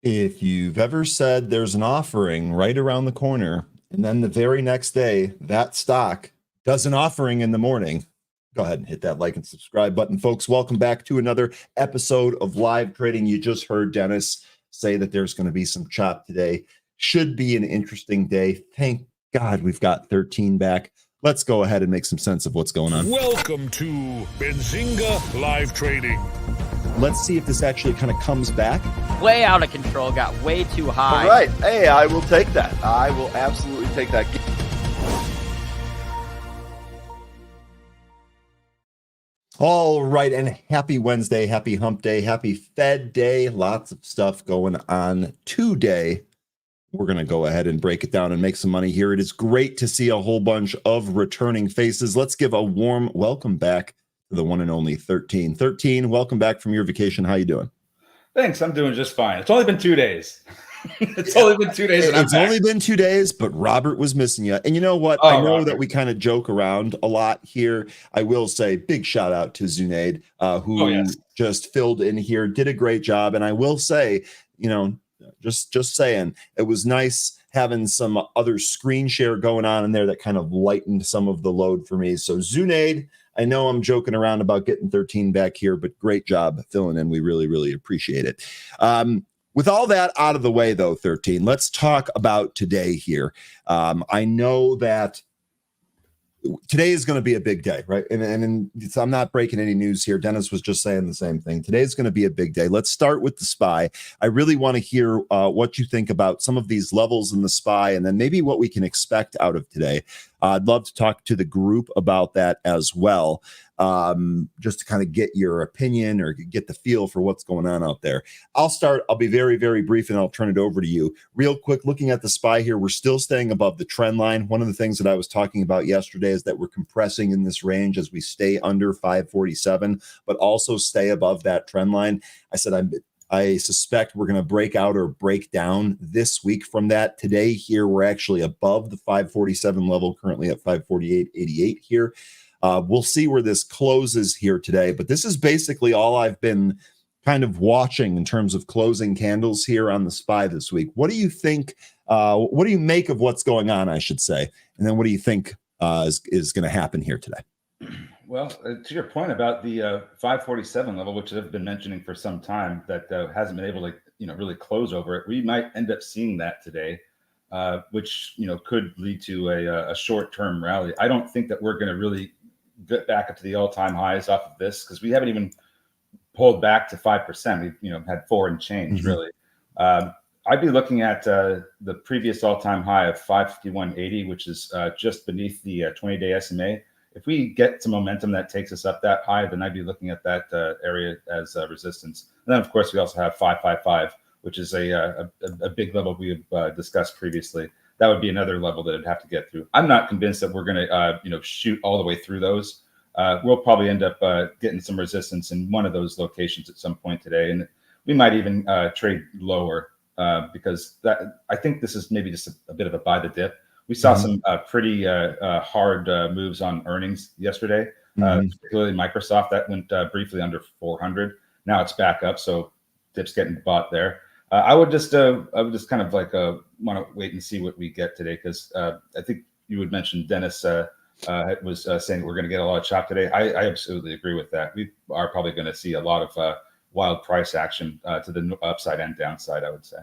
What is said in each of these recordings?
If you've ever said there's an offering right around the corner, and then the very next day, that stock does an offering in the morning, go ahead and hit that like and subscribe button, folks. Welcome back to another episode of Live Trading. You just heard Dennis say that there's going to be some chop today. Should be an interesting day. Thank God we've got 13 back. Let's go ahead and make some sense of what's going on. Welcome to Benzinga Live Trading. Let's see if this actually kind of comes back. Way out of control, got way too high. All right. Hey, I will take that. I will absolutely take that. All right, and happy Wednesday, happy hump day, happy Fed day. Lots of stuff going on today. We're going to go ahead and break it down and make some money here. It is great to see a whole bunch of returning faces. Let's give a warm welcome back to the one and only 13. 13, welcome back from your vacation. How you doing? Thanks. I'm doing just fine. It's only been 2 days. It's only been 2 days. It's only been 2 days, but Robert was missing you. And you know what? I know Robert, that we kind of joke around a lot here. I will say big shout out to Zunaid, who just filled in here, did a great job. And I will say, just saying, it was nice having some other screen share going on in there that kind of lightened some of the load for me. So Zunaid, I know I'm joking around about getting 13 back here, but great job filling in. We really, really appreciate it. With all that out of the way, though, 13, let's talk about today here. I know that today is going to be a big day, right? And I'm not breaking any news here. Dennis was just saying the same thing. Today is going to be a big day. Let's start with the SPY. I really want to hear what you think about some of these levels in the SPY and then maybe what we can expect out of today. I'd love to talk to the group about that as well, just to kind of get your opinion or get the feel for what's going on out there. I'll start. I'll be very, very brief, and I'll turn it over to you. Real quick, looking at the SPY here, we're still staying above the trend line. One of the things that I was talking about yesterday is that we're compressing in this range as we stay under 547, but also stay above that trend line. I said I suspect we're going to break out or break down this week from that. Today here, we're actually above the 547 level, currently at 548.88 here. We'll see where this closes here today, but this is basically all I've been kind of watching in terms of closing candles here on the SPY this week. What do you think? What do you make of what's going on, I should say? And then what do you think is going to happen here today? Well, to your point about the 547 level, which I've been mentioning for some time, that hasn't been able to, really close over it. We might end up seeing that today, which, could lead to a short-term rally. I don't think that we're going to really get back up to the all-time highs off of this because we haven't even pulled back to 5%. We've, had 4 and change, really. I'd be looking at the previous all-time high of 551.80, which is just beneath the 20-day SMA. If we get some momentum that takes us up that high, then I'd be looking at that area as resistance. And then, of course, we also have 555, which is a big level we have discussed previously. That would be another level that I'd have to get through. I'm not convinced that we're going to, shoot all the way through those. We'll probably end up getting some resistance in one of those locations at some point today, and we might even trade lower because I think this is maybe just a bit of a buy the dip. We saw some pretty hard moves on earnings yesterday, particularly Microsoft. That went briefly under 400. Now it's back up, so dips getting bought there. I would just kind of like want to wait and see what we get today because I think you would mention Dennis was saying we're going to get a lot of chop today. I absolutely agree with that. We are probably going to see a lot of wild price action to the upside and downside, I would say.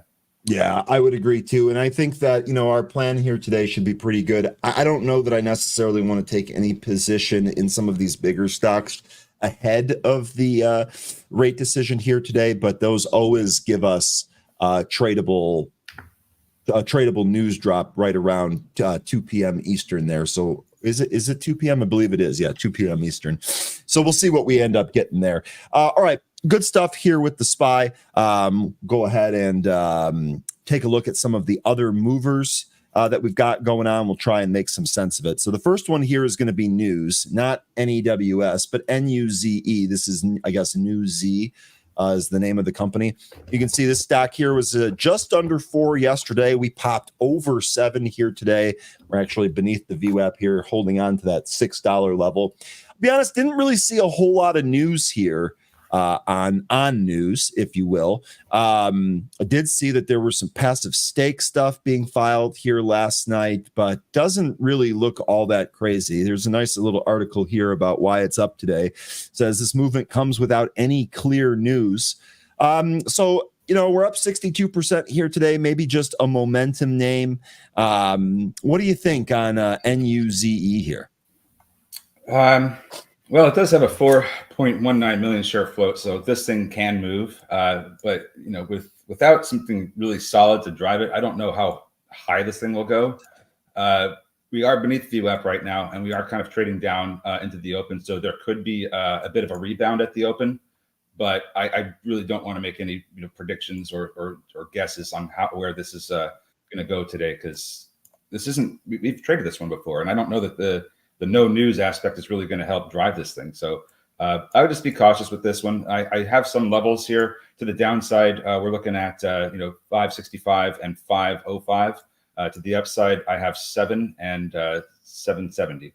Yeah, I would agree too. And I think that, our plan here today should be pretty good. I don't know that I necessarily want to take any position in some of these bigger stocks ahead of the rate decision here today, but those always give us tradable news drop right around 2 p.m. Eastern there. So is it 2 p.m.? I believe it is. Yeah, 2 p.m. Eastern. So we'll see what we end up getting there. All right. Good stuff here with the SPY. Go ahead and take a look at some of the other movers that we've got going on. We'll try and make some sense of it. So the first one here is going to be news, not NEWS, but NUZE. This is, I guess, Nuzee is the name of the company. You can see this stock here was just under 4 yesterday. We popped over 7 here today. We're actually beneath the VWAP here, holding on to that $6 level. To be honest, didn't really see a whole lot of news here on news, if you will. I did see that there were some passive stake stuff being filed here last night, but doesn't really look all that crazy. There's a nice little article here about why it's up today. It says this movement comes without any clear news. So, we're up 62% here today, maybe just a momentum name. What do you think on NUZE here? Well, it does have a 4.19 million share float, so this thing can move. But without something really solid to drive it, I don't know how high this thing will go. We are beneath VWAP right now, and we are kind of trading down into the open, so there could be a bit of a rebound at the open. But I really don't want to make any predictions or guesses on where this is going to go today, because this isn't. We've traded this one before, and I don't know that the no news aspect is really going to help drive this thing. So I would just be cautious with this one. I have some levels here to the downside. We're looking at 565 and 505. To the upside, I have 7 and 770.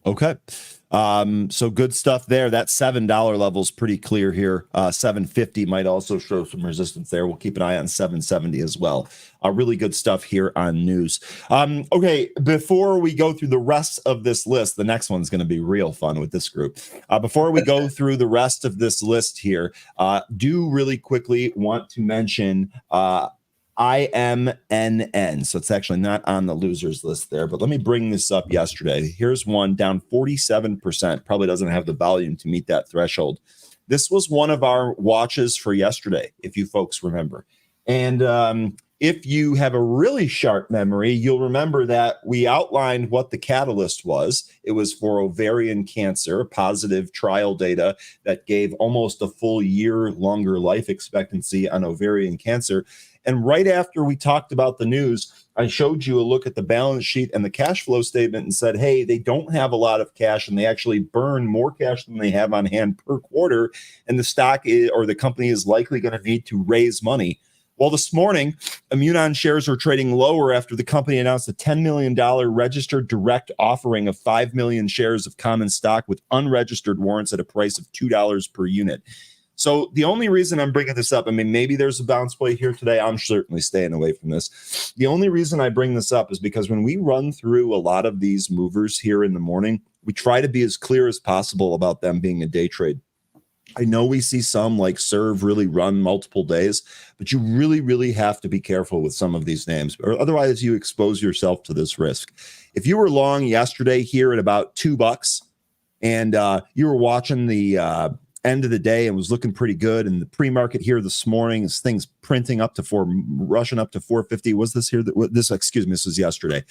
Okay. So good stuff there. That $7 level is pretty clear here. 750 might also show some resistance there. We'll keep an eye on 770 as well. Really good stuff here on news. Okay, before we go through the rest of this list, the next one's going to be real fun with this group. Before we go through the rest of this list here, do really quickly want to mention IMNN. So it's actually not on the losers list there, but let me bring this up yesterday. Here's one down 47%. Probably doesn't have the volume to meet that threshold. This was one of our watches for yesterday, if you folks remember. And if you have a really sharp memory, you'll remember that we outlined what the catalyst was. It was for ovarian cancer, positive trial data that gave almost a full year longer life expectancy on ovarian cancer. And right after we talked about the news, I showed you a look at the balance sheet and the cash flow statement and said, hey, they don't have a lot of cash, and they actually burn more cash than they have on hand per quarter. And the stock or the company is likely going to need to raise money. Well, this morning, Immunon shares are trading lower after the company announced a $10 million registered direct offering of 5 million shares of common stock with unregistered warrants at a price of $2 per unit. So the only reason I'm bringing this up, I mean, maybe there's a bounce play here today. I'm certainly staying away from this. The only reason I bring this up is because when we run through a lot of these movers here in the morning, we try to be as clear as possible about them being a day trade. I know we see some like Serve really run multiple days, but you really, really have to be careful with some of these names, or otherwise you expose yourself to this risk. If you were long yesterday here at about $2 and you were watching the end of the day and was looking pretty good, and the pre-market here this morning is things printing up to rushing up to 450. Was this here? This was yesterday.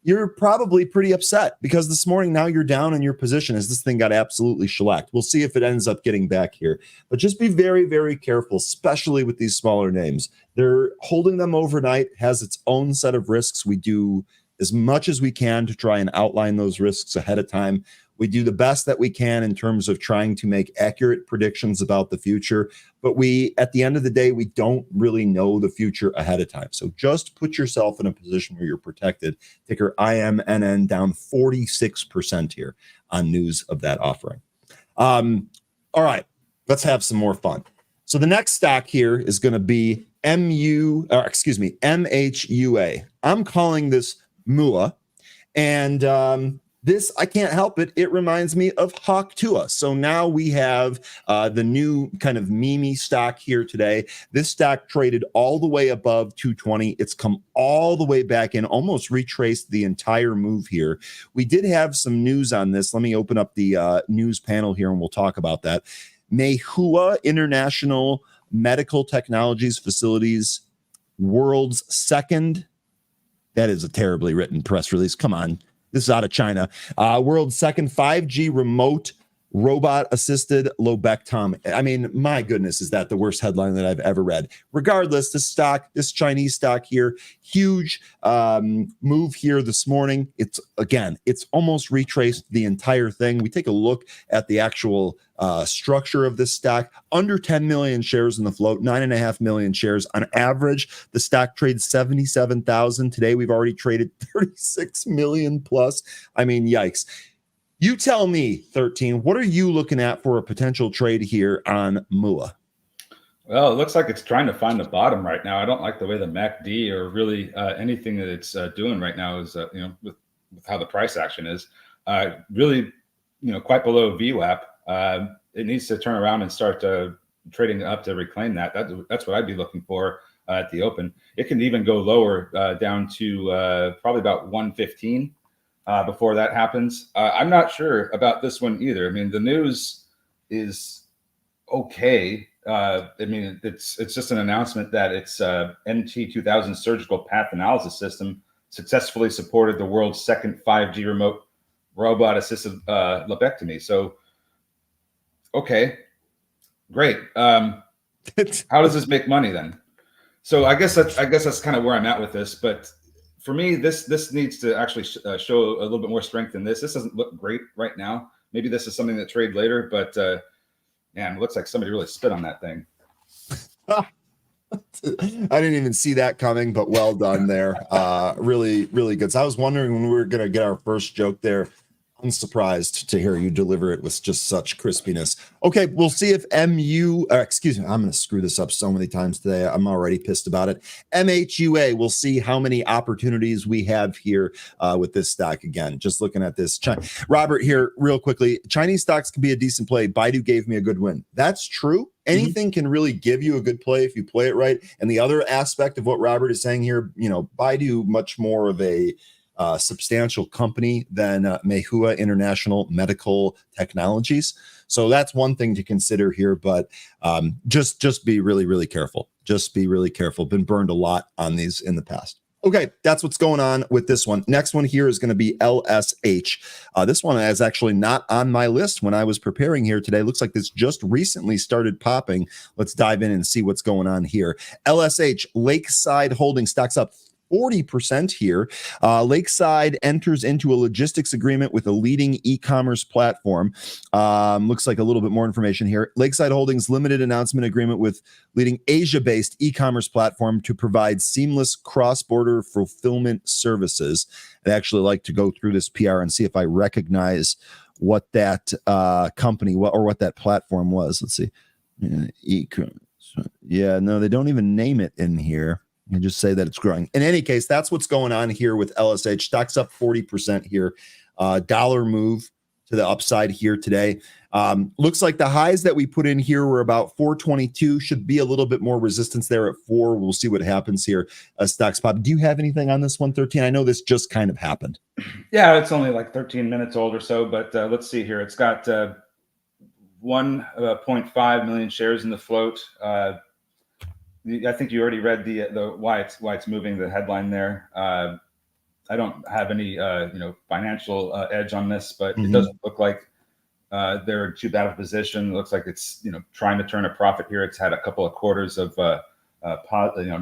You're probably pretty upset because this morning now you're down in your position as this thing got absolutely shellacked. We'll see if it ends up getting back here, but just be very, very careful, especially with these smaller names. They're holding them overnight has its own set of risks. We do as much as we can to try and outline those risks ahead of time. We do the best that we can in terms of trying to make accurate predictions about the future, but at the end of the day, we don't really know the future ahead of time. So just put yourself in a position where you're protected. Ticker IMNN down 46% here on news of that offering. All right, let's have some more fun. So the next stock here is going to be MHUA. I'm calling this MUA, and this, I can't help it. It reminds me of Hawk Tua. So now we have the new kind of meme stock here today. This stock traded all the way above 220. It's come all the way back in, almost retraced the entire move here. We did have some news on this. Let me open up the news panel here and we'll talk about that. Meihua International Medical Technologies Facilities, world's second. That is a terribly written press release. Come on. This is out of China. World's second 5G remote robot-assisted lobectomy. I mean, my goodness, is that the worst headline that I've ever read? Regardless, this Chinese stock here, huge move here this morning. It's almost retraced the entire thing. We take a look at the actual structure of this stock. Under 10 million shares in the float, 9.5 million shares. On average, the stock trades 77,000. Today, we've already traded 36 million plus. I mean, yikes. You tell me, 13, what are you looking at for a potential trade here on MUA? Well, it looks like it's trying to find the bottom right now. I don't like the way the MACD or really anything that it's doing right now is, with how the price action is really, quite below VWAP. It needs to turn around and start trading up to reclaim that. That's what I'd be looking for at the open. It can even go lower down to probably about 115 before that happens. I'm not sure about this one either. I mean, the news is okay. It's just an announcement that its MT2000 surgical path analysis system successfully supported the world's second 5G remote robot-assisted lobectomy. So, okay, great. How does this make money then? So I guess that's kind of where I'm at with this. But for me, this needs to actually show a little bit more strength in this. This doesn't look great right now. Maybe this is something that trade later, but man, it looks like somebody really spit on that thing. I didn't even see that coming, but well done there. Really, really good. So I was wondering when we were going to get our first joke there. Unsurprised to hear you deliver it with just such crispiness. Okay, we'll see if I'm going to screw this up so many times today. I'm already pissed about it. MHUA, we'll see how many opportunities we have here with this stock again. Just looking at this. Robert here, real quickly. Chinese stocks can be a decent play. Baidu gave me a good win. That's true. Anything can really give you a good play if you play it right. And the other aspect of what Robert is saying here, Baidu, much more of a substantial company than Meihua International Medical Technologies. So that's one thing to consider here, but just be really, really careful. Just be really careful. Been burned a lot on these in the past. Okay, that's what's going on with this one. Next one here is going to be LSH. This one is actually not on my list when I was preparing here today. Looks like this just recently started popping. Let's dive in and see what's going on here. LSH, Lakeside Holding, stocks up 40% here. Lakeside enters into a logistics agreement with a leading e-commerce platform. Looks like a little bit more information here. Lakeside Holdings limited announcement agreement with leading Asia-based e-commerce platform to provide seamless cross-border fulfillment services. I'd actually like to go through this PR and see if I recognize what that company or what that platform was. Let's see. Yeah, no, they don't even name it in here. And just say that it's growing. In any case, that's what's going on here with LSH. Stocks up 40% here. Dollar move to the upside here today. Looks like the highs that we put in here were about 422. Should be a little bit more resistance there at 4. We'll see what happens here. Stocks pop. Do you have anything on this one, 13? I know this just kind of happened. Yeah, it's only like 13 minutes old or so, but let's see here. It's got 1.5 million shares in the float. I think you already read the why it's moving, the headline there. I don't have any financial edge on this, but it doesn't look like they're too bad of a position. It looks like it's trying to turn a profit here. It's had a couple of quarters of positive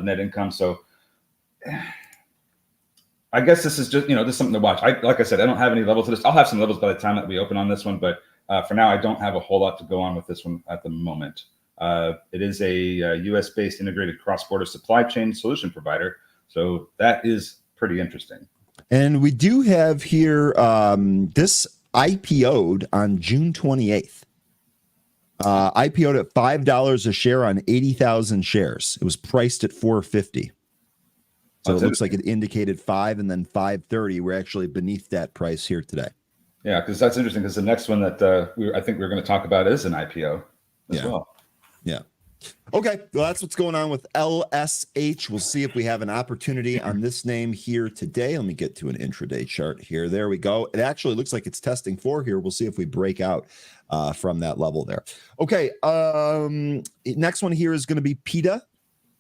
net income. So I guess this is just this is something to watch. Like I said, I don't have any levels to this. I'll have some levels by the time that we open on this one, but for now I don't have a whole lot to go on with this one at the moment. It is a US-based integrated cross-border supply chain solution provider. So that is pretty interesting. And we do have here, this IPO'd on June 28th. IPO'd at $5 a share on 80,000 shares. It was priced at $4.50. So it looks like it indicated 5 and then 5.30. We're actually beneath that price here today. Yeah, because that's interesting because the next one that I think we're going to talk about is an IPO as well. Yeah. Okay. Well, that's what's going on with LSH. We'll see if we have an opportunity on this name here today. Let me get to an intraday chart here. There we go. It actually looks like it's testing 4 here. We'll see if we break out from that level there. Okay. Next one here is going to be PITA.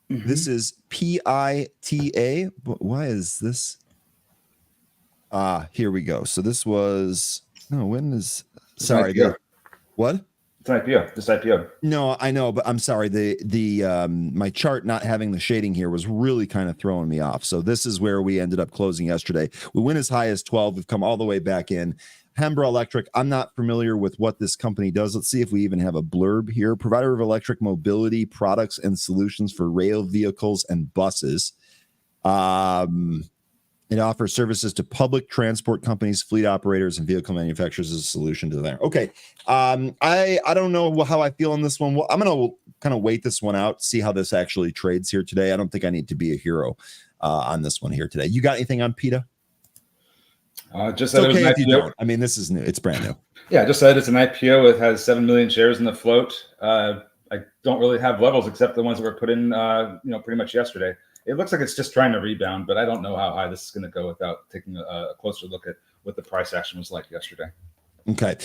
This is PITA. Why is this? Here we go. So this was sorry. What? It's an IPO. This IPO. No, I know, but I'm sorry. The my chart not having the shading here was really kind of throwing me off. So this is where we ended up closing yesterday. We went as high as 12. We've come all the way back in. Hembra Electric. I'm not familiar with what this company does. Let's see if we even have a blurb here. Provider of electric mobility products and solutions for rail vehicles and buses. And It offers services to public transport companies, fleet operators, and vehicle manufacturers as a solution to that. Okay. I don't know how I feel on this one. Well, I'm going to kind of wait this one out, see how this actually trades here today. I don't think I need to be a hero on this one here today. You got anything on PETA? Just it's okay if you don't. I mean, this is new. It's brand new. Yeah, just said it's an IPO. It has 7 million shares in the float. I don't really have levels except the ones that were put in, pretty much yesterday. It looks like it's just trying to rebound, but I don't know how high this is going to go without taking a closer look at what the price action was like yesterday. Okay.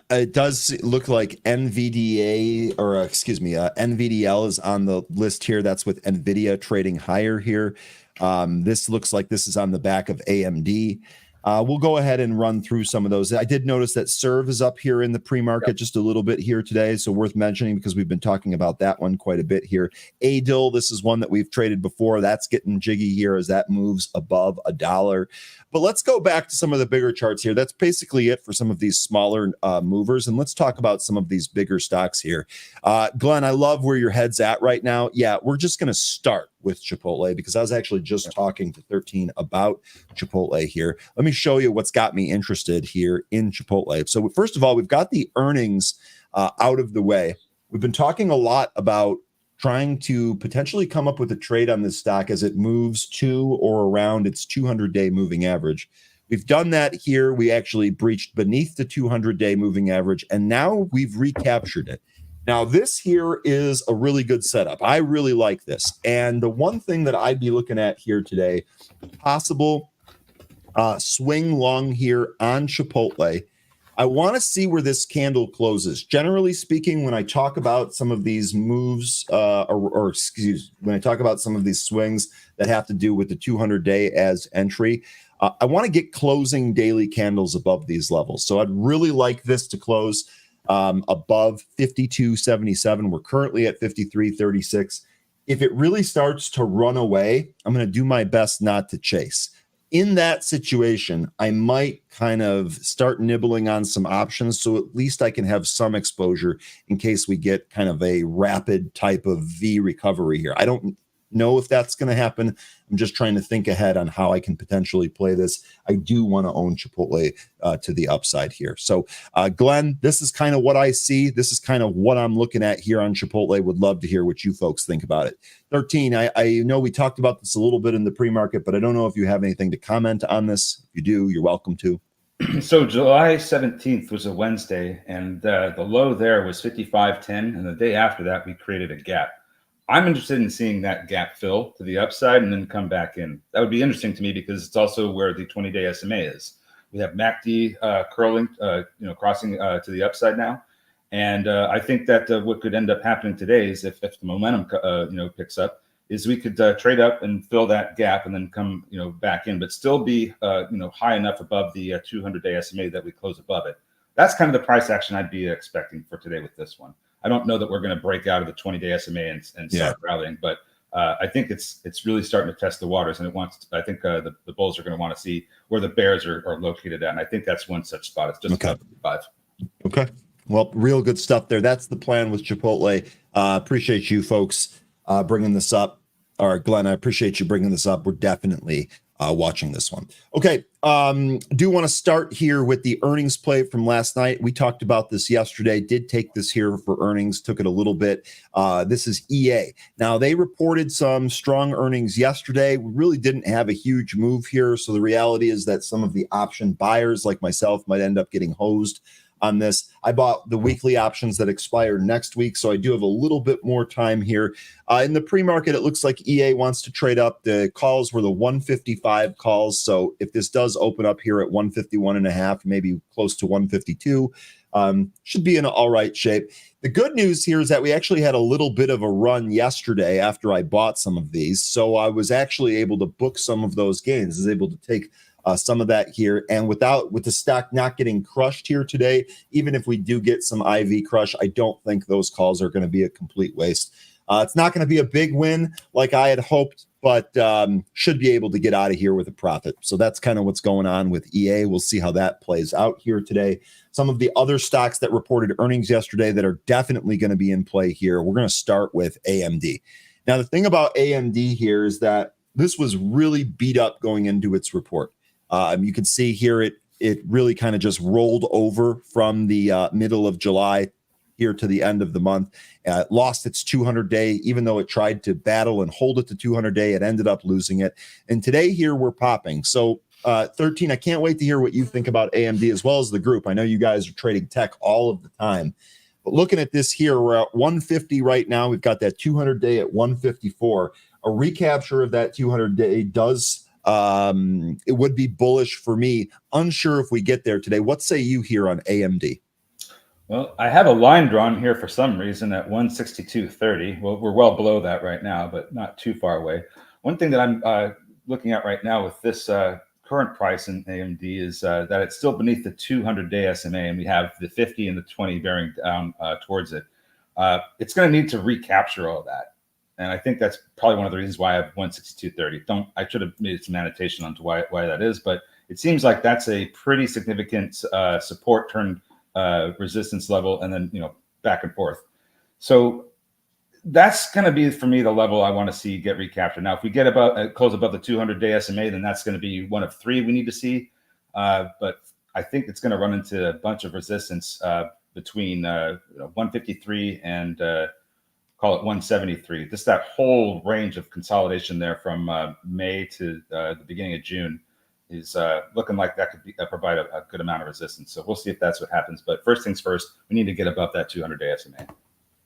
It does look like NVDA NVDL is on the list here. That's with NVIDIA trading higher here. This looks like this is on the back of AMD. We'll go ahead and run through some of those. I did notice that Serve is up here in the pre-market just a little bit here today, so worth mentioning because we've been talking about that one quite a bit here. ADIL, this is one that we've traded before. That's getting jiggy here as that moves above $1. But let's go back to some of the bigger charts here. That's basically it for some of these smaller movers, and let's talk about some of these bigger stocks here. Glenn, I love where your head's at right now. Yeah, we're just going to start with Chipotle because I was actually just talking to 13 about Chipotle here. Let me show you what's got me interested here in Chipotle. So first of all, we've got the earnings out of the way. We've been talking a lot about trying to potentially come up with a trade on this stock as it moves to or around its 200-day moving average. We've done that here. We actually breached beneath the 200-day moving average, and now we've recaptured it. Now, this here is a really good setup. I really like this. And the one thing that I'd be looking at here today, possible swing long here on Chipotle. I want to see where this candle closes. Generally speaking, when I talk about some of these moves, when I talk about some of these swings that have to do with the 200-day as entry, I want to get closing daily candles above these levels. So I'd really like this to close above 52.77. We're currently at 53.36. If it really starts to run away, I'm going to do my best not to chase. In that situation, I might kind of start nibbling on some options so at least I can have some exposure in case we get kind of a rapid type of V recovery here. I don't know if that's going to happen. I'm just trying to think ahead on how I can potentially play this. I do want to own Chipotle to the upside here. So, Glenn, this is kind of what I see. This is kind of what I'm looking at here on Chipotle. Would love to hear what you folks think about it. 13, I know we talked about this a little bit in the pre-market, but I don't know if you have anything to comment on this. If you do, you're welcome to. So July 17th was a Wednesday, and the low there was 55.10, and the day after that, we created a gap. I'm interested in seeing that gap fill to the upside and then come back in. That would be interesting to me because it's also where the 20-day SMA is. We have MACD curling, crossing to the upside now. And I think that what could end up happening today is if the momentum, picks up, is we could trade up and fill that gap and then come, back in, but still be, high enough above the 200-day SMA that we close above it. That's kind of the price action I'd be expecting for today with this one. I don't know that we're going to break out of the 20-day SMA and start rallying, but I think it's really starting to test the waters, and I think the bulls are going to want to see where the bears are located at, and I think that's one such spot. It's just okay. 5. Okay. Well, real good stuff there. That's the plan with Chipotle. Appreciate you folks bringing this up. Or Glenn, I appreciate you bringing this up. We're definitely watching this one. Okay. Do want to start here with the earnings play from last night. We talked about this yesterday, did take this here for earnings, took it a little bit. This is EA. Now, they reported some strong earnings yesterday. We really didn't have a huge move here. So the reality is that some of the option buyers like myself might end up getting hosed on this. I bought the weekly options that expire next week, so I do have a little bit more time here. In the pre-market, it looks like EA wants to trade up. The calls were the 155 calls, so if this does open up here at 151.5, maybe close to 152, should be in all right shape. The good news here is that we actually had a little bit of a run yesterday after I bought some of these, so I was actually able to book some of those gains. I was able to take some of that here, and with the stock not getting crushed here today, even if we do get some IV crush, I don't think those calls are going to be a complete waste. It's not going to be a big win like I had hoped, but should be able to get out of here with a profit. So that's kind of what's going on with EA. We'll see how that plays out here today. Some of the other stocks that reported earnings yesterday that are definitely going to be in play here, we're going to start with AMD. Now, the thing about AMD here is that this was really beat up going into its report. You can see here it really kind of just rolled over from the middle of July here to the end of the month. Lost its 200-day, even though it tried to battle and hold it to 200-day, it ended up losing it. And today here we're popping. So 13, I can't wait to hear what you think about AMD as well as the group. I know you guys are trading tech all of the time. But looking at this here, we're at 150 right now. We've got that 200-day at 154. A recapture of that 200-day does it would be bullish for me. Unsure if we get there today. What say you here on AMD? Well, I have a line drawn here for some reason at 162.30. Well, we're well below that right now, but not too far away. One thing that I'm looking at right now with this current price in AMD is that it's still beneath the 200-day SMA, and we have the 50 and the 20 bearing down towards it. It's going to need to recapture all of that. And I think that's probably one of the reasons why I have 162.30. I should have made some annotation onto why that is, but it seems like that's a pretty significant support turned resistance level, and then back and forth. So that's going to be for me the level I want to see get recaptured. Now, if we get close above the 200-day SMA, then that's going to be one of three we need to see. But I think it's going to run into a bunch of resistance between 153 and call it 173. Just that whole range of consolidation there from May to the beginning of June is looking like that could provide a good amount of resistance. So we'll see if that's what happens. But first things first, we need to get above that 200-day SMA.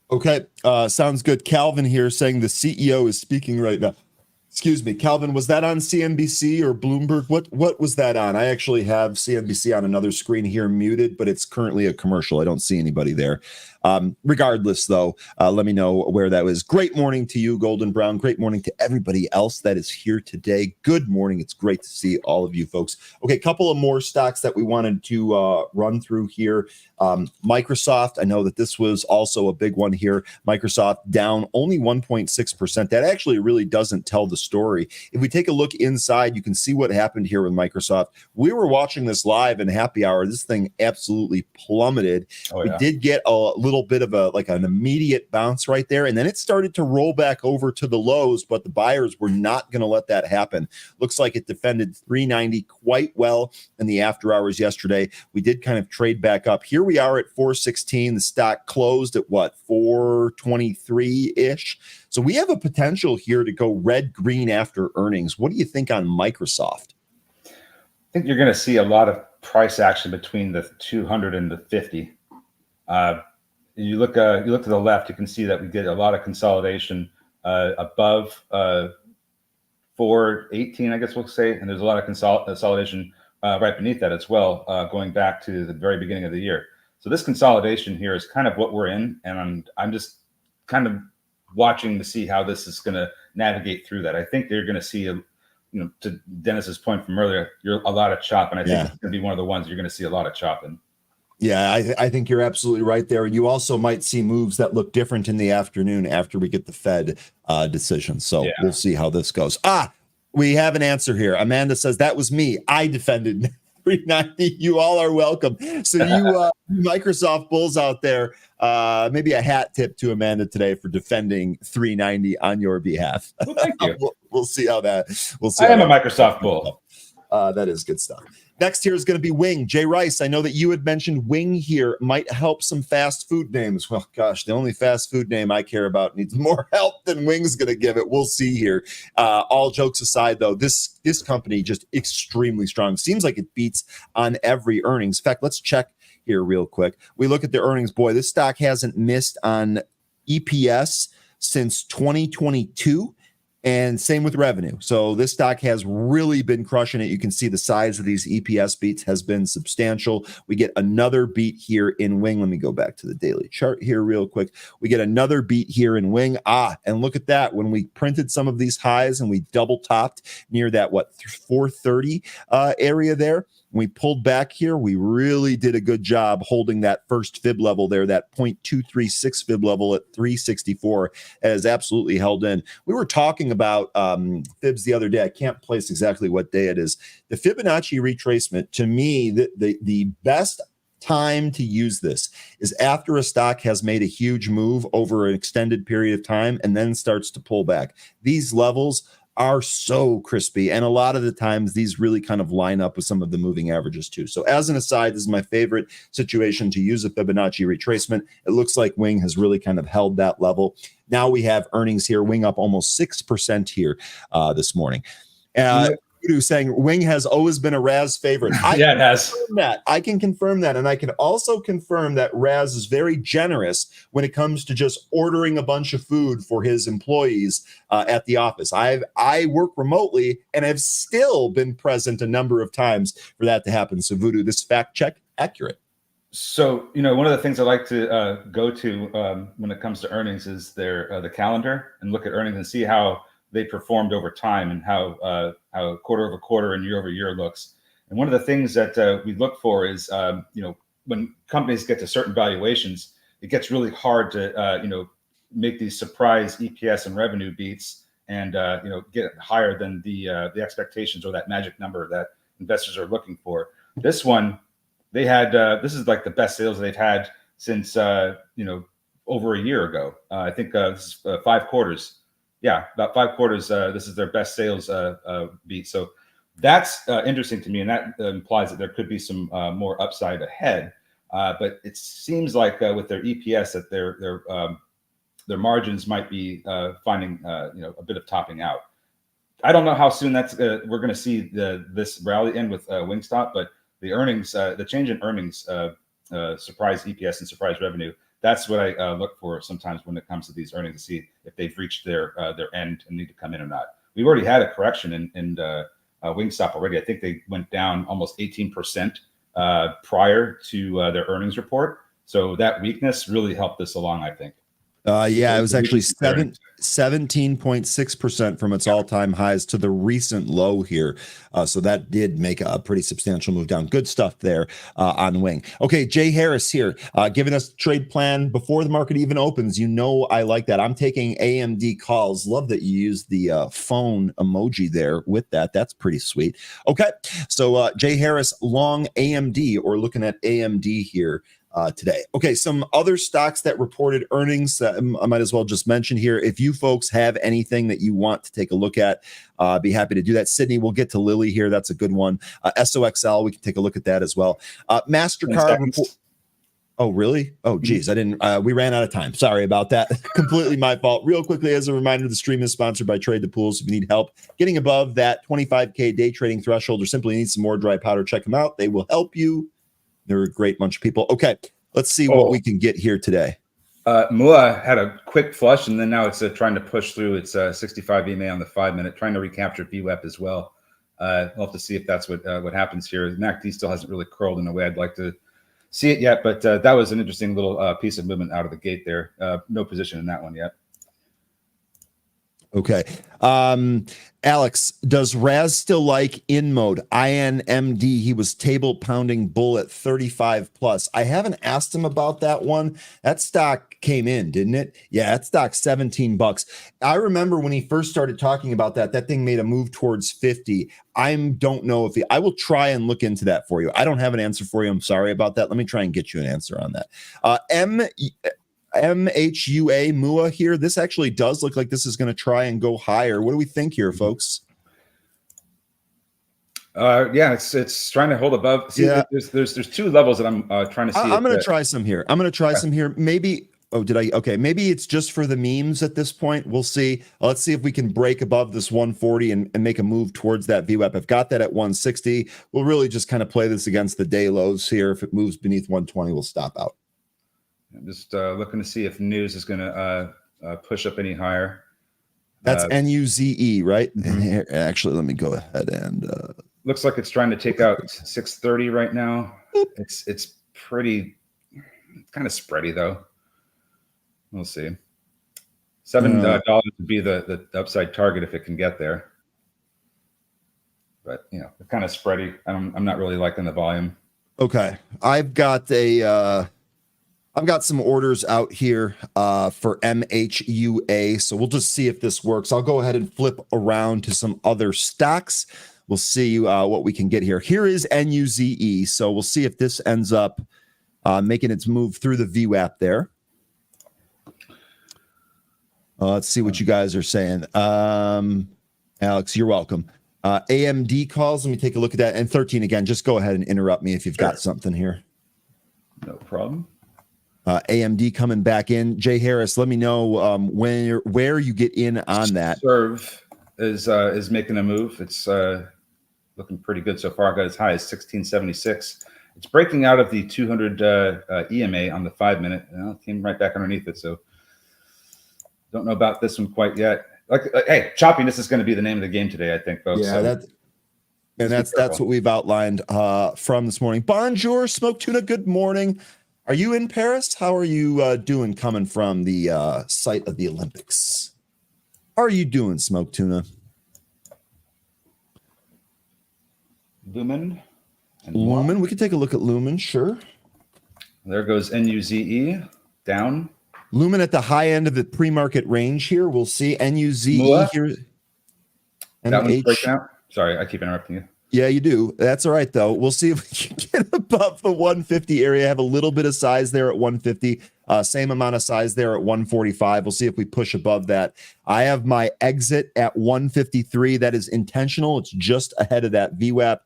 Okay, sounds good. Calvin here saying the CEO is speaking right now. Excuse me, Calvin, was that on CNBC or Bloomberg? What was that on? I actually have CNBC on another screen here muted, but it's currently a commercial. I don't see anybody there. Regardless, though, let me know where that was. Great morning to you, Golden Brown. Great morning to everybody else that is here today. Good morning. It's great to see all of you folks. Okay, a couple of more stocks that we wanted to run through here. Microsoft, I know that this was also a big one here. Microsoft down only 1.6%. That actually really doesn't tell the story. If we take a look inside, you can see what happened here with Microsoft. We were watching this live in happy hour. This thing absolutely plummeted. Oh, yeah. We did get a little bit of an immediate bounce right there, and then it started to roll back over to the lows, but the buyers were not going to let that happen. Looks like it defended 390 quite well in the after hours yesterday. We did kind of trade back up. Here we are at 416. The stock closed at 423-ish. So we have a potential here to go red-green after earnings. What do you think on Microsoft? I think you're going to see a lot of price action between the 200 and the 50. You look to the left, you can see that we get a lot of consolidation above 418, I guess we'll say, and there's a lot of consolidation right beneath that as well, going back to the very beginning of the year. So this consolidation here is kind of what we're in, and I'm just kind of watching to see how this is going to navigate through that. I think they're going to see, to Dennis's point from earlier, a lot of chop, and I think it's going to be one of the ones you're going to see a lot of chopping. Yeah, I think you're absolutely right there. You also might see moves that look different in the afternoon after we get the Fed decision. So we'll see how this goes. We have an answer here. Amanda says, that was me. I defended 390. You all are welcome. So you Microsoft bulls out there, maybe a hat tip to Amanda today for defending 390 on your behalf. Well, thank you. We'll see how that. I am a Microsoft bull. That is good stuff. Next here is going to be Wing. Jay Rice, I know that you had mentioned Wing here might help some fast food names. Well, gosh, the only fast food name I care about needs more help than Wing's going to give it. We'll see here. All jokes aside, though, this company just extremely strong. Seems like it beats on every earnings. In fact, let's check here real quick. We look at the earnings. Boy, this stock hasn't missed on EPS since 2022. And same with revenue. So this stock has really been crushing it. You can see the size of these EPS beats has been substantial. We get another beat here in Wing. Let me go back to the daily chart here real quick. We get another beat here in Wing. And look at that. When we printed some of these highs and we double topped near that, 430 area there, when we pulled back here, we really did a good job holding that first fib level there, that 0.236 fib level at 364 has absolutely held in. We were talking about fibs the other day. I can't place exactly what day it is. The Fibonacci retracement, to me, the best time to use this is after a stock has made a huge move over an extended period of time and then starts to pull back. These levels are so crispy. And a lot of the times these really kind of line up with some of the moving averages too. So as an aside, this is my favorite situation to use a Fibonacci retracement. It looks like Wing has really kind of held that level. Now we have earnings here. Wing up almost 6% here this morning. Saying Wing has always been a Raz favorite. Yeah, it has. I can confirm that. And I can also confirm that Raz is very generous when it comes to just ordering a bunch of food for his employees at the office. I work remotely and have still been present a number of times for that to happen. So Voodoo, this fact check accurate. So, one of the things I like to go to when it comes to earnings is the calendar and look at earnings and see how they performed over time and how quarter over quarter and year over year looks. And one of the things that we look for is, when companies get to certain valuations, it gets really hard to, make these surprise EPS and revenue beats and, get higher than the expectations or that magic number that investors are looking for. This one, they had, this is like the best sales they've had since, over a year ago. I think this is 5 quarters. Yeah, about 5 quarters. This is their best sales beat. So that's interesting to me, and that implies that there could be some more upside ahead. But it seems like with their EPS that their margins might be finding a bit of topping out. I don't know how soon we're going to see this rally end with Wingstop, but the earnings, the change in earnings, surprise EPS and surprise revenue. That's what I look for sometimes when it comes to these earnings to see if they've reached their end and need to come in or not. We've already had a correction in Wingstop already. I think they went down almost 18% prior to their earnings report. So that weakness really helped this along, I think. It was actually 17.6% from its all-time highs to the recent low here. So that did make a pretty substantial move down. Good stuff there on Wing. Okay, Jay Harris here, giving us trade plan before the market even opens. I like that. I'm taking AMD calls. Love that you use the phone emoji there with that. That's pretty sweet. Okay, so Jay Harris, long AMD, or looking at AMD here today. Okay, some other stocks that reported earnings I might as well just mention here. If you folks have anything that you want to take a look at, be happy to do that. Sydney, we'll get to Lilly here. That's a good one. SOXL, we can take a look at that as well. MasterCard. Oh, really? Oh, geez. I didn't. We ran out of time. Sorry about that. Completely my fault. Real quickly, as a reminder, the stream is sponsored by Trade the Pools. If you need help getting above that 25K day trading threshold or simply need some more dry powder, check them out. They will help you. They're a great bunch of people. Okay, let's see what we can get here today. Meihua had a quick flush, and then now it's trying to push through its 65 EMA on the 5-minute, trying to recapture VWAP as well. We'll have to see if that's what happens here. MACD still hasn't really curled in a way I'd like to see it yet, but that was an interesting little piece of movement out of the gate there. No position in that one yet. Okay. Alex, does Raz still like in mode? INMD, he was table pounding bull at 35 plus. I haven't asked him about that one. That stock came in, didn't it? Yeah, that stock $17. I remember when he first started talking about that thing made a move towards 50. I don't know if I will try and look into that for you. I don't have an answer for you. I'm sorry about that. Let me try and get you an answer on that. Meihua here. This actually does look like this is going to try and go higher. What do we think here, folks? Yeah, it's trying to hold above. See, yeah. There's 2 levels that I'm trying to see. I'm going to try some here. Some here. Maybe. Oh, did I? Okay, maybe it's just for the memes at this point. We'll see. Let's see if we can break above this 140 and make a move towards that VWAP. I've got that at 160. We'll really just kind of play this against the day lows here. If it moves beneath 120, we'll stop out. I'm just looking to see if news is going to push up any higher. That's Nuzee, right? Mm-hmm. Actually, let me go ahead and. Looks like it's trying to take out 630 right now. It's pretty kind of spready though. We'll see. $7 would be the upside target if it can get there. But it's kind of spready. I'm not really liking the volume. Okay, I've got some orders out here for MHUA, so we'll just see if this works. I'll go ahead and flip around to some other stocks. We'll see what we can get here. Here is Nuzee, so we'll see if this ends up making its move through the VWAP there. Let's see what you guys are saying. Alex, you're welcome. AMD calls. Let me take a look at that. And 13 again. Just go ahead and interrupt me if you've got something here. No problem. AMD coming back in. Jay Harris, let me know where you get in on that. Serve is making a move. It's looking pretty good so far. Got as high as 1676. It's breaking out of the 200 EMA on the 5-minute. It came right back underneath it. So don't know about this one quite yet. Hey, choppiness is going to be the name of the game today, I think, folks. Yeah, that's what we've outlined from this morning. Bonjour, Smoke Tuna. Good morning. Are you in Paris? How are you doing coming from the site of the Olympics? How are you doing, Smoke Tuna? Lumen. Lumen. We can take a look at Lumen, sure. There goes Nuzee down. Lumen at the high end of the pre-market range here. We'll see Nuzee here. That one's breaking out. Sorry, I keep interrupting you. Yeah, you do. That's all right, though. We'll see if we can get above the 150 area. Have a little bit of size there at 150. Same amount of size there at 145. We'll see if we push above that. I have my exit at 153. That is intentional. It's just ahead of that VWAP.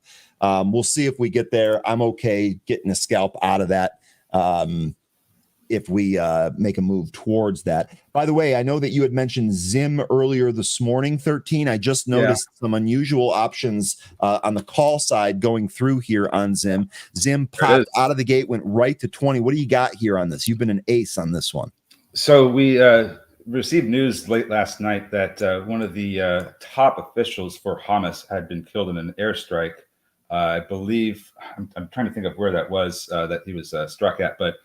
We'll see if we get there. I'm okay getting a scalp out of that if we make a move towards that. By the way, I know that you had mentioned Zim earlier this morning, 13. I just noticed some unusual options on the call side going through here on Zim. Zim popped out of the gate, went right to 20. What do you got here on this? You've been an ace on this one. So we received news late last night that one of the top officials for Hamas had been killed in an airstrike. I believe, I'm trying to think of where that was that he was struck at, but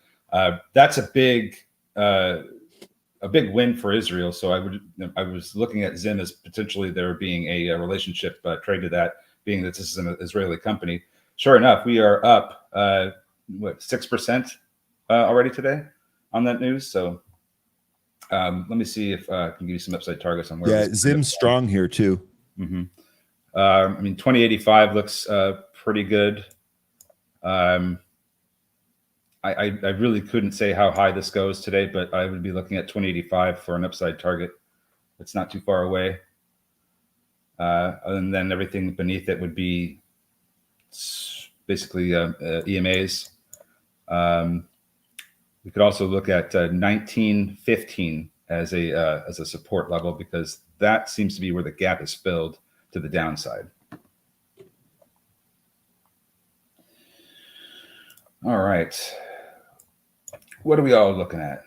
that's a big win for Israel. So I was looking at Zim as potentially there being a relationship trade to that, being that this is an Israeli company. Sure enough, we are up 6% already today on that news. So let me see if I can give you some upside targets on where. Yeah, Zim's strong here too. Mm-hmm. I mean, 2085 looks pretty good. I really couldn't say how high this goes today, but I would be looking at 2085 for an upside target. It's not too far away. And then everything beneath it would be basically EMAs. We could also look at 1915 as a support level, because that seems to be where the gap is filled to the downside. All right. What are we all looking at?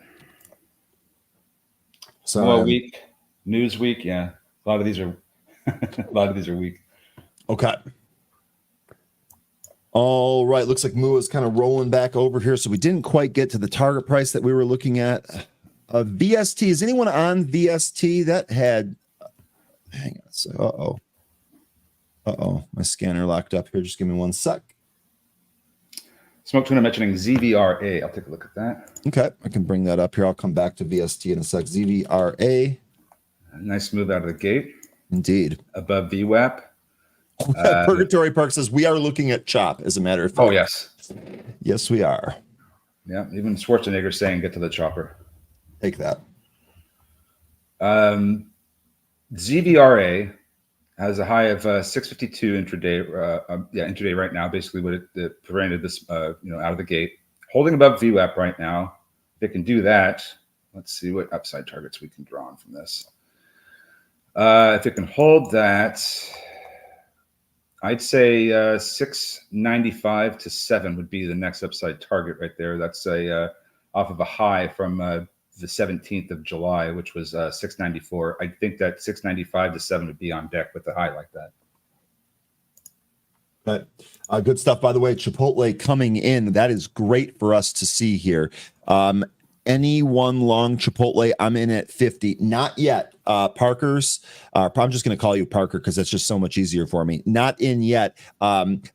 So week, news week. Yeah, a lot of these are weak. Okay. All right. Looks like Mua is kind of rolling back over here, so we didn't quite get to the target price that we were looking at. VST. Is anyone on VST that had? Hang on. So, my scanner locked up here. Just give me one sec. Smoke Tuna mentioning ZVRA. I'll take a look at that. Okay, I can bring that up here. I'll come back to VST in a sec. ZVRA. Nice move out of the gate. Indeed. Above VWAP. Purgatory Park says we are looking at chop, as a matter of fact. Oh, yes. Yes, we are. Yeah, even Schwarzenegger saying get to the chopper. Take that. ZVRA has a high of 652 intraday. Intraday right now. Basically, what it prevented this, out of the gate, holding above VWAP right now. If it can do that, let's see what upside targets we can draw on from this. If it can hold that, I'd say 695 to 7 would be the next upside target right there. That's off of a high from the 17th of July, which was 694. I think that 695 to 7 would be on deck with a high like that. But good stuff, by the way. Chipotle coming in. That is great for us to see here. Anyone long Chipotle? I'm in at 50. Not yet. Parker's. I'm just going to call you Parker because that's just so much easier for me. Not in yet.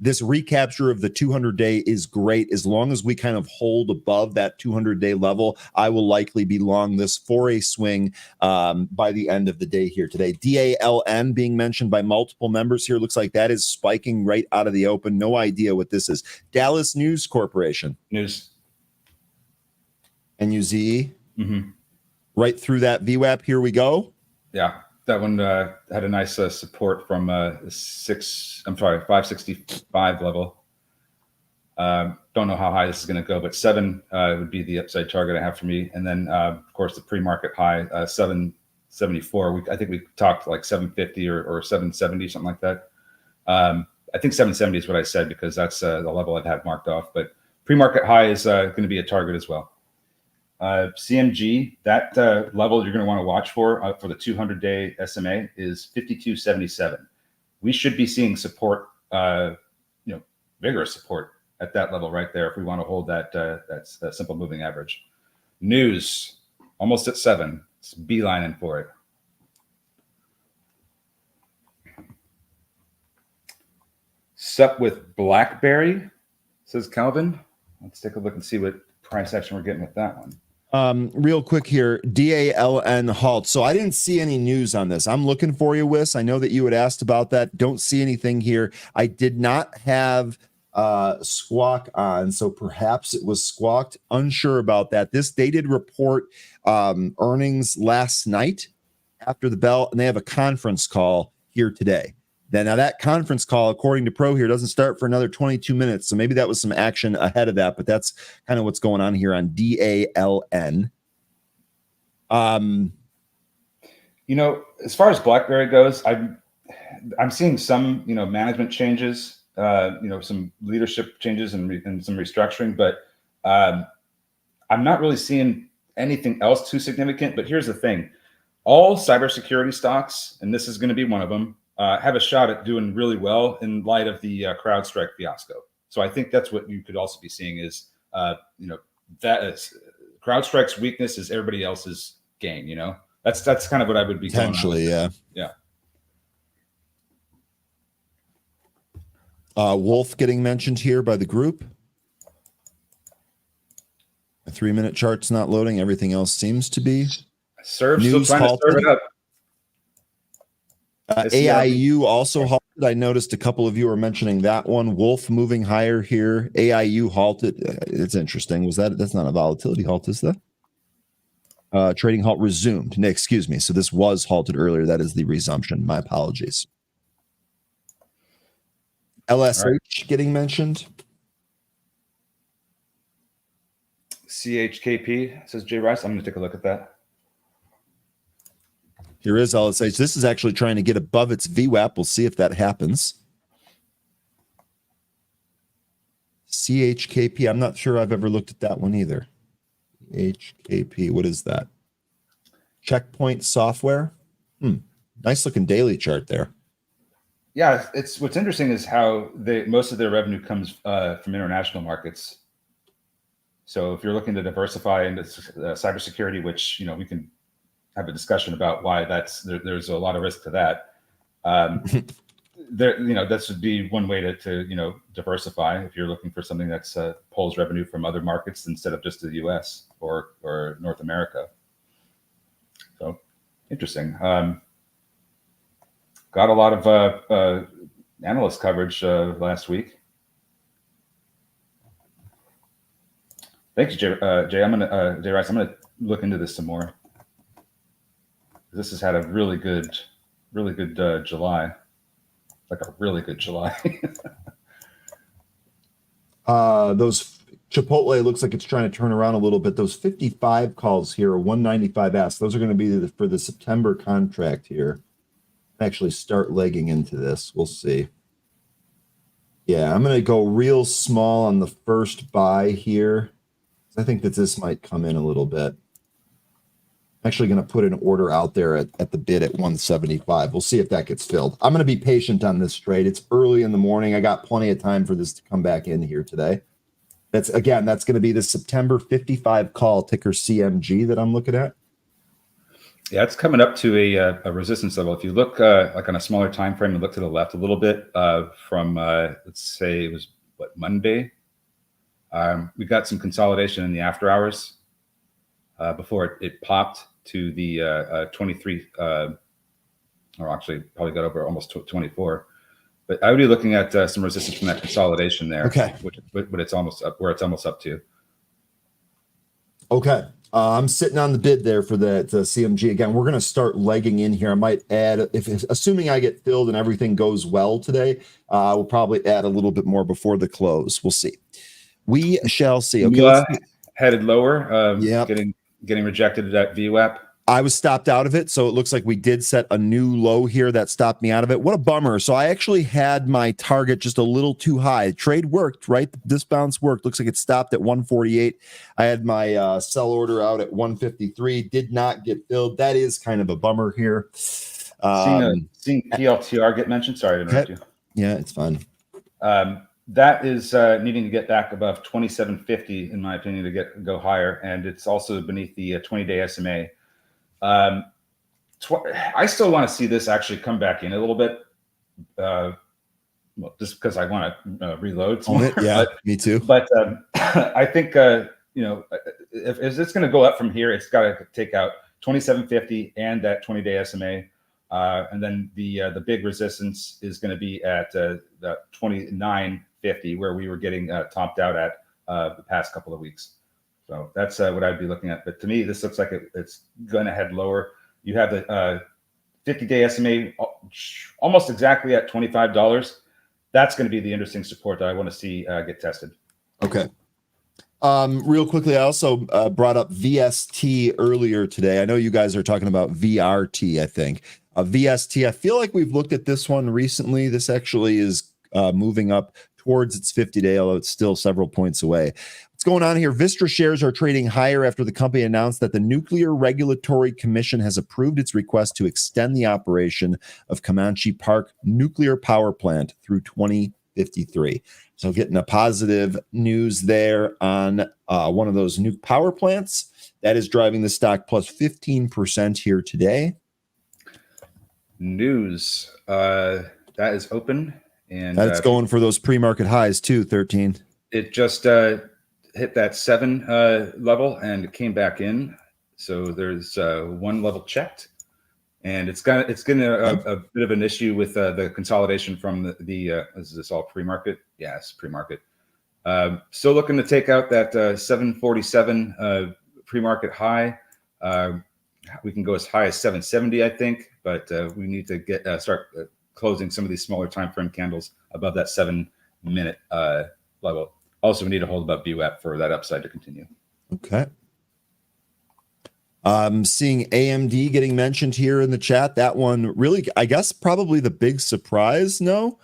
This recapture of the 200-day is great. As long as we kind of hold above that 200-day level, I will likely be long this for a swing by the end of the day here today. DALN being mentioned by multiple members here. Looks like that is spiking right out of the open. No idea what this is. Dallas News Corporation. News. Nuzee. Right through that VWAP. Here we go. Yeah. That one had a nice support from 565 level. Don't know how high this is going to go, but 7 would be the upside target I have for me. And then, of course, the pre-market high, 774. I think we talked like 750 or 770, something like that. I think 770 is what I said because that's the level I'd have marked off. But pre-market high is going to be a target as well. CMG, that level you're going to want to watch for the 200-day SMA is 52.77. We should be seeing support, vigorous support at that level right there if we want to hold that simple moving average. News, almost at 7. It's beelining for it. Sup with BlackBerry, says Calvin. Let's take a look and see what price action we're getting with that one. Real quick here, DALN halt. So I didn't see any news on this. I'm looking for you, Wiss. I know that you had asked about that. Don't see anything here. I did not have Squawk on, so perhaps it was squawked. Unsure about that. They did report earnings last night after the bell, and they have a conference call here today. Now that conference call, according to Pro here, doesn't start for another 22 minutes. So maybe that was some action ahead of that, but that's kind of what's going on here on DALN. As far as BlackBerry goes, I'm seeing some, management changes, some leadership changes and some restructuring, but I'm not really seeing anything else too significant. But here's the thing. All cybersecurity stocks, and this is going to be one of them, have a shot at doing really well in light of the CrowdStrike fiasco. So I think that's what you could also be seeing is, that is CrowdStrike's weakness is everybody else's gain. That's kind of what I would be potentially, yeah. Wolf getting mentioned here by the group. A 3-minute chart's not loading. Everything else seems to be. Still trying to serve it up. AIU also halted. I noticed a couple of you were mentioning that one. Wolf moving higher here. AIU halted. It's interesting. That's not a volatility halt, is that? Trading halt resumed. No, excuse me. So this was halted earlier. That is the resumption. My apologies. LSH getting mentioned. CHKP, says Jay Rice. I'm going to take a look at that. Here is LSH. This is actually trying to get above its VWAP. We'll see if that happens. CHKP. I'm not sure I've ever looked at that one either. HKP. What is that? Checkpoint Software. Nice looking daily chart there. Yeah, it's what's interesting is how most of their revenue comes from international markets. So if you're looking to diversify into cybersecurity, which we can have a discussion about why there's a lot of risk to that. This would be one way to diversify if you're looking for something that's pulls revenue from other markets instead of just the U.S. or North America. So interesting. Got a lot of analyst coverage last week. Thanks, Jay. Jay Rice. I'm gonna look into this some more. This has had a really good July, like a really good July. Those Chipotle looks like it's trying to turn around a little bit. Those 55 calls here, 195S, those are going to be for the September contract here. Actually start legging into this. We'll see. Yeah, I'm going to go real small on the first buy here. I think that this might come in a little bit. Actually going to put an order out there at the bid at 175. We'll see if that gets filled. I'm going to be patient on this trade. It's early in the morning. I got plenty of time for this to come back in here today. That's going to be the September 55 call, ticker CMG, that I'm looking at. Yeah, it's coming up to a resistance level. If you look like on a smaller time frame and look to the left a little bit from let's say it was Monday. We got some consolidation in the after hours before it popped to the 23, or actually probably got over almost 24. But I would be looking at some resistance from that consolidation there. Okay. But it's almost up where it's almost up to. Okay. I'm sitting on the bid there for that CMG. Again, we're going to start legging in here. I might add, assuming I get filled and everything goes well today, we'll probably add a little bit more before the close. We'll see. We shall see. Okay, Meihua headed lower. Yeah, getting rejected at VWAP. I was stopped out of it, so it looks like we did set a new low here that stopped me out of it. What a bummer. So I actually had my target just a little too high. Trade worked, right? This bounce worked. Looks like it stopped at 148. I had my sell order out at 153. Did not get filled. That is kind of a bummer here. Seeing PLTR get mentioned. Sorry to interrupt you. Yeah, it's fine. That is needing to get back above 2750, in my opinion, to go higher, and it's also beneath the 20-day SMA. I still want to see this actually come back in a little bit, well, just because I want to reload some more. Yeah, me too. But I think if it's going to go up from here, it's got to take out 2750 and that 20-day SMA, and then the big resistance is going to be at the 2950, where we were getting topped out at the past couple of weeks. So that's what I'd be looking at. But to me, this looks like it's going to head lower. You have the 50-day SMA almost exactly at $25. That's going to be the interesting support that I want to see get tested. Okay. Real quickly, I also brought up VST earlier today. I know you guys are talking about VRT, I think. VST, I feel like we've looked at this one recently. This actually is moving up towards its 50-day, although it's still several points away. What's going on here? Vistra shares are trading higher after the company announced that the Nuclear Regulatory Commission has approved its request to extend the operation of Comanche Park Nuclear Power Plant through 2053. So getting a positive news there on one of those nuke power plants. That is driving the stock plus 15% here today. News. That is open. And that's going for those pre-market highs too, 13. It just hit that 7 level and it came back in. So there's one level checked, and it's getting a bit of an issue with the consolidation from the is this all pre-market? Yes, pre-market. Still looking to take out that 747 pre-market high. We can go as high as 770, I think, but we need to start closing some of these smaller time frame candles above that 7-minute level. Also, we need to hold above VWAP for that upside to continue. Okay. Seeing AMD getting mentioned here in the chat. That one really, I guess, probably the big surprise. No,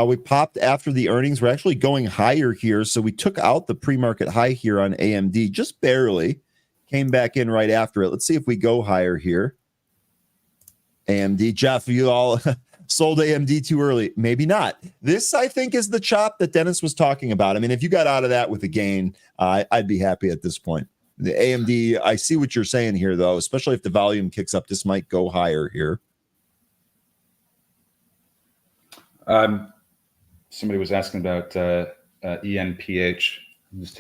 we popped after the earnings. We're actually going higher here. So we took out the pre-market high here on AMD, just barely. Came back in right after it. Let's see if we go higher here. AMD, Jeff, you all sold AMD too early. Maybe not. This, I think, is the chop that Dennis was talking about. I mean, if you got out of that with a gain, I'd be happy at this point. The AMD, I see what you're saying here, though, especially if the volume kicks up. This might go higher here. Somebody was asking about ENPH.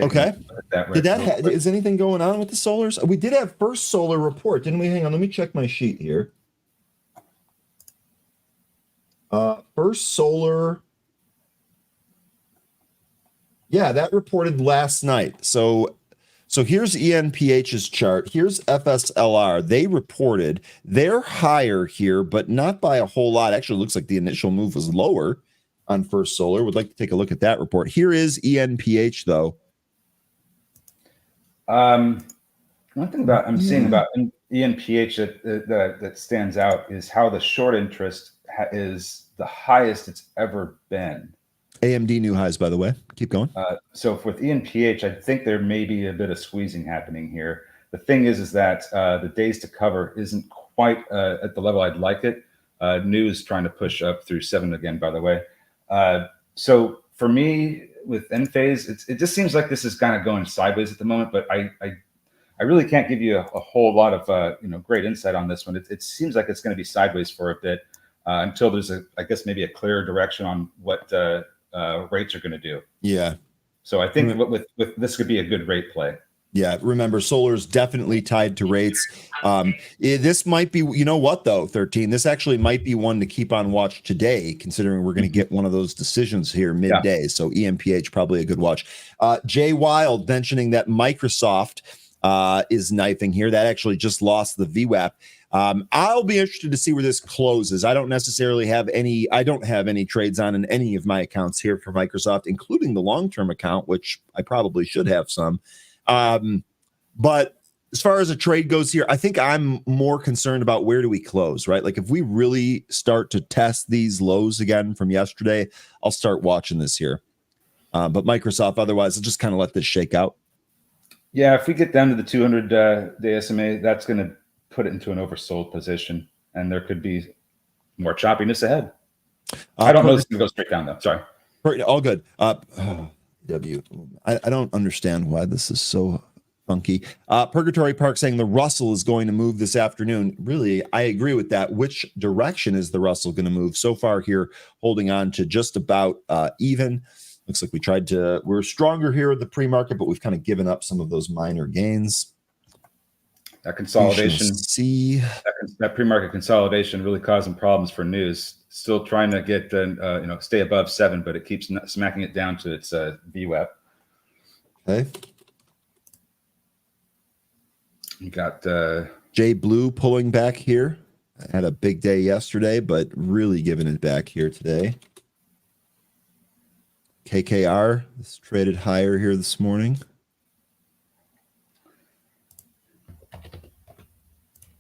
Okay. Is anything going on with the solars? We did have First Solar report, didn't we? Hang on, let me check my sheet here. First Solar. Yeah, that reported last night. So here's ENPH's chart. Here's FSLR. They reported they're higher here, but not by a whole lot. Actually, it looks like the initial move was lower on First Solar. Would like to take a look at that report. Here is ENPH, though. One thing I'm seeing about ENPH that stands out is how the short interest is the highest it's ever been. AMD new highs, by the way. Keep going. So with ENPH, I think there may be a bit of squeezing happening here. The thing is that the days to cover isn't quite at the level I'd like it. New is trying to push up through 7 again, by the way. So for me, with Enphase, it just seems like this is kind of going sideways at the moment. But I really can't give you a whole lot of great insight on this one. It seems like it's going to be sideways for a bit until there's I guess maybe a clearer direction on what rates are going to do. Yeah. So I think with this could be a good rate play. Yeah, remember, solar is definitely tied to rates. This might be, you know what, though, 13, this actually might be one to keep on watch today, considering we're going to get one of those decisions here midday. Yeah. So EMPH, probably a good watch. Jay Wild mentioning that Microsoft is knifing here. That actually just lost the VWAP. I'll be interested to see where this closes. I don't necessarily have any. I don't have any trades on in any of my accounts here for Microsoft, including the long-term account, which I probably should have some. But as far as a trade goes here, I think I'm more concerned about where do we close, right? Like if we really start to test these lows again from yesterday, I'll start watching this here. But Microsoft, otherwise, I'll just kind of let this shake out. Yeah, if we get down to the 200-day SMA, that's going to put it into an oversold position, and there could be more choppiness ahead. I don't know if it's going to go straight down, though. Sorry. All good. I don't understand why this is so funky. Purgatory Park saying the Russell is going to move this afternoon. Really, I agree with that. Which direction is the Russell going to move? So far here, holding on to just about even. Looks like we're stronger here at the pre-market, but we've kind of given up some of those minor gains. That consolidation, that pre-market consolidation really causing problems for news. Still trying to get, stay above 7, but it keeps smacking it down to its VWAP. Okay. You got J Blue pulling back here. I had a big day yesterday, but really giving it back here today. KKR is traded higher here this morning.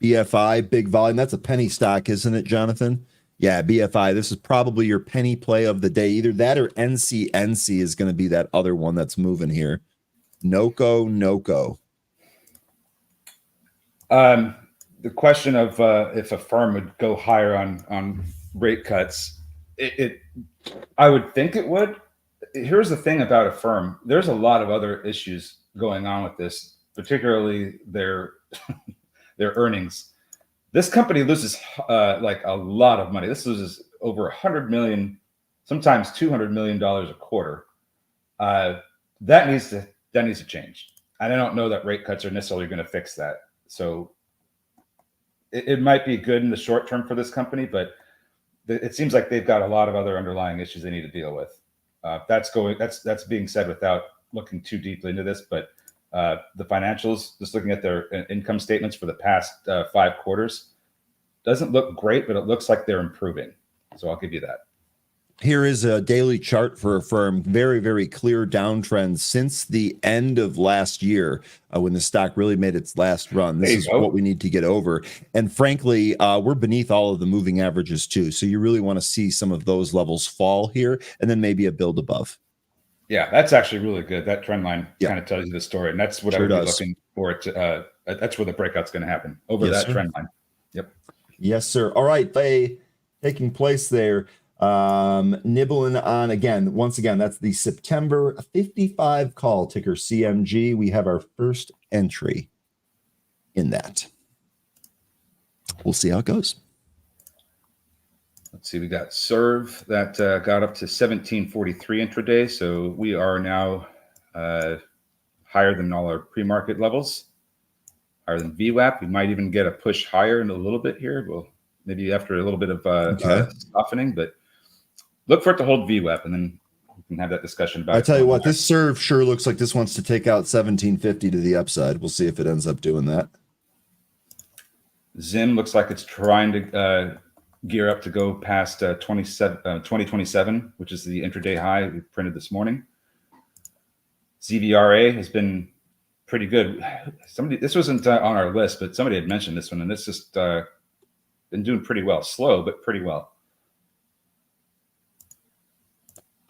BFI, big volume. That's a penny stock, isn't it, Jonathan? Yeah, BFI. This is probably your penny play of the day. Either that or NC is going to be that other one that's moving here. NOCO. The question of if a firm would go higher on rate cuts, I would think it would. Here's the thing about a firm. There's a lot of other issues going on with this, particularly their earnings. This company loses like a lot of money. This loses over $100 million, sometimes $200 million a quarter. That needs to change. And I don't know that rate cuts are necessarily going to fix that. So it might be good in the short term for this company, but it seems like they've got a lot of other underlying issues they need to deal with. That's being said without looking too deeply into this, but the financials, just looking at their income statements for the past 5 quarters, doesn't look great, but it looks like they're improving. So I'll give you that. Here is a daily chart for a firm. Very, very clear downtrend since the end of last year when the stock really made its last run. This is what we need to get over. And frankly, we're beneath all of the moving averages too. So you really want to see some of those levels fall here and then maybe a build above. Yeah, that's actually really good. That trend line kind of tells you the story. And that's what I would be looking for. That's where the breakout's going to happen, over that trend line. Yep. Yes, sir. All right. Taking place there. Nibbling on once again, that's the September 55 call, ticker CMG. We have our first entry in that. We'll see how it goes. Let's see, we got Serve that got up to 1743 intraday. So we are now higher than all our pre-market levels, higher than VWAP. We might even get a push higher in a little bit here. Well, maybe after a little bit of softening, but look for it to hold VWAP, and then we can have that discussion about it. I tell you what, this Serve sure looks like this wants to take out 1750 to the upside. We'll see if it ends up doing that. Zim looks like it's trying to gear up to go past 2027, which is the intraday high we printed this morning. ZVRA has been pretty good. This wasn't on our list, but somebody had mentioned this one, and it's just been doing pretty well. Slow, but pretty well.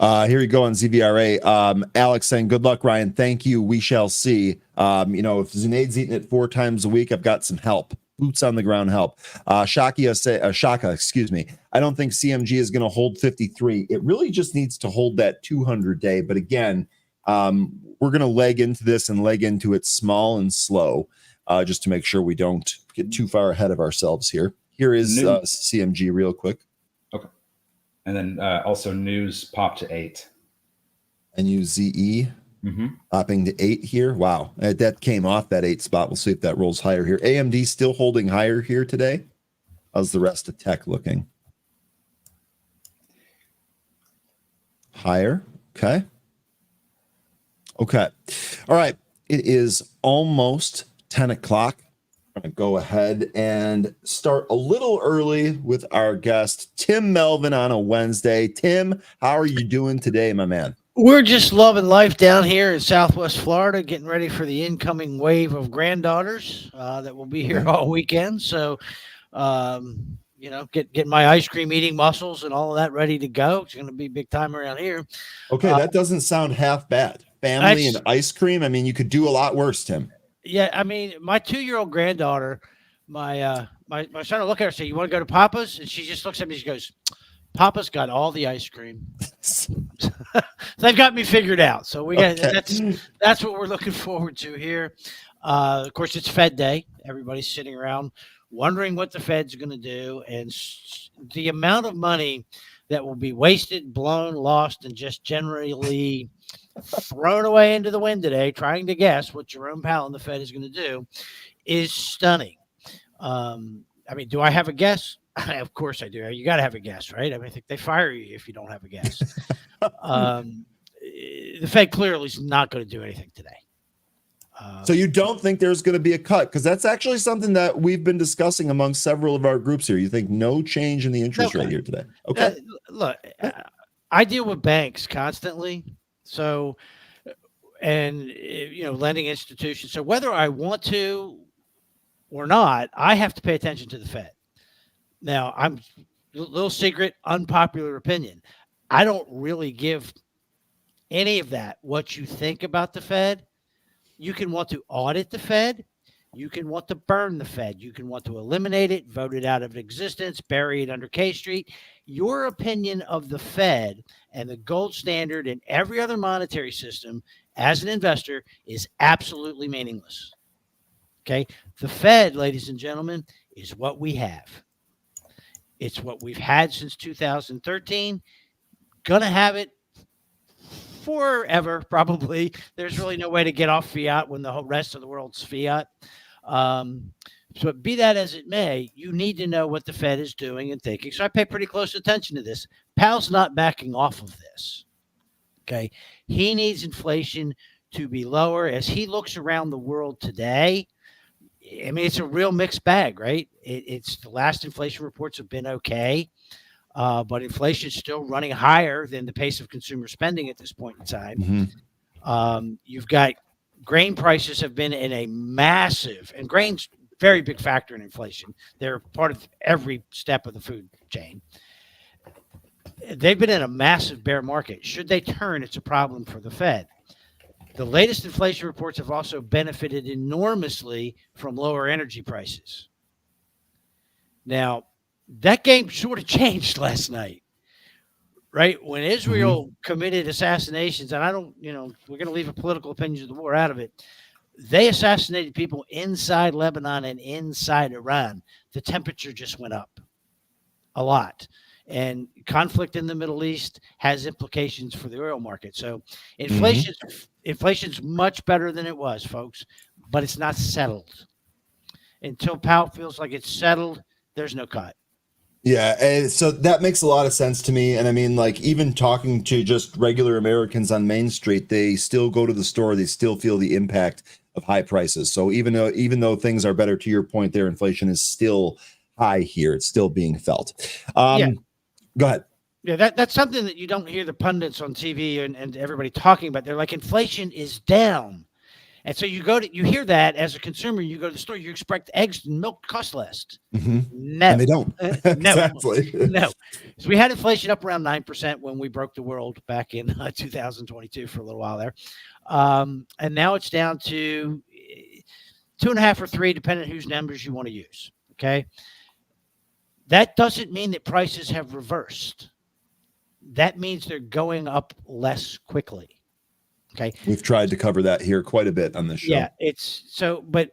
Here we go on ZVRA. Alex saying, good luck, Ryan. Thank you. We shall see. If Zunaid's eating it 4 times a week, I've got some help. Boots on the ground help. Shaka, excuse me. I don't think CMG is going to hold 53. It really just needs to hold that 200-day. But again, we're going to leg into this and leg into it small and slow, just to make sure we don't get too far ahead of ourselves here. Here is CMG real quick. Okay. And then also news popped to 8. NUZE popping to 8 here. Wow. That came off that 8 spot. We'll see if that rolls higher here. AMD still holding higher here today. How's the rest of tech looking? Higher. Okay. All right. it is almost 10 o'clock. I'm going to go ahead and start a little early with our guest, Tim Melvin, on a Wednesday. Tim, how are you doing today, my man? We're just loving life down here in Southwest Florida, getting ready for the incoming wave of granddaughters that will be here all weekend. So, get my ice cream eating muscles and all of that ready to go. It's going to be big time around here. Okay, that doesn't sound half bad. Family and ice cream. I mean, you could do a lot worse, Tim. Yeah, I mean, my 2-year-old granddaughter, my son will look at her and say, "You want to go to Papa's?" And she just looks at me. She goes, "Papa's got all the ice cream." They've got me figured out. So we got that's what we're looking forward to here. Of course, it's Fed Day. Everybody's sitting around wondering what the Fed's going to do, and the amount of money that will be wasted, blown, lost, and just generally thrown away into the wind today, trying to guess what Jerome Powell and the Fed is going to do, is stunning. I mean, do I have a guess? Of course I do. You got to have a guess, right? I mean, I think they fire you if you don't have a guess. The Fed clearly is not going to do anything today. So you don't think there's going to be a cut? Because that's actually something that we've been discussing among several of our groups here. You think no change in the interest rate here today? Okay. Look, I deal with banks constantly. So, and, lending institutions. So whether I want to or not, I have to pay attention to the Fed. Now, I'm a little secret, unpopular opinion. I don't really give any of that what you think about the Fed. You can want to audit the Fed. You can want to burn the Fed. You can want to eliminate it, vote it out of existence, bury it under K Street. Your opinion of the Fed and the gold standard and every other monetary system as an investor is absolutely meaningless. Okay? The Fed, ladies and gentlemen, is what we have. It's what we've had since 2013. Gonna have it forever, probably. There's really no way to get off fiat when the whole rest of the world's fiat. So be that as it may, you need to know what the Fed is doing and thinking. So I pay pretty close attention to this. Powell's not backing off of this. Okay. He needs inflation to be lower. As he looks around the world today, I mean, it's a real mixed bag, right? It's the last inflation reports have been okay. But inflation is still running higher than the pace of consumer spending at this point in time. Mm-hmm. You've got grain prices have been in a massive, and grain's very big factor in inflation. They're part of every step of the food chain. They've been in a massive bear market. Should they turn, it's a problem for the Fed. The latest inflation reports have also benefited enormously from lower energy prices. Now, that game sort of changed last night, right? When Israel committed assassinations, and I don't, we're going to leave the political opinions of the war out of it. They assassinated people inside Lebanon and inside Iran. The temperature just went up a lot. And conflict in the Middle East has implications for the oil market. So inflation's much better than it was, folks, but it's not settled. Until Powell feels like it's settled, there's no cut. Yeah, and so that makes a lot of sense to me. And I mean, like, even talking to just regular Americans on Main Street, they still go to the store. They still feel the impact of high prices. So even though things are better, to your point there, inflation is still high here. It's still being felt. Go ahead. Yeah, that's something that you don't hear the pundits on TV and everybody talking about. They're like, inflation is down. And so you hear that as a consumer, you go to the store, you expect eggs and milk cost less. Mm-hmm. No. And they don't. No. Exactly. No. So we had inflation up around 9% when we broke the world back in 2022 for a little while there. And now it's down to 2.5 or 3, depending on whose numbers you want to use. Okay. That doesn't mean that prices have reversed. That means they're going up less quickly. Okay. We've tried to cover that here quite a bit on this show. Yeah, it's so, but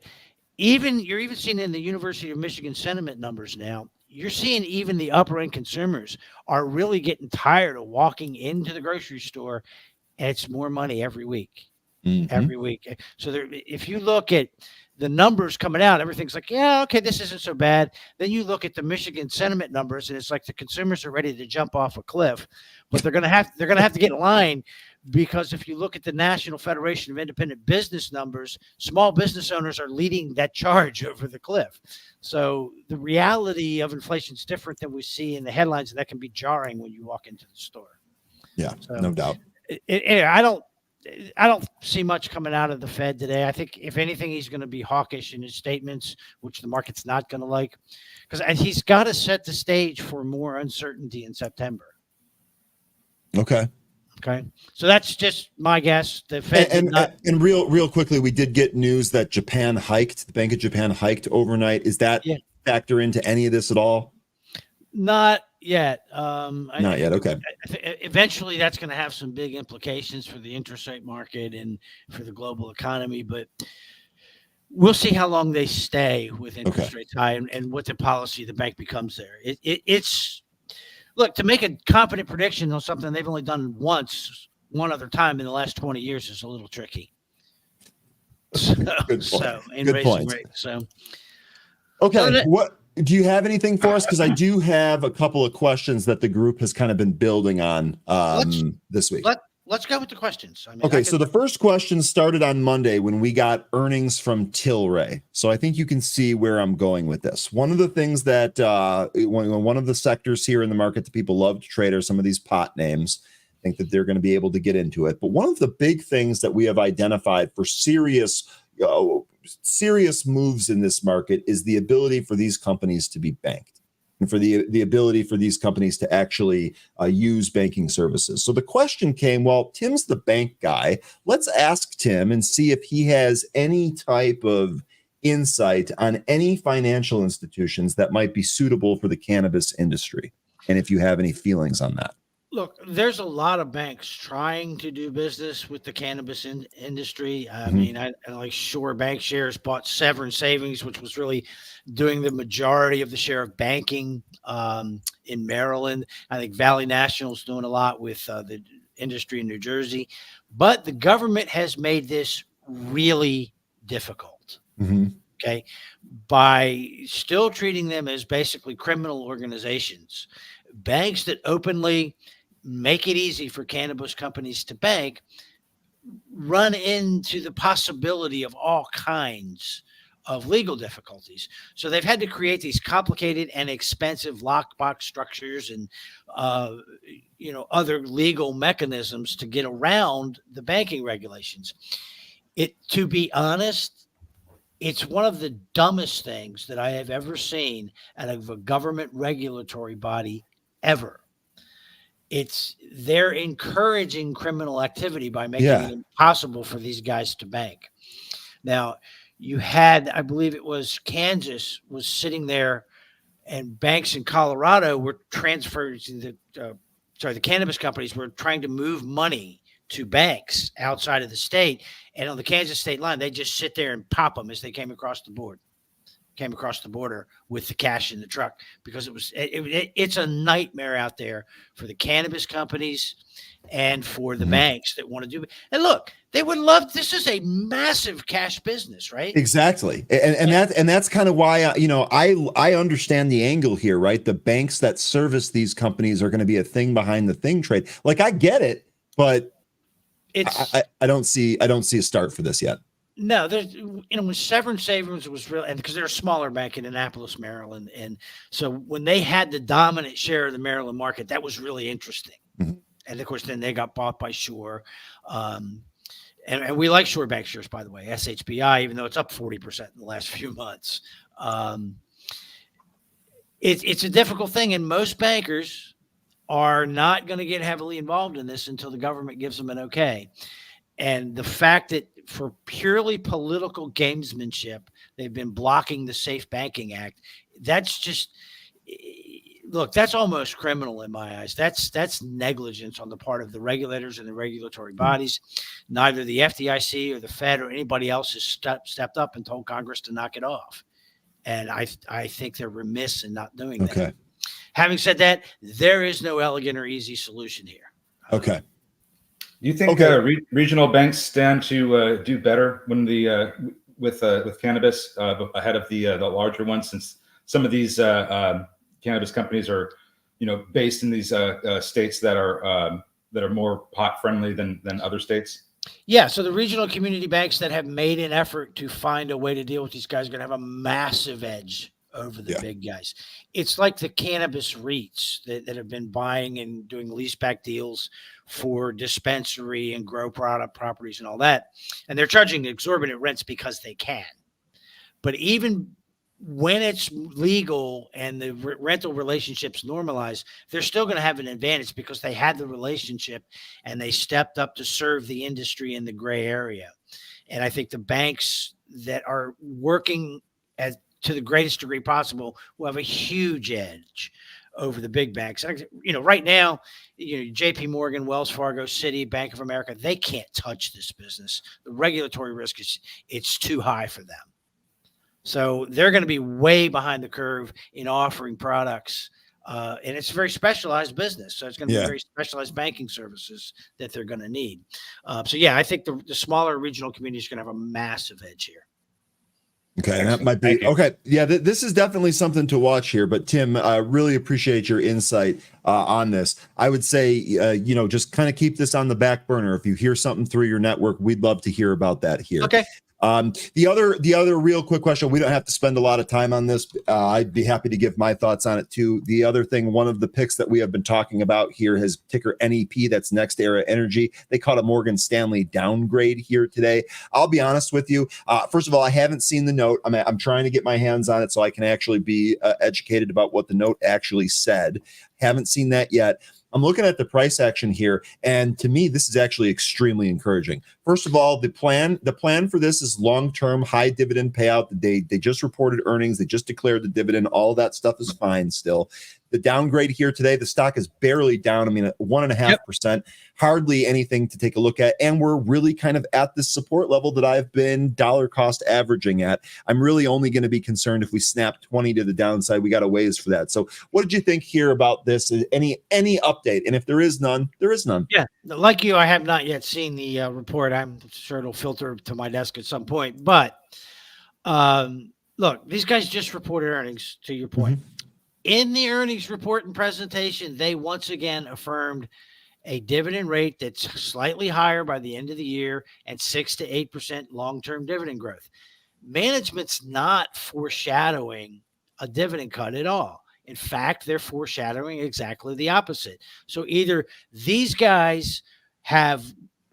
you're even seeing in the University of Michigan sentiment numbers now, you're seeing even the upper end consumers are really getting tired of walking into the grocery store, and it's more money every week. Mm-hmm. Every week. So if you look at the numbers coming out, everything's like, yeah, okay, this isn't so bad. Then you look at the Michigan sentiment numbers, and it's like the consumers are ready to jump off a cliff, but they're gonna have to get in line, because if you look at the National Federation of Independent Business numbers, small business owners are leading that charge over the cliff. So the reality of inflation is different than we see in the headlines, and that can be jarring when you walk into the store. Yeah, so, no doubt. I don't see much coming out of the Fed today. I think if anything, he's going to be hawkish in his statements, which the market's not going to like, because he's got to set the stage for more uncertainty in September. Okay. So that's just my guess. The Fed and real quickly, we did get news that Japan hiked. The Bank of Japan hiked overnight. Is that factor into any of this at all? Not yet. Not yet. Okay. Eventually, that's going to have some big implications for the interest rate market and for the global economy, but we'll see how long they stay with interest rates high and what the policy of the bank becomes there. It's look, to make a confident prediction on something they've only done one other time in the last 20 years is a little tricky. Good point. Okay. What do you have anything for us? Because I do have a couple of questions that the group has kind of been building on this week. Let's go with the questions. So the first question started on Monday when we got earnings from Tilray. So I think you can see where I'm going with this. One of the things that one of the sectors here in the market that people love to trade are some of these pot names. I think that they're going to be able to get into it. But one of the big things that we have identified for serious moves in this market is the ability for these companies to be banked, and for the ability for these companies to actually use banking services. So the question came, well, Tim's the bank guy. Let's ask Tim and see if he has any type of insight on any financial institutions that might be suitable for the cannabis industry, and if you have any feelings on that. Look, there's a lot of banks trying to do business with the cannabis industry. I mean, I like Shore Bank Shares bought Severn Savings, which was really doing the majority of the share of banking in Maryland. I think Valley National is doing a lot with the industry in New Jersey. But the government has made this really difficult, okay, by still treating them as basically criminal organizations. Banks that openly make it easy for cannabis companies to bank run into the possibility of all kinds of legal difficulties. So they've had to create these complicated and expensive lockbox structures and other legal mechanisms to get around the banking regulations. To be honest, it's one of the dumbest things that I have ever seen out of a government regulatory body ever. They're encouraging criminal activity by making it impossible for these guys to bank. Now, you had, I believe it was Kansas was sitting there, and banks in Colorado were transferring the cannabis companies were trying to move money to banks outside of the state. And on the Kansas state line, they just sit there and pop them as they came across the border with the cash in the truck, because it's a nightmare out there for the cannabis companies and for the banks that want to do it. And look, they would love, this is a massive cash business, right? Exactly. And that's kind of why, I understand the angle here, right? The banks that service these companies are going to be a thing behind the thing trade. Like, I get it, but I don't see a start for this yet. No, there's, when Severn Savings was real, and because they're a smaller bank in Annapolis, Maryland, and so when they had the dominant share of the Maryland market, that was really interesting. And of course, then they got bought by Shore, and we like Shore Bank Shares, by the way, SHBI, even though it's up 40% in the last few months. It's a difficult thing, and most bankers are not going to get heavily involved in this until the government gives them an okay. And the fact that for purely political gamesmanship, they've been blocking the Safe Banking Act, that's just, look, that's almost criminal in my eyes. That's negligence on the part of the regulators and the regulatory bodies. Neither the FDIC or the Fed or anybody else has stepped up and told Congress to knock it off. And I think they're remiss in not doing that. Having said that, there is no elegant or easy solution here. Okay. Do you think regional banks stand to do better when the with cannabis ahead of the larger ones, since some of these cannabis companies are, based in these states that are more pot friendly than other states? Yeah, so the regional community banks that have made an effort to find a way to deal with these guys are going to have a massive edge over the big guys. It's like the cannabis REITs that have been buying and doing leaseback deals for dispensary and grow product properties and all that. And they're charging exorbitant rents because they can. But even when it's legal and the rental relationships normalize, they're still going to have an advantage because they had the relationship and they stepped up to serve the industry in the gray area. And I think the banks that are working to the greatest degree possible will have a huge edge over the big banks. Right now, JP Morgan, Wells Fargo, Citi, Bank of America, they can't touch this business. The regulatory risk it's too high for them. So they're going to be way behind the curve in offering products. And it's a very specialized business. So it's going to be very specialized banking services that they're going to need. I think the smaller regional community is going to have a massive edge here. Okay, that might be okay. Yeah, this is definitely something to watch here. But Tim, I really appreciate your insight on this. I would say, just kind of keep this on the back burner. If you hear something through your network, we'd love to hear about that here. Okay. The other real quick question, we don't have to spend a lot of time on this. I'd be happy to give my thoughts on it too. The other thing, one of the picks that we have been talking about here has ticker NEP. That's Next Era Energy. They caught a Morgan Stanley downgrade here today. I'll be honest with you. First of all, I haven't seen the note. I'm trying to get my hands on it so I can actually be educated about what the note actually said. Haven't seen that yet. I'm looking at the price action here, and to me, this is actually extremely encouraging. First of all, the plan for this is long-term high dividend payout. They just reported earnings. They just declared the dividend. All that stuff is fine still. The downgrade here today, the stock is barely down. 1.5%, hardly anything to take a look at. And we're really kind of at this support level that I've been dollar cost averaging at. I'm really only going to be concerned if we snap 20 to the downside. We got a ways for that. So what did you think here about this? Any update? And if there is none, there is none. Yeah. Like you, I have not yet seen the report. I'm sure it'll filter to my desk at some point. But look, these guys just reported earnings, to your point. Mm-hmm. In the earnings report and presentation, they once again affirmed a dividend rate that's slightly higher by the end of the year and 6 to 8% long-term dividend growth. Management's not foreshadowing a dividend cut at all. In fact, they're foreshadowing exactly the opposite. So either these guys have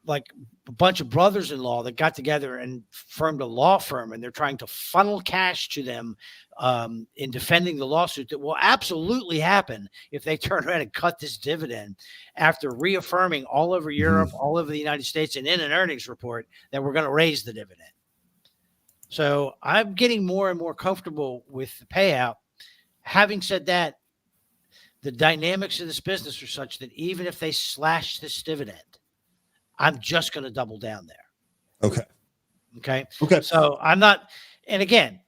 like a bunch of brothers-in-law that got together and formed a law firm, and they're trying to funnel cash to them in defending the lawsuit that will absolutely happen if they turn around and cut this dividend after reaffirming all over Europe, all over the United States, and in an earnings report that we're going to raise the dividend. So I'm getting more and more comfortable with the payout. Having said that, the dynamics of this business are such that even if they slash this dividend, I'm just going to double down there. Okay. So I'm not, and again,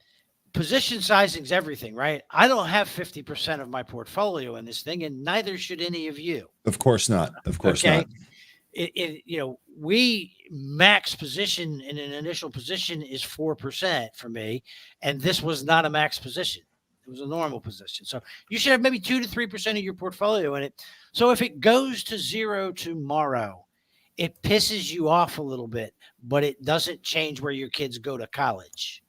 position sizing is everything, right? I don't have 50% of my portfolio in this thing, and neither should any of you. Of course not. Of course not. We max position in an initial position is 4% for me, and this was not a max position. It was a normal position. So you should have maybe 2 to 3% of your portfolio in it. So if it goes to zero tomorrow, it pisses you off a little bit, but it doesn't change where your kids go to college.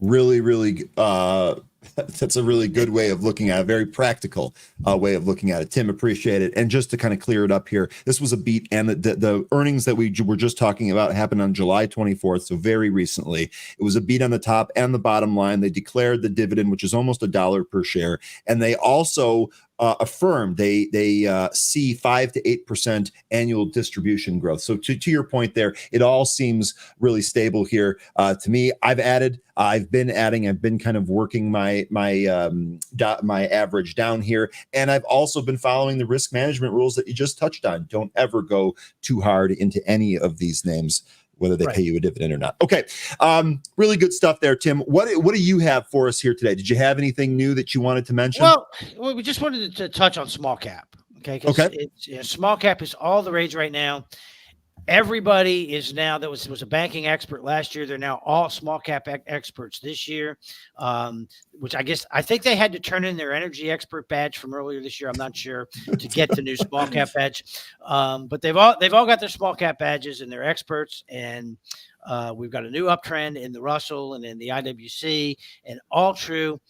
Really, that's a really good way of looking at it, a very practical way of looking at it. Tim, appreciate it. And just to kind of clear it up here, this was a beat, and the earnings that we were just talking about happened on July 24th, so very recently. It was a beat on the top and the bottom line. They declared the dividend, which is almost $1 per share, and they also affirmed they see 5 to 8% annual distribution growth. So to your point there, it all seems really stable here. To me, I've been kind of working my average down here, and I've also been following the risk management rules that you just touched on. Don't ever go too hard into any of these names, whether they pay you a dividend or not. Okay. Really good stuff there, Tim. What do you have for us here today? Did you have anything new that you wanted to mention? Well, we just wanted to touch on small cap. Okay. Small cap is all the rage right now. Everybody is now that was a banking expert last year. They're now all small cap experts this year, which I think they had to turn in their energy expert badge from earlier this year. I'm not sure to get the new small cap badge, but they've all got their small cap badges and they're experts. And we've got a new uptrend in the Russell and in the IWC, and all true.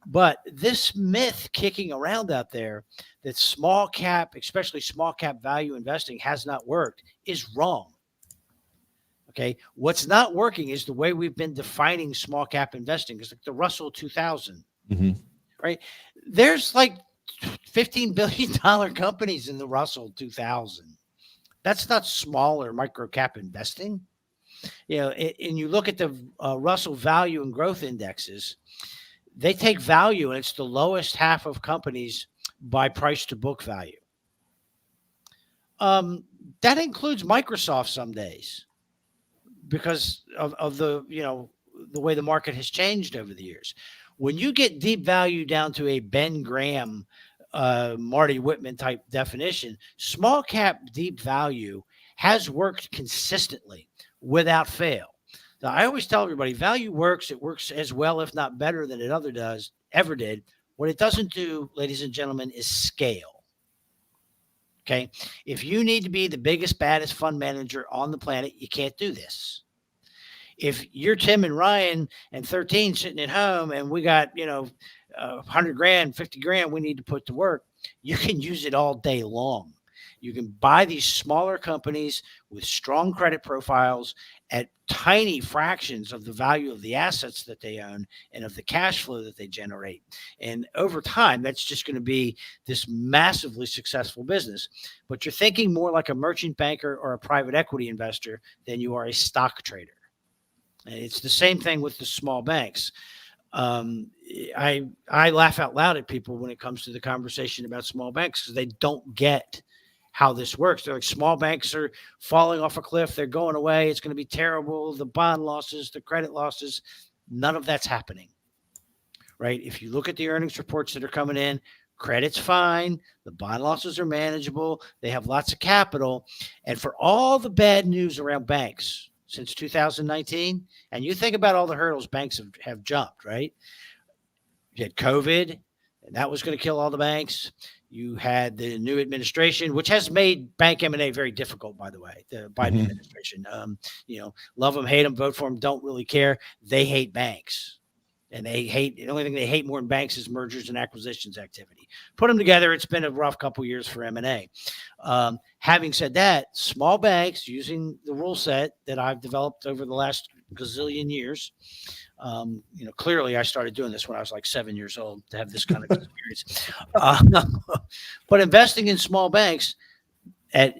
But this myth kicking around out there that small cap, especially small cap value investing, has not worked is wrong. Okay. What's not working is the way we've been defining small cap investing. It's like the Russell 2000, right? There's like $15 billion companies in the Russell 2000. That's not smaller micro cap investing. And you look at the Russell value and growth indexes, they take value, and it's the lowest half of companies by price to book value. That includes Microsoft some days because of the way the market has changed over the years. When you get deep value down to a Ben Graham, Marty Whitman type definition, small cap deep value has worked consistently without fail. Now, I always tell everybody value works. It works as well, if not better, than it ever did. What it doesn't do, ladies and gentlemen, is scale. Okay. If you need to be the biggest, baddest fund manager on the planet, you can't do this. If you're Tim and Ryan and 13 sitting at home and we got, 100 grand, 50 grand we need to put to work, you can use it all day long. You can buy these smaller companies with strong credit profiles at tiny fractions of the value of the assets that they own and of the cash flow that they generate. And over time, that's just going to be this massively successful business. But you're thinking more like a merchant banker or a private equity investor than you are a stock trader. And it's the same thing with the small banks. I laugh out loud at people when it comes to the conversation about small banks because they don't get how this works. They're like, small banks are falling off a cliff. They're going away. It's going to be terrible. The bond losses, the credit losses, none of that's happening, right? If you look at the earnings reports that are coming in, credit's fine. The bond losses are manageable. They have lots of capital. And for all the bad news around banks since 2019, and you think about all the hurdles banks have jumped, right? You had COVID, and that was going to kill all the banks. You had the new administration, which has made bank M&A very difficult, by the way, the Biden administration. Love them, hate them, vote for them, don't really care. They hate banks. And the only thing they hate more than banks is mergers and acquisitions activity. Put them together, it's been a rough couple years for M&A. Having said that, small banks, using the rule set that I've developed over the last gazillion years, clearly I started doing this when I was like 7 years old to have this kind of experience. But investing in small banks at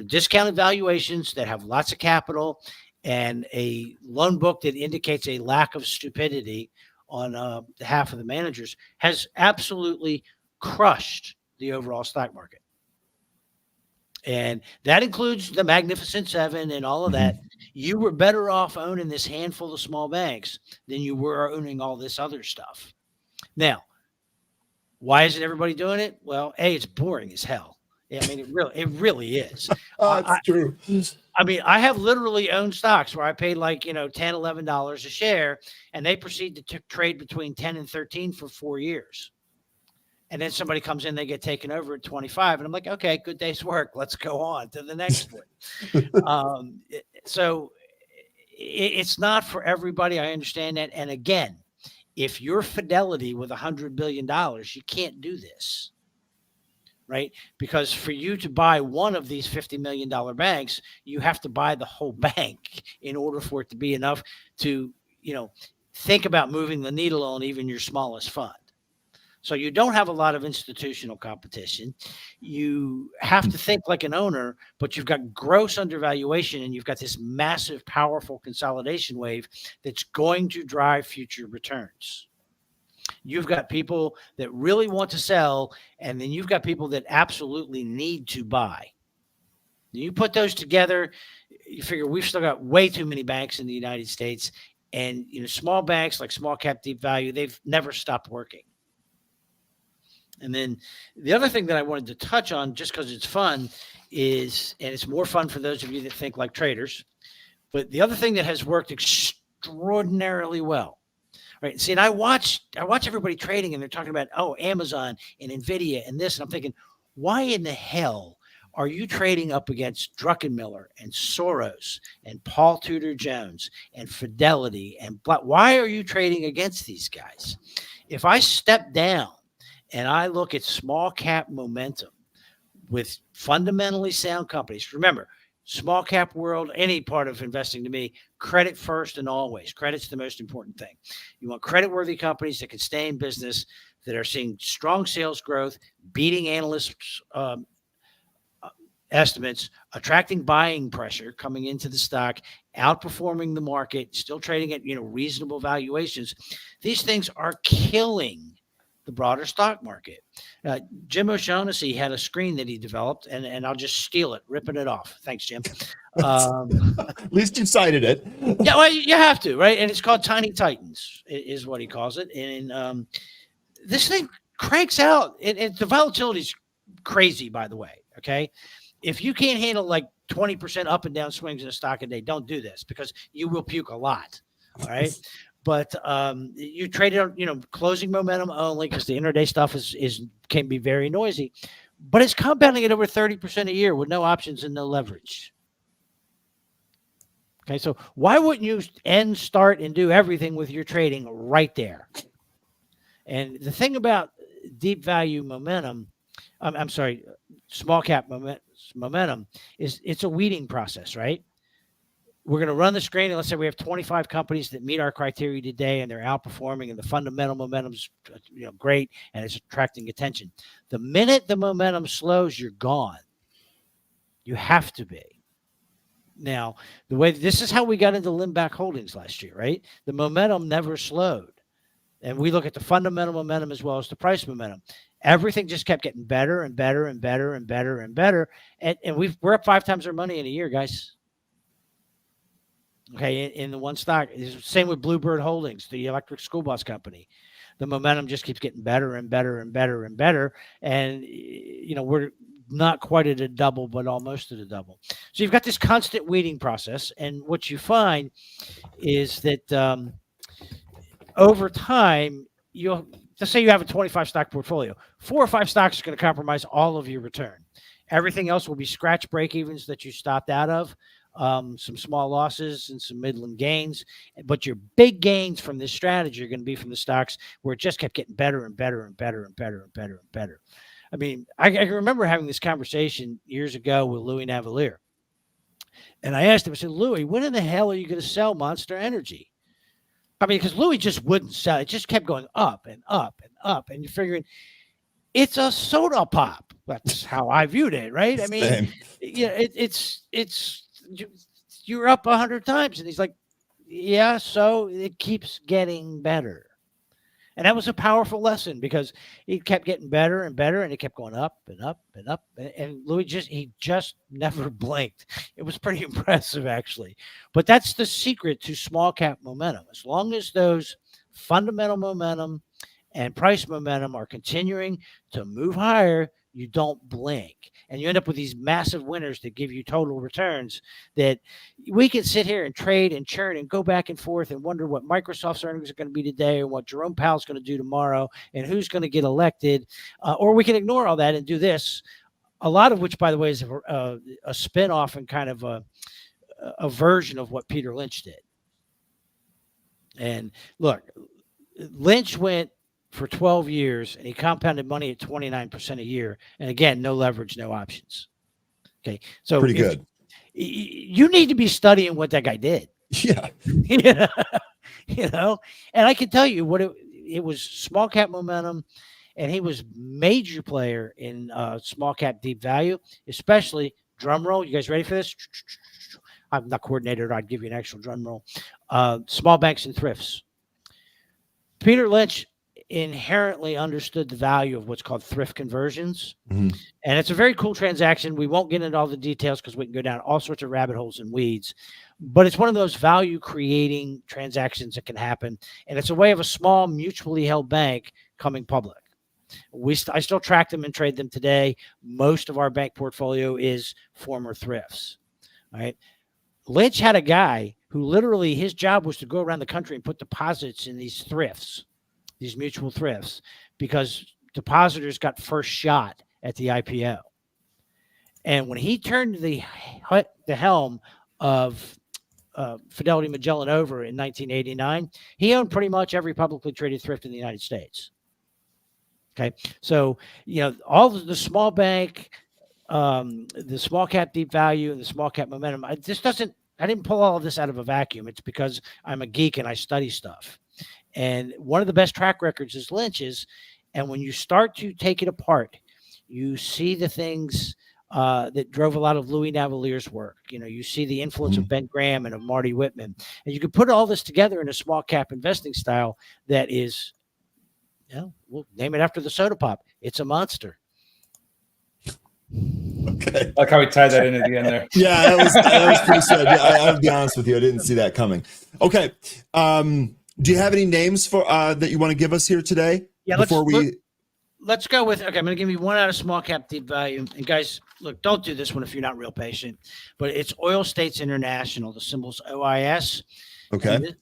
discounted valuations that have lots of capital and a loan book that indicates a lack of stupidity on behalf of the managers has absolutely crushed the overall stock market. And that includes the Magnificent Seven and all of that. You were better off owning this handful of small banks than you were owning all this other stuff. Now, why isn't everybody doing it? Well, it's boring as hell. I mean, it really is. It's true. I mean, I have literally owned stocks where I paid like, $10, $11 a share, and they proceed to trade between 10 and 13 for 4 years. And then somebody comes in, they get taken over at 25. And I'm like, okay, good day's work. Let's go on to the next one. So it's not for everybody. I understand that. And again, if you're Fidelity with $100 billion, you can't do this, right? Because for you to buy one of these $50 million banks, you have to buy the whole bank in order for it to be enough to, think about moving the needle on even your smallest fund. So you don't have a lot of institutional competition. You have to think like an owner, but you've got gross undervaluation and you've got this massive, powerful consolidation wave that's going to drive future returns. You've got people that really want to sell, and then you've got people that absolutely need to buy. You put those together, you figure we've still got way too many banks in the United States, and small banks like small cap deep value, they've never stopped working. And then the other thing that I wanted to touch on, just because it's fun, is, and it's more fun for those of you that think like traders, but the other thing that has worked extraordinarily well, right? See, and I watch everybody trading and they're talking about, oh, Amazon and NVIDIA and this. And I'm thinking, why in the hell are you trading up against Druckenmiller and Soros and Paul Tudor Jones and Fidelity and why are you trading against these guys? If I step down and I look at small cap momentum with fundamentally sound companies, remember, small cap world, any part of investing to me, credit first and always. Credit's the most important thing. You want credit-worthy companies that can stay in business, that are seeing strong sales growth, beating analysts' estimates, attracting buying pressure coming into the stock, outperforming the market, still trading at reasonable valuations. These things are killing the broader stock market. Jim O'Shaughnessy had a screen that he developed, and I'll just steal it, ripping it off. Thanks, Jim. At least you cited it. Yeah, well, you have to, right? And it's called Tiny Titans, is what he calls it. And this thing cranks out. The volatility is crazy, by the way. Okay, if you can't handle like 20% up and down swings in a stock a day, don't do this because you will puke a lot. All right. But you trade it on, closing momentum only because the intraday stuff can be very noisy. But it's compounding at over 30% a year with no options and no leverage. Okay, so why wouldn't you end, start, and do everything with your trading right there? And the thing about deep value momentum, small cap momentum is it's a weeding process, right? We're going to run the screen, and let's say we have 25 companies that meet our criteria today, and they're outperforming, and the fundamental momentum's great, and it's attracting attention. The minute the momentum slows, you're gone. You have to be. Now, this is how we got into Limback Holdings last year, right? The momentum never slowed, and we look at the fundamental momentum as well as the price momentum. Everything just kept getting better and better and better and better and better, and we're up 5 times our money in a year, guys. Okay, in the one stock. Same with Bluebird Holdings, the electric school bus company. The momentum just keeps getting better and better and better and better. And, we're not quite at a double, but almost at a double. So you've got this constant weeding process. And what you find is that over time, let's say you have a 25 stock portfolio. 4 or 5 stocks are going to compromise all of your return. Everything else will be scratch break-evens that you stopped out of. Some small losses and some midland gains, but your big gains from this strategy are going to be from the stocks where it just kept getting better and better and better and better and better and better. I mean, I remember having this conversation years ago with Louis Navalier, and I asked him, I said, Louis, when in the hell are you going to sell Monster Energy? I mean, because Louis just wouldn't sell. It just kept going up and up and up, and you're figuring it's a soda pop. That's how I viewed it, right? I mean, it's you're up 100 times. And he's like, yeah, so it keeps getting better. And that was a powerful lesson because it kept getting better and better, and it kept going up and up and up. And Louis just never blinked. It was pretty impressive, actually. But that's the secret to small cap momentum. As long as those fundamental momentum and price momentum are continuing to move higher, you don't blink. And you end up with these massive winners that give you total returns that we can sit here and trade and churn and go back and forth and wonder what Microsoft's earnings are going to be today and what Jerome Powell's going to do tomorrow and who's going to get elected. Or we can ignore all that and do this, a lot of which, by the way, is a spin-off and kind of a version of what Peter Lynch did. And look, Lynch went for 12 years, and he compounded money at 29% a year. And again, no leverage, no options. Okay, so pretty good. You need to be studying what that guy did. Yeah, And I can tell you what it was: small cap momentum, and he was major player in small cap deep value, especially drum roll. You guys ready for this? I'm not coordinator. I'd give you an actual drum roll. Small banks and thrifts. Peter Lynch inherently understood the value of what's called thrift conversions. Mm-hmm. And it's a very cool transaction. We won't get into all the details because we can go down all sorts of rabbit holes and weeds, but it's one of those value creating transactions that can happen. And it's a way of a small mutually held bank coming public. I still track them and trade them today. Most of our bank portfolio is former thrifts. All right. Lynch had a guy who literally his job was to go around the country and put deposits in these thrifts, these mutual thrifts, because depositors got first shot at the IPO. And when he turned the helm of Fidelity Magellan over in 1989, he owned pretty much every publicly traded thrift in the United States. Okay. So, all the small bank, the small cap deep value and the small cap momentum, I didn't pull all of this out of a vacuum. It's because I'm a geek and I study stuff. And one of the best track records is Lynch's. And when you start to take it apart, you see the things that drove a lot of Louis Navalier's work. You see the influence of Ben Graham and of Marty Whitman. And you can put all this together in a small cap investing style that is, we'll name it after the soda pop. It's a monster. Okay. I like how we tied that in at the end there. Yeah, that was pretty sad. Yeah, I'll be honest with you. I didn't see that coming. Okay. Do you have any names for that you want to give us here today? Yeah, let's go with, okay, I'm going to give you one out of small cap deep value. And guys, look, don't do this one if you're not real patient, but it's Oil States International. The symbol's OIS. Okay.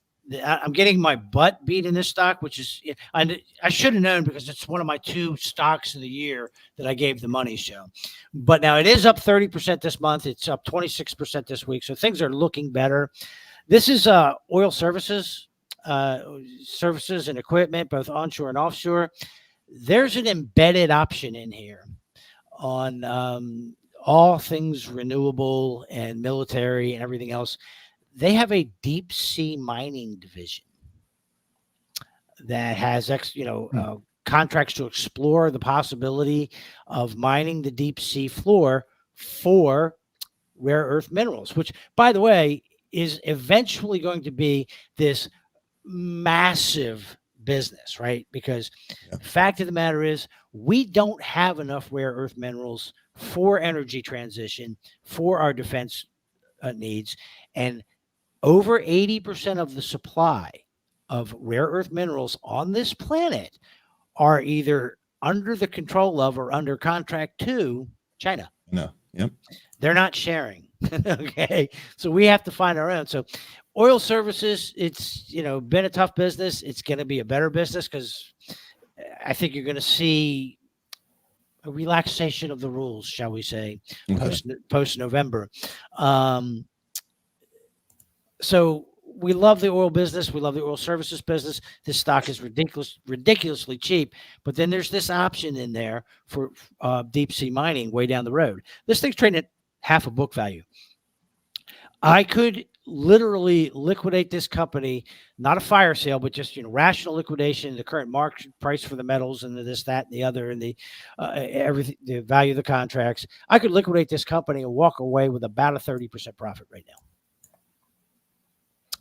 I'm getting my butt beat in this stock, which is, I should have known because it's one of my 2 stocks of the year that I gave the money show. But now it is up 30% this month. It's up 26% this week. So things are looking better. This is oil services and equipment, both onshore and offshore. There's an embedded option in here on all things renewable and military and everything else. They have a deep sea mining division that has contracts to explore the possibility of mining the deep sea floor for rare earth minerals, which, by the way, is eventually going to be this massive business, right? Because the fact of the matter is we don't have enough rare earth minerals for energy transition, for our defense needs, and over 80% of the supply of rare earth minerals on this planet are either under the control of or under contract to China. No. Yep. They're not sharing. Okay. So we have to find our own. So oil services, it's, been a tough business. It's going to be a better business because I think you're going to see a relaxation of the rules, shall we say, post November. So we love the oil business. We love the oil services business. This stock is ridiculously cheap. But then there's this option in there for deep sea mining way down the road. This thing's trading at half a book value. I could literally liquidate this company, not a fire sale, but just rational liquidation, the current market price for the metals and this, that, and the other, and the everything, the value of the contracts. I could liquidate this company and walk away with about a 30% profit right now.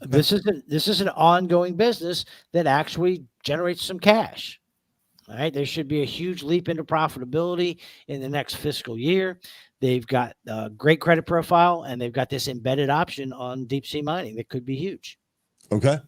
This is an ongoing business that actually generates some cash. All right. There should be a huge leap into profitability in the next fiscal year. They've got a great credit profile and they've got this embedded option on deep sea mining that could be huge. Okay.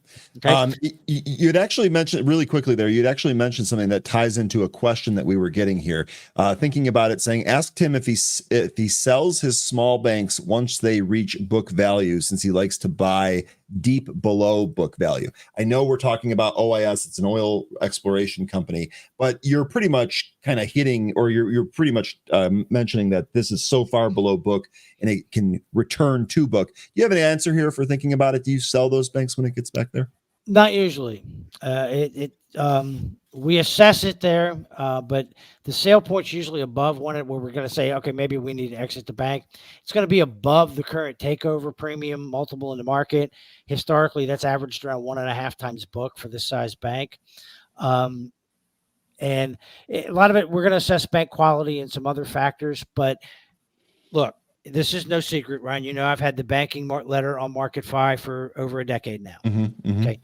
You'd actually mentioned really quickly there, you'd actually mentioned something that ties into a question that we were getting here. Thinking about it, saying, ask Tim if he sells his small banks once they reach book value, since he likes to buy deep below book value. I know we're talking about OIS, it's an oil exploration company, but you're pretty much kind of hitting, or you're pretty much mentioning that this is so far below book and it can return to book. Do you have an answer here for thinking about it? Do you sell those banks when it gets back there? Not usually. We assess it there, but the sale point's usually above one where we're going to say, okay, maybe we need to exit the bank. It's going to be above the current takeover premium multiple in the market. Historically, that's averaged around 1.5 times book for this size bank. And a lot of it, we're going to assess bank quality and some other factors. But look, this is no secret, Ryan. I've had the banking letter on Market Fi for over a decade now. Okay.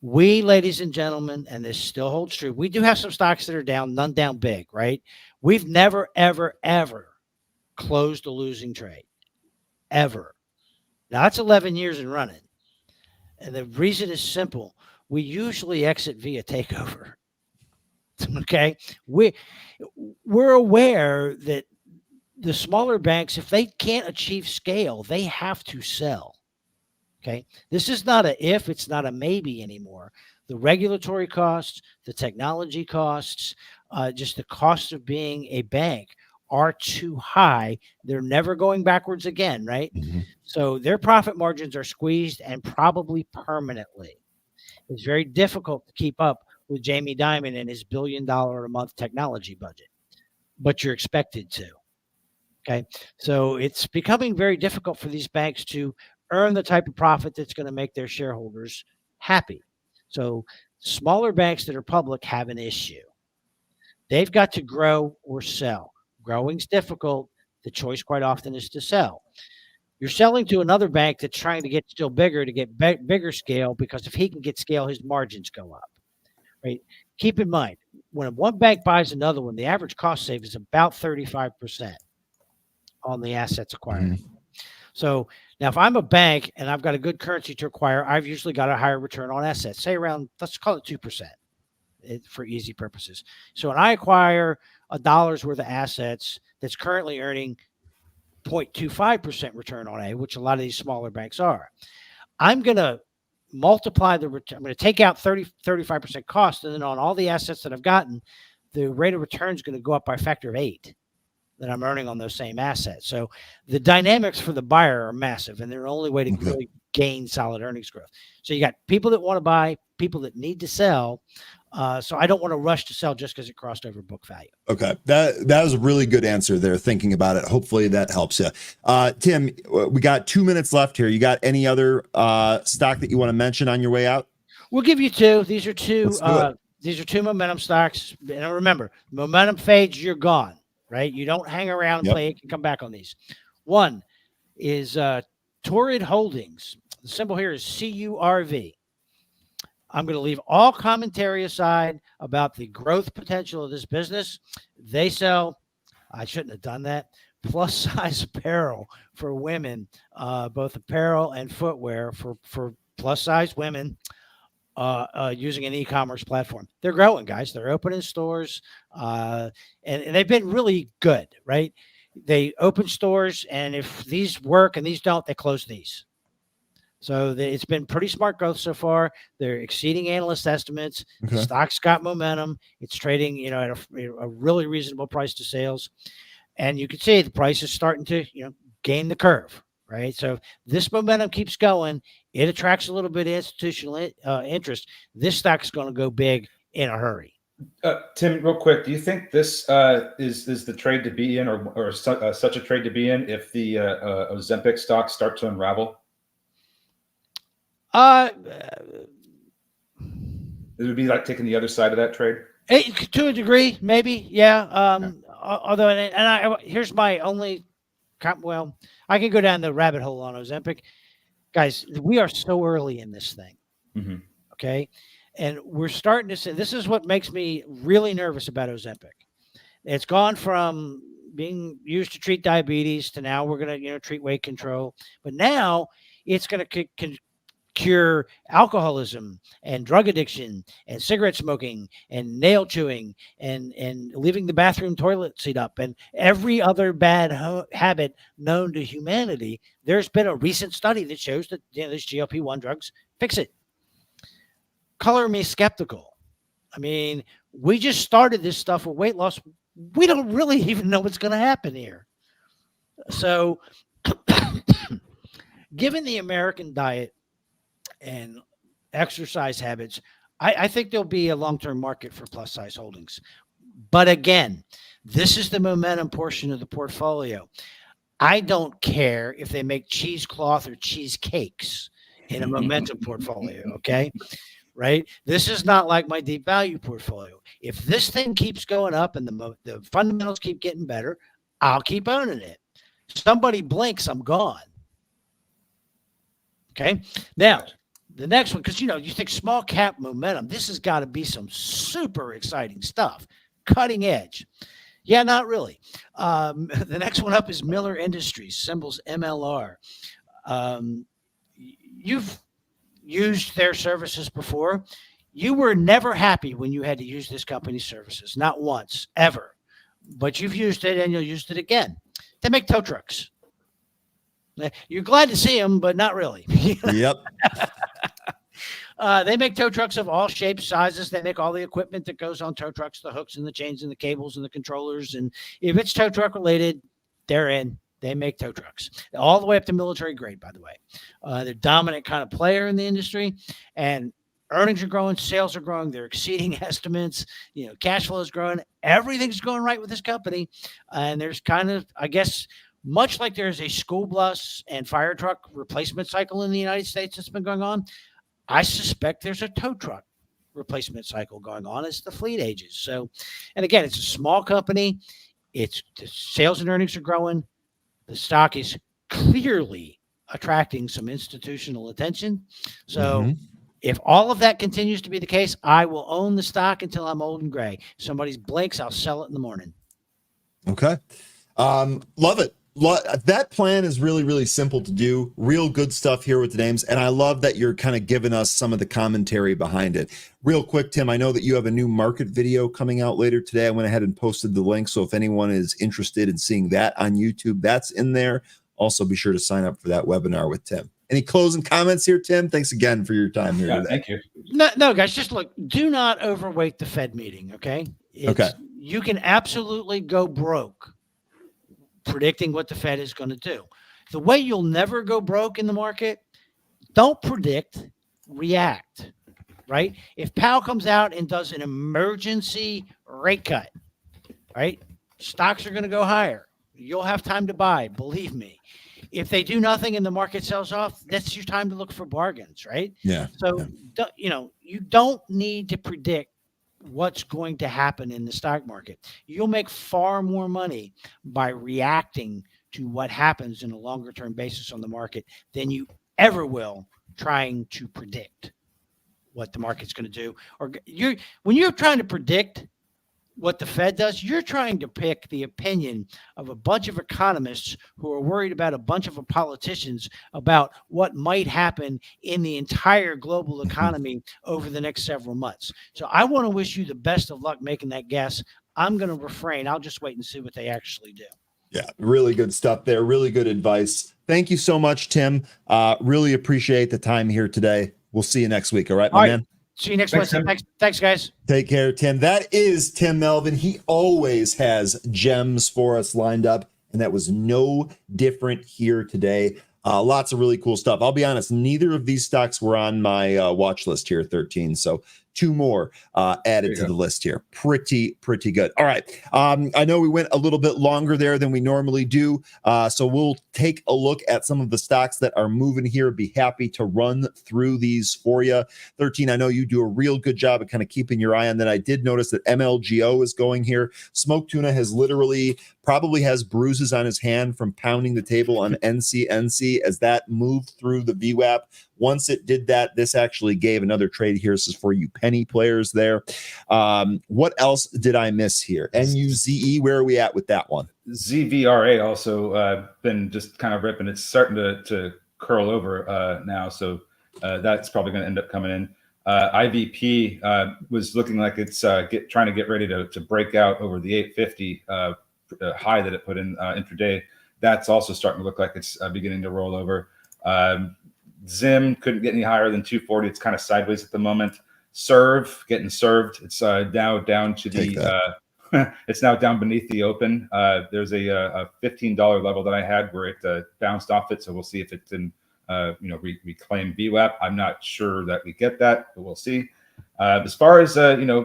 We, ladies and gentlemen, and this still holds true, we do have some stocks that are down, none down big, right? We've never, ever, ever closed a losing trade, ever. Now, that's 11 years in running. And the reason is simple. We usually exit via takeover. Okay. We're aware that the smaller banks, if they can't achieve scale, they have to sell. Okay. This is not a if, it's not a maybe anymore. The regulatory costs, the technology costs, just the cost of being a bank are too high. They're never going backwards again, right? Mm-hmm. So their profit margins are squeezed, and probably permanently. It's very difficult to keep up with Jamie Dimon and his $1 billion a month technology budget, but you're expected to. Okay. So it's becoming very difficult for these banks to earn the type of profit that's going to make their shareholders happy. So smaller banks that are public have an issue. They've got to grow or sell. Growing's difficult. The choice quite often is to sell. You're selling to another bank that's trying to get still bigger to get bigger scale, because if he can get scale, his margins go up. Right? Keep in mind, when one bank buys another one, the average cost save is about 35% on the assets acquired. Mm-hmm. So now if I'm a bank and I've got a good currency to acquire, I've usually got a higher return on assets, say around, let's call it 2%. For easy purposes. So when I acquire $1 worth of assets that's currently earning 0.25% return on A, which a lot of these smaller banks are, I'm going to multiply the return. I'm going to take out 35% cost, and then on all the assets that I've gotten, the rate of return is going to go up by a factor of 8 that I'm earning on those same assets. So the dynamics for the buyer are massive, and they're the only way to really gain solid earnings growth. So you got people that want to buy, people that need to sell. So I don't want to rush to sell just because it crossed over book value. Okay. That was a really good answer there, thinking about it. Hopefully that helps you. Tim, we got 2 minutes left here. You got any other stock that you want to mention on your way out? We'll give you two. These are two. These are two momentum stocks. And remember, momentum fades, you're gone, right? You don't hang around and play. You can come back on these. One is Torrid Holdings. The symbol here is CURV. I'm going to leave all commentary aside about the growth potential of this business. They sell, I shouldn't have done that, plus size apparel for women, both apparel and footwear for plus size women using an e-commerce platform. They're growing, guys. They're opening stores, and they've been really good, right? They open stores, and if these work and these don't, they close these. So it's been pretty smart growth so far. They're exceeding analyst estimates. Okay. The stock's got momentum. It's trading, at a really reasonable price to sales. And you can see the price is starting to, gain the curve, right? So this momentum keeps going. It attracts a little bit of institutional interest. This stock's going to go big in a hurry. Tim, real quick, do you think this is the trade to be in, or such a trade to be in if the Ozempic stocks start to unravel? It would be like taking the other side of that trade. To a degree, maybe, yeah. Although, here's my only. Well, I can go down the rabbit hole on Ozempic, guys. We are so early in this thing, okay, and we're starting to say this is what makes me really nervous about Ozempic. It's gone from being used to treat diabetes to now we're going to treat weight control, but now it's going to cure alcoholism and drug addiction and cigarette smoking and nail chewing and leaving the bathroom toilet seat up and every other bad habit known to humanity. There's been a recent study that shows that these GLP-1 drugs fix it. Color me skeptical. I mean, we just started this stuff with weight loss. We don't really even know what's going to happen here. So given the American diet and exercise habits, I think there'll be a long-term market for plus size holdings. But again, this is the momentum portion of the portfolio. I don't care if they make cheesecloth or cheesecakes in a momentum portfolio, okay? Right? This is not like my deep value portfolio. If this thing keeps going up and the fundamentals keep getting better, I'll keep owning it. Somebody blinks, I'm gone. Okay? Now, the next one, because, you think small cap momentum, this has got to be some super exciting stuff. Cutting edge. Yeah, not really. The next one up is Miller Industries, symbols MLR. You've used their services before. You were never happy when you had to use this company's services, not once, ever. But you've used it and you'll use it again. They make tow trucks. You're glad to see them, but not really. Yep. They make tow trucks of all shapes, sizes. They make all the equipment that goes on tow trucks, the hooks and the chains and the cables and the controllers. And if it's tow truck related, they're in. They make tow trucks all the way up to military grade, by the way. They're dominant kind of player in the industry, and earnings are growing, sales are growing. They're exceeding estimates. Cash flow is growing. Everything's going right with this company. And there's kind of, I guess, much like there's a school bus and fire truck replacement cycle in the United States that's been going on, I suspect there's a tow truck replacement cycle going on as the fleet ages. So, and again, it's a small company. The sales and earnings are growing. The stock is clearly attracting some institutional attention. So if all of that continues to be the case, I will own the stock until I'm old and gray. Somebody blinks, I'll sell it in the morning. Okay. Love it. That plan is really, really simple to do. Real good stuff here with the names. And I love that you're kind of giving us some of the commentary behind it. Real quick, Tim, I know that you have a new market video coming out later today. I went ahead and posted the link. So if anyone is interested in seeing that on YouTube, that's in there. Also, be sure to sign up for that webinar with Tim. Any closing comments here, Tim? Thanks again for your time here today. Thank you. No, guys, just look, do not overweight the Fed meeting, okay? Okay. You can absolutely go broke predicting what the Fed is going to do. The way you'll never go broke in the market, don't predict, react, right? If Powell comes out and does an emergency rate cut, right, stocks are going to go higher. You'll have time to buy, believe me. If they do nothing and the market sells off, that's your time to look for bargains, right? Yeah. So, you don't need to predict what's going to happen in the stock market. You'll make far more money by reacting to what happens in a longer term basis on the market than you ever will trying to predict what the market's going to do. Or when you're trying to predict what the Fed does, you're trying to pick the opinion of a bunch of economists who are worried about a bunch of politicians about what might happen in the entire global economy over the next several months. So I want to wish you the best of luck making that guess. I'm going to refrain. I'll just wait and see what they actually do. Yeah, really good stuff there. Really good advice. Thank you so much, Tim. Really appreciate the time here today. We'll see you next week. All right, my man. See you next Wednesday. Thanks, guys. Take care, Tim. That is Tim Melvin. He always has gems for us lined up, and that was no different here today. Lots of really cool stuff. I'll be honest, neither of these stocks were on my watch list here, 13. So 2 more added to the list here. Pretty good. All right. I know we went a little bit longer there than we normally do. So we'll take a look at some of the stocks that are moving here. Be happy to run through these for you. 13, I know you do a real good job of kind of keeping your eye on that. I did notice that MLGO is going here. Smoke Tuna has probably has bruises on his hand from pounding the table on NCNC as that moved through the VWAP. Once it did that, this actually gave another trade here. This is for you penny players there. What else did I miss here? NUZE, where are we at with that one? ZVRA also been just kind of ripping. It's starting to curl over now. So that's probably going to end up coming in. IVP was looking like it's trying to get ready to break out over the 850 high that it put in intraday. That's also starting to look like it's beginning to roll over. Zim couldn't get any higher than 240. It's kind of sideways at the moment. Serve getting served. It's now down to it's now down beneath the open. There's a $15 level that I had where it bounced off it. So we'll see if it can reclaim VWAP. I'm not sure that we get that, but we'll see. As far as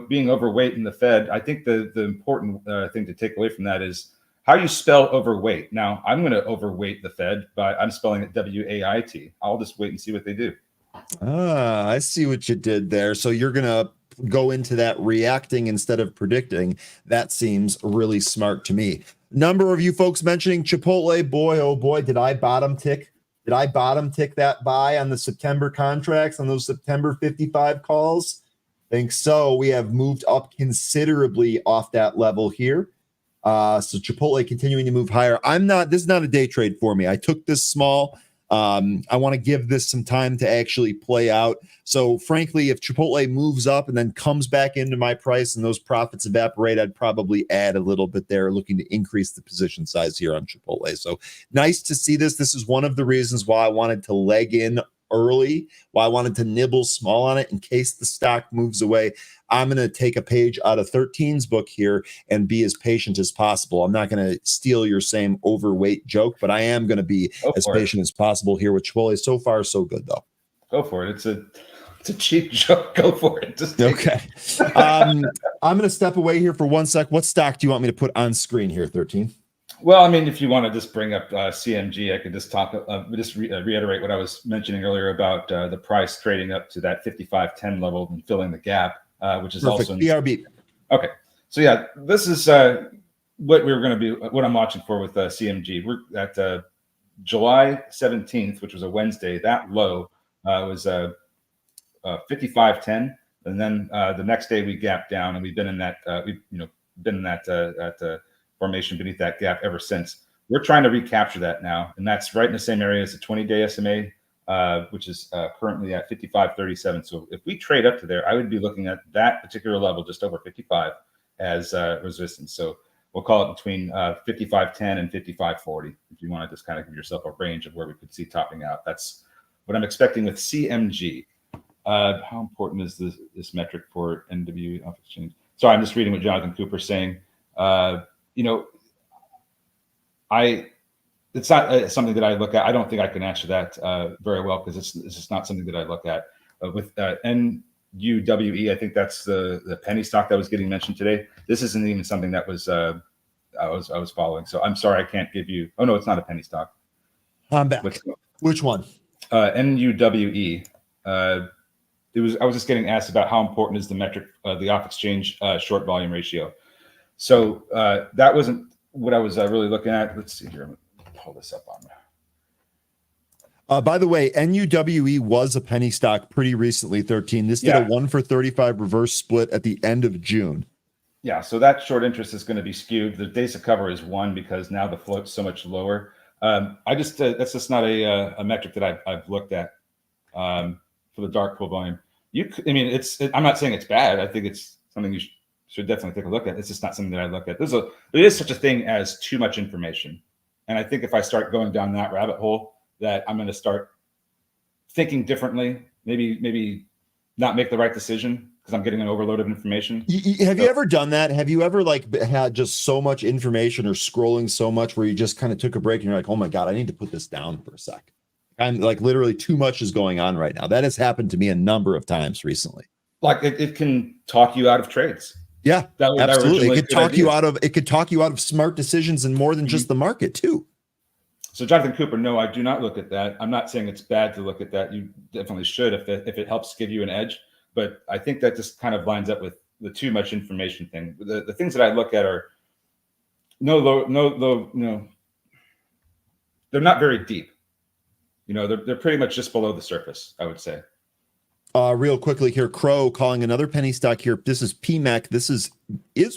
being overweight in the Fed, I think the important thing to take away from that is how you spell overweight. Now, I'm going to overweight the Fed, but I'm spelling it WAIT. I'll just wait and see what they do. I see what you did there. So you're going to go into that reacting instead of predicting. That seems really smart to me. Number of you folks mentioning Chipotle. Boy, oh boy, did I bottom tick that buy on the September contracts, on those September 55 calls? Think so. We have moved up considerably off that level here. So Chipotle continuing to move higher. This is not a day trade for me. I took this small. I want to give this some time to actually play out. So frankly, if Chipotle moves up and then comes back into my price and those profits evaporate, I'd probably add a little bit there, looking to increase the position size here on Chipotle. So nice to see this. This is one of the reasons why I wanted to leg in early, why I wanted to nibble small on it in case the stock moves away. I'm going to take a page out of 13's book here and be as patient as possible. I'm not going to steal your same overweight joke, but I am going to be as patient as possible here with Chipotle. So far, so good, though. Go for it. It's a cheap joke. Go for it. Just okay. I'm going to step away here for 1 sec. What stock do you want me to put on screen here, 13? Well, I mean, if you want to just bring up CMG, I could just talk, reiterate what I was mentioning earlier about the price trading up to that 55.10 level and filling the gap, which is perfect. Also BRB. Okay, so yeah, this is what we're going to be. What I'm watching for with CMG. We're at July 17th, which was a Wednesday. That low was 55.10, and then the next day we gapped down, and we've been in that. Been in that formation beneath that gap ever since. We're trying to recapture that now, and that's right in the same area as the 20-day SMA, which is currently at 55.37. So if we trade up to there, I would be looking at that particular level just over 55 as resistance. So we'll call it between 55.10 and 55.40 if you want to just kind of give yourself a range of where we could see topping out. That's what I'm expecting with CMG. How important is this metric for NW off exchange? Sorry, I'm just reading what Jonathan Cooper's saying. It's not something that I look at. I don't think I can answer that very well because it's just not something that I look at. With NUWE, I think that's the penny stock that was getting mentioned today. This isn't even something that was I was following. So I'm sorry, I can't give you. Oh no, it's not a penny stock. I'm back. Which one? NUWE. I was just getting asked about how important is the metric, the off exchange short volume ratio. So that wasn't what I was really looking at. Let's see here. Let me pull this up on. By the way, NUWE was a penny stock pretty recently, 13. This did a 1 for 35 reverse split at the end of June. Yeah, so that short interest is going to be skewed. The days of cover is 1 because now the float's so much lower. That's just not a metric that I've looked at for the dark pool volume. I'm not saying it's bad. I think it's something you should definitely take a look at. It's just not something that I look at. There is such a thing as too much information. And I think if I start going down that rabbit hole, that I'm going to start thinking differently, maybe not make the right decision because I'm getting an overload of information. Have you ever done that? Have you ever had just so much information or scrolling so much where you just kind of took a break and you're like, oh my God, I need to put this down for a sec. I'm like, literally too much is going on right now. That has happened to me a number of times recently. Like it can talk you out of trades. Yeah, absolutely. It could talk you out of smart decisions and more than just the market too. So Jonathan Cooper, no, I do not look at that. I'm not saying it's bad to look at that. You definitely should if it helps give you an edge. But I think that just kind of lines up with the too much information thing. The things that I look at are no, they're not very deep. They're pretty much just below the surface, I would say. Real quickly here, Crow calling another penny stock here. This is PMAC. This is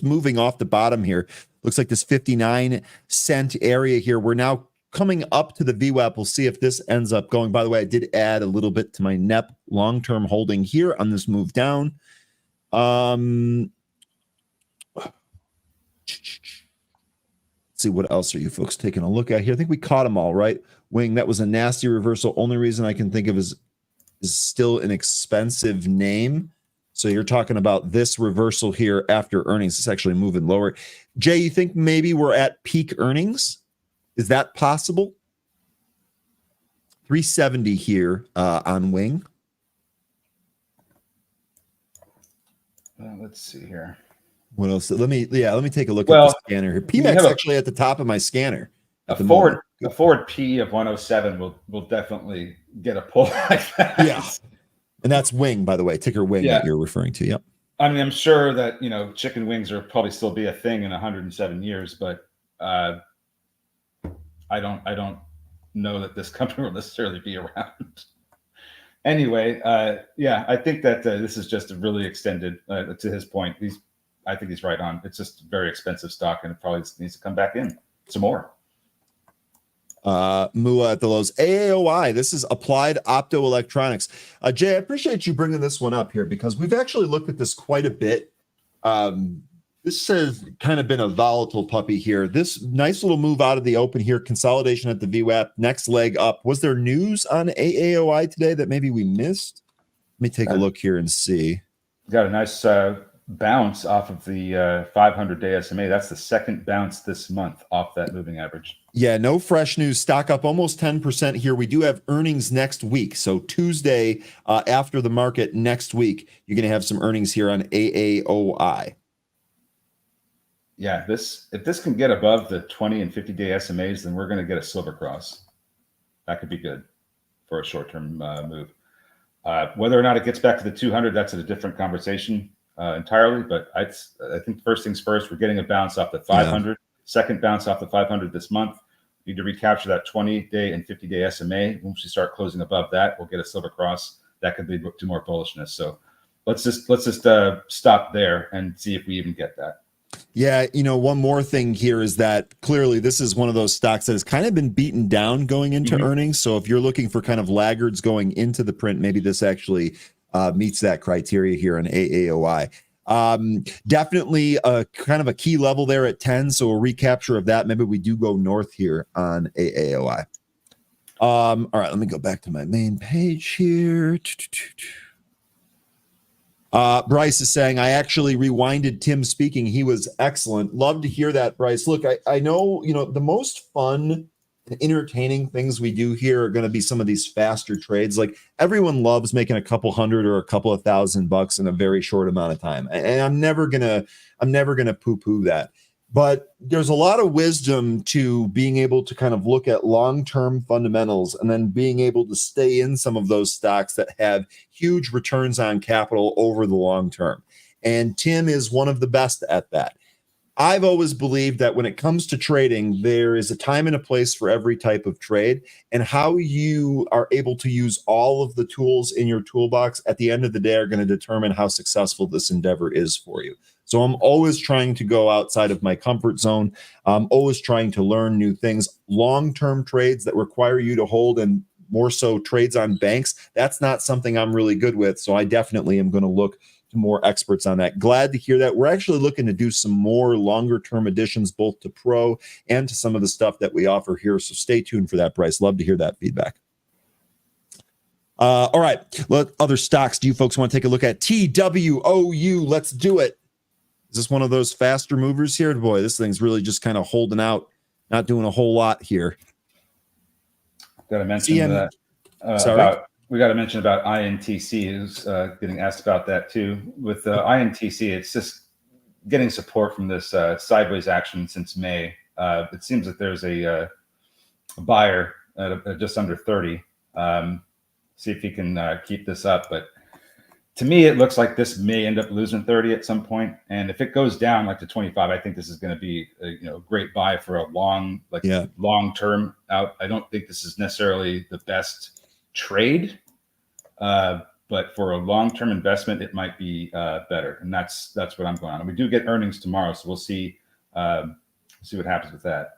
moving off the bottom here. Looks like this 59-cent area here. We're now coming up to the VWAP. We'll see if this ends up going. By the way, I did add a little bit to my NEP long-term holding here on this move down. Let's see, what else are you folks taking a look at here? I think we caught them all, right? Wing, that was a nasty reversal. Only reason I can think of is still an expensive name. So you're talking about this reversal here after earnings. It's actually moving lower. Jay, you think maybe we're at peak earnings? Is that possible? 370 here on Wing. Let's see here. What else? Let me take a look at the scanner here. PMAX actually at the top of my scanner. A forward P of 107 will definitely get a pull like that. Yeah. And that's Wing, by the way, ticker Wing that you're referring to. Yep. I mean, I'm sure that, chicken wings will probably still be a thing in 107 years, but I don't know that this company will necessarily be around. Anyway, I think that this is just a really extended, to his point. I think he's right on. It's just a very expensive stock, and it probably needs to come back in some more. Meihua at the lows. AAOI, this is Applied Optoelectronics. Jay, I appreciate you bringing this one up here because we've actually looked at this quite a bit. This has kind of been a volatile puppy here. This nice little move out of the open here, consolidation at the VWAP, next leg up. Was there news on AAOI today that maybe we missed? Let me take a look here and see. Got a nice bounce off of the 500-day SMA. That's the second bounce this month off that moving average. Yeah, no fresh news. Stock up almost 10% here. We do have earnings next week. So Tuesday after the market next week, you're going to have some earnings here on AAOI. Yeah, if this can get above the 20 and 50-day SMAs, then we're going to get a silver cross. That could be good for a short-term move. Whether or not it gets back to the 200, that's a different conversation entirely. But I think first things first, we're getting a bounce off the 500, second bounce off the 500 this month. We need to recapture that 20-day and 50-day SMA. Once we start closing above that, we'll get a silver cross. That could lead to more bullishness. So let's just stop there and see if we even get that. Yeah, one more thing here is that clearly this is one of those stocks that has kind of been beaten down going into earnings. So if you're looking for kind of laggards going into the print, maybe this actually meets that criteria here on AAOI. Definitely a kind of a key level there at 10. So a recapture of that. Maybe we do go north here on AAOI. All right, let me go back to my main page here. Bryce is saying, I actually rewinded Tim speaking. He was excellent. Love to hear that, Bryce. Look, I know, the most fun and entertaining things we do here are going to be some of these faster trades. Like everyone loves making a couple hundred or a couple of $1,000 in a very short amount of time. And I'm never going to poo-poo that. But there's a lot of wisdom to being able to kind of look at long-term fundamentals and then being able to stay in some of those stocks that have huge returns on capital over the long term. And Tim is one of the best at that. I've always believed that when it comes to trading, there is a time and a place for every type of trade, and how you are able to use all of the tools in your toolbox at the end of the day are going to determine how successful this endeavor is for you. So I'm always trying to go outside of my comfort zone. I'm always trying to learn new things. Long-term trades that require you to hold, and more so trades on banks, that's not something I'm really good with. So I definitely am going to look to more experts on that. Glad to hear that. We're actually looking to do some more longer-term additions, both to Pro and to some of the stuff that we offer here. So stay tuned for that, Bryce. Love to hear that feedback. All right. Other stocks do you folks want to take a look at? TWOU. Let's do it. Is this one of those faster movers here? Boy, this thing's really just kind of holding out, not doing a whole lot here. Got to mention that. We got to mention about INTC. Who's getting asked about that too. With INTC, it's just getting support from this sideways action since May. It seems that there's a buyer at just under 30. See if he can keep this up, but to me, it looks like this may end up losing 30 at some point. And if it goes down like to 25, I think this is going to be a great buy for a long term out. I don't think this is necessarily the best trade, but for a long-term investment, it might be better. And that's what I'm going on. And we do get earnings tomorrow, so we'll see what happens with that.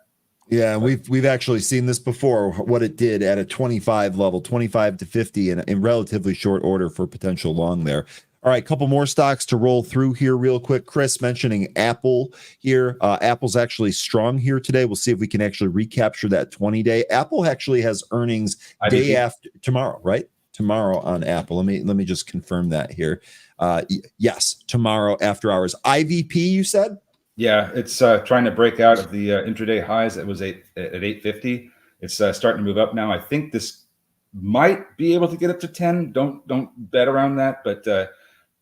Yeah, we've actually seen this before, what it did at a 25 level, 25 to 50 in relatively short order for potential long there. All right, couple more stocks to roll through here real quick. Chris mentioning Apple here. Apple's actually strong here today. We'll see if we can actually recapture that 20-day. Apple actually has earnings day after tomorrow, right? Tomorrow on Apple. Let me just confirm that here. Yes, tomorrow after hours. IVP, you said? Yeah, it's trying to break out of the intraday highs. It was at 850. It's starting to move up now. I think this might be able to get up to 10. Don't bet around that, but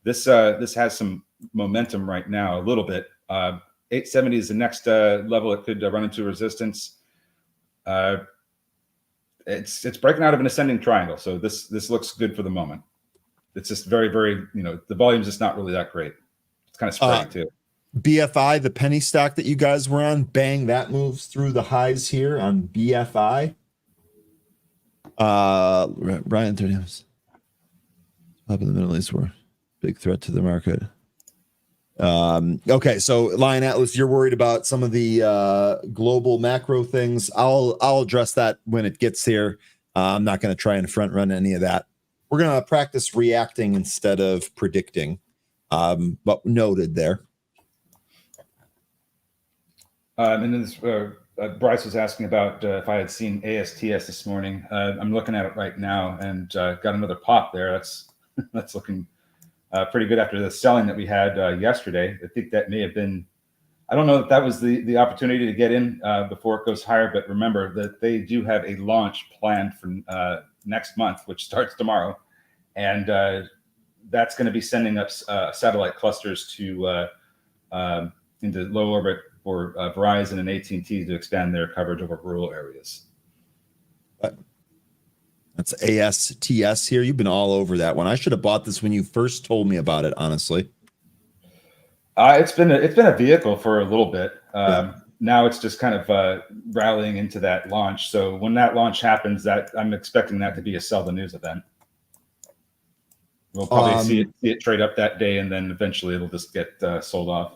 this has some momentum right now, a little bit. 870 is the next level. It could run into resistance. It's breaking out of an ascending triangle, so this looks good for the moment. It's just very, very, the volume's just not really that great. It's kind of spreading too. BFI, the penny stock that you guys were on, bang, that moves through the highs here on BFI. Ryan, up in the Middle East were big threat to the market. Okay, so Lion Atlas, you're worried about some of the global macro things. I'll address that when it gets here. I'm not going to try and front run any of that. We're going to practice reacting instead of predicting. But noted there. And then this, Bryce was asking about if I had seen ASTS this morning. I'm looking at it right now and got another pop there. That's looking pretty good after the selling that we had yesterday. I think that may have been, I don't know if that was the opportunity to get in before it goes higher, but remember that they do have a launch planned for next month, which starts tomorrow. And that's going to be sending up satellite clusters to into low orbit for Verizon and AT&T to expand their coverage over rural areas. That's ASTS here. You've been all over that one. I should have bought this when you first told me about it, honestly. It's been a vehicle for a little bit. Now it's just kind of rallying into that launch. So when that launch happens, that I'm expecting that to be a sell the news event. We'll probably see it trade up that day, and then eventually it'll just get sold off.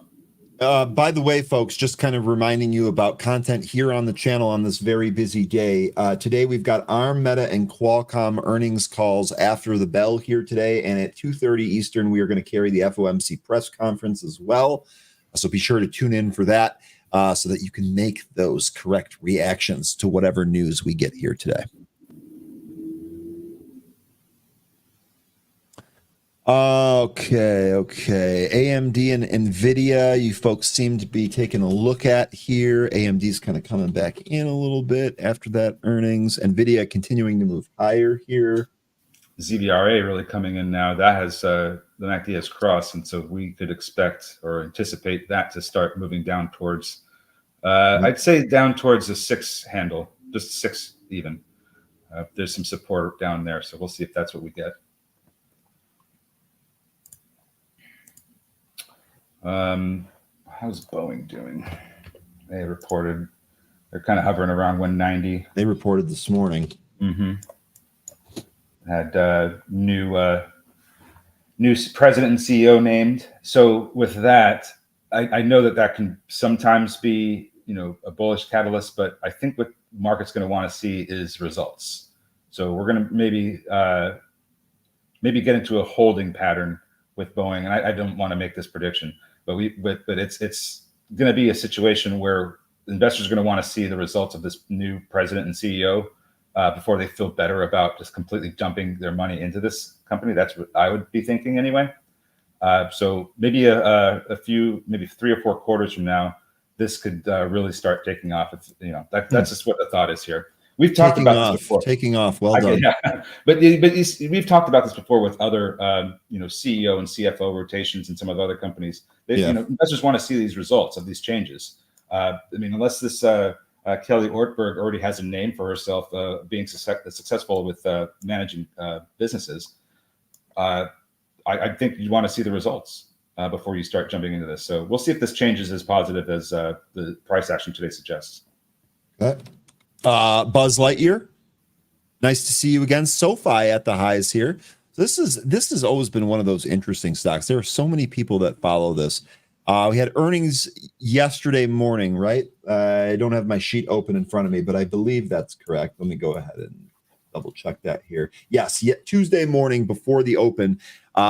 By the way, folks, just kind of reminding you about content here on the channel on this very busy day. Today, we've got ARM, Meta, and Qualcomm earnings calls after the bell here today. And at 2:30 Eastern, we are going to carry the FOMC press conference as well. So be sure to tune in for that so that you can make those correct reactions to whatever news we get here today. Okay. AMD and NVIDIA, you folks seem to be taking a look at here. AMD's kind of coming back in a little bit after that earnings. NVIDIA continuing to move higher here. ZBRA really coming in now. That has the MACD has crossed, and so we could expect or anticipate that to start moving down towards, I'd say down towards the 6 handle, just 6 even. There's some support down there, so we'll see if that's what we get. How's Boeing doing? They reported they're kind of hovering around 190. They reported this morning. Had new president and CEO named. So with that, I know that can sometimes be a bullish catalyst, but I think what market's going to want to see is results. So we're going to maybe get into a holding pattern with Boeing, and I don't want to make this prediction. But it's going to be a situation where investors are going to want to see the results of this new president and CEO before they feel better about just completely dumping their money into this company. That's what I would be thinking anyway. So maybe a few, maybe 3 or 4 quarters from now, this could really start taking off. It's, that's just what the thought is here. We've talked about this before. Taking off. Well done. Yeah. But we've talked about this before with other, CEO and CFO rotations in some of the other companies. Investors want to see these results of these changes. Unless this Kelly Ortberg already has a name for herself, being successful with managing businesses, I think you want to see the results before you start jumping into this. So we'll see if this changes as positive as the price action today suggests. Okay. Buzz Lightyear, nice to see you again. SoFi at the highs here. This has always been one of those interesting stocks. There are so many people that follow this. We had earnings yesterday morning, right? I don't have my sheet open in front of me, but I believe that's correct. Let me go ahead and double check that here. Yes, Tuesday morning before the open,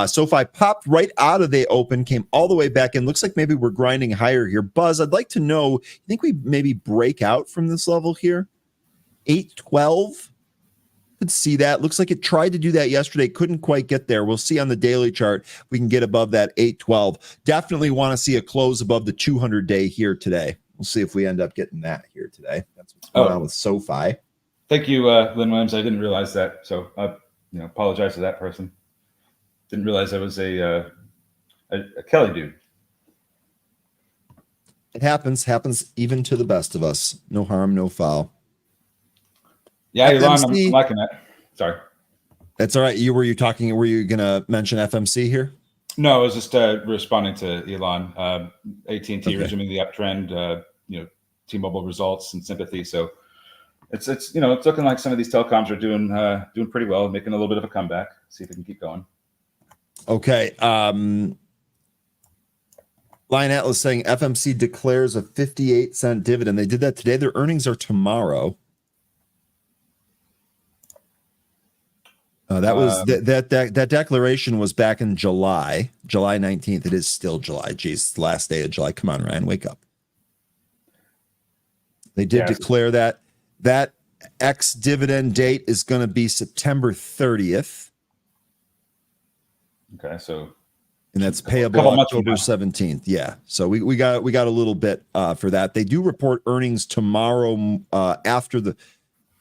SoFi popped right out of the open, came all the way back in. Looks like maybe we're grinding higher here. Buzz, I'd like to know, you think we maybe break out from this level here? 812? Could see that. Looks like it tried to do that yesterday. Couldn't quite get there. We'll see on the daily chart if we can get above that 812. Definitely want to see a close above the 200-day here today. We'll see if we end up getting that here today. That's what's going on with SoFi. Thank you, Lynn Williams. I didn't realize that. So I apologize to that person. Didn't realize I was a Kelly dude. It happens even to the best of us. No harm, no foul. Yeah, Elon, I'm liking that. Sorry. That's all right. Were you going to mention FMC here? No, I was just responding to Elon. AT&T resuming the uptrend, T-Mobile results and sympathy. So it's looking like some of these telecoms are doing pretty well, making a little bit of a comeback. See if we can keep going. Okay. Lion Atlas saying FMC declares a 58-cent dividend. They did that today. Their earnings are tomorrow. That was that declaration was back in July 19th. It is still July. Jeez, last day of July. Come on, Ryan, wake up. They did declare that ex-dividend date is going to be September 30th. Okay, so and that's payable October 17th. Yeah, so we got a little bit for that. They do report earnings tomorrow after the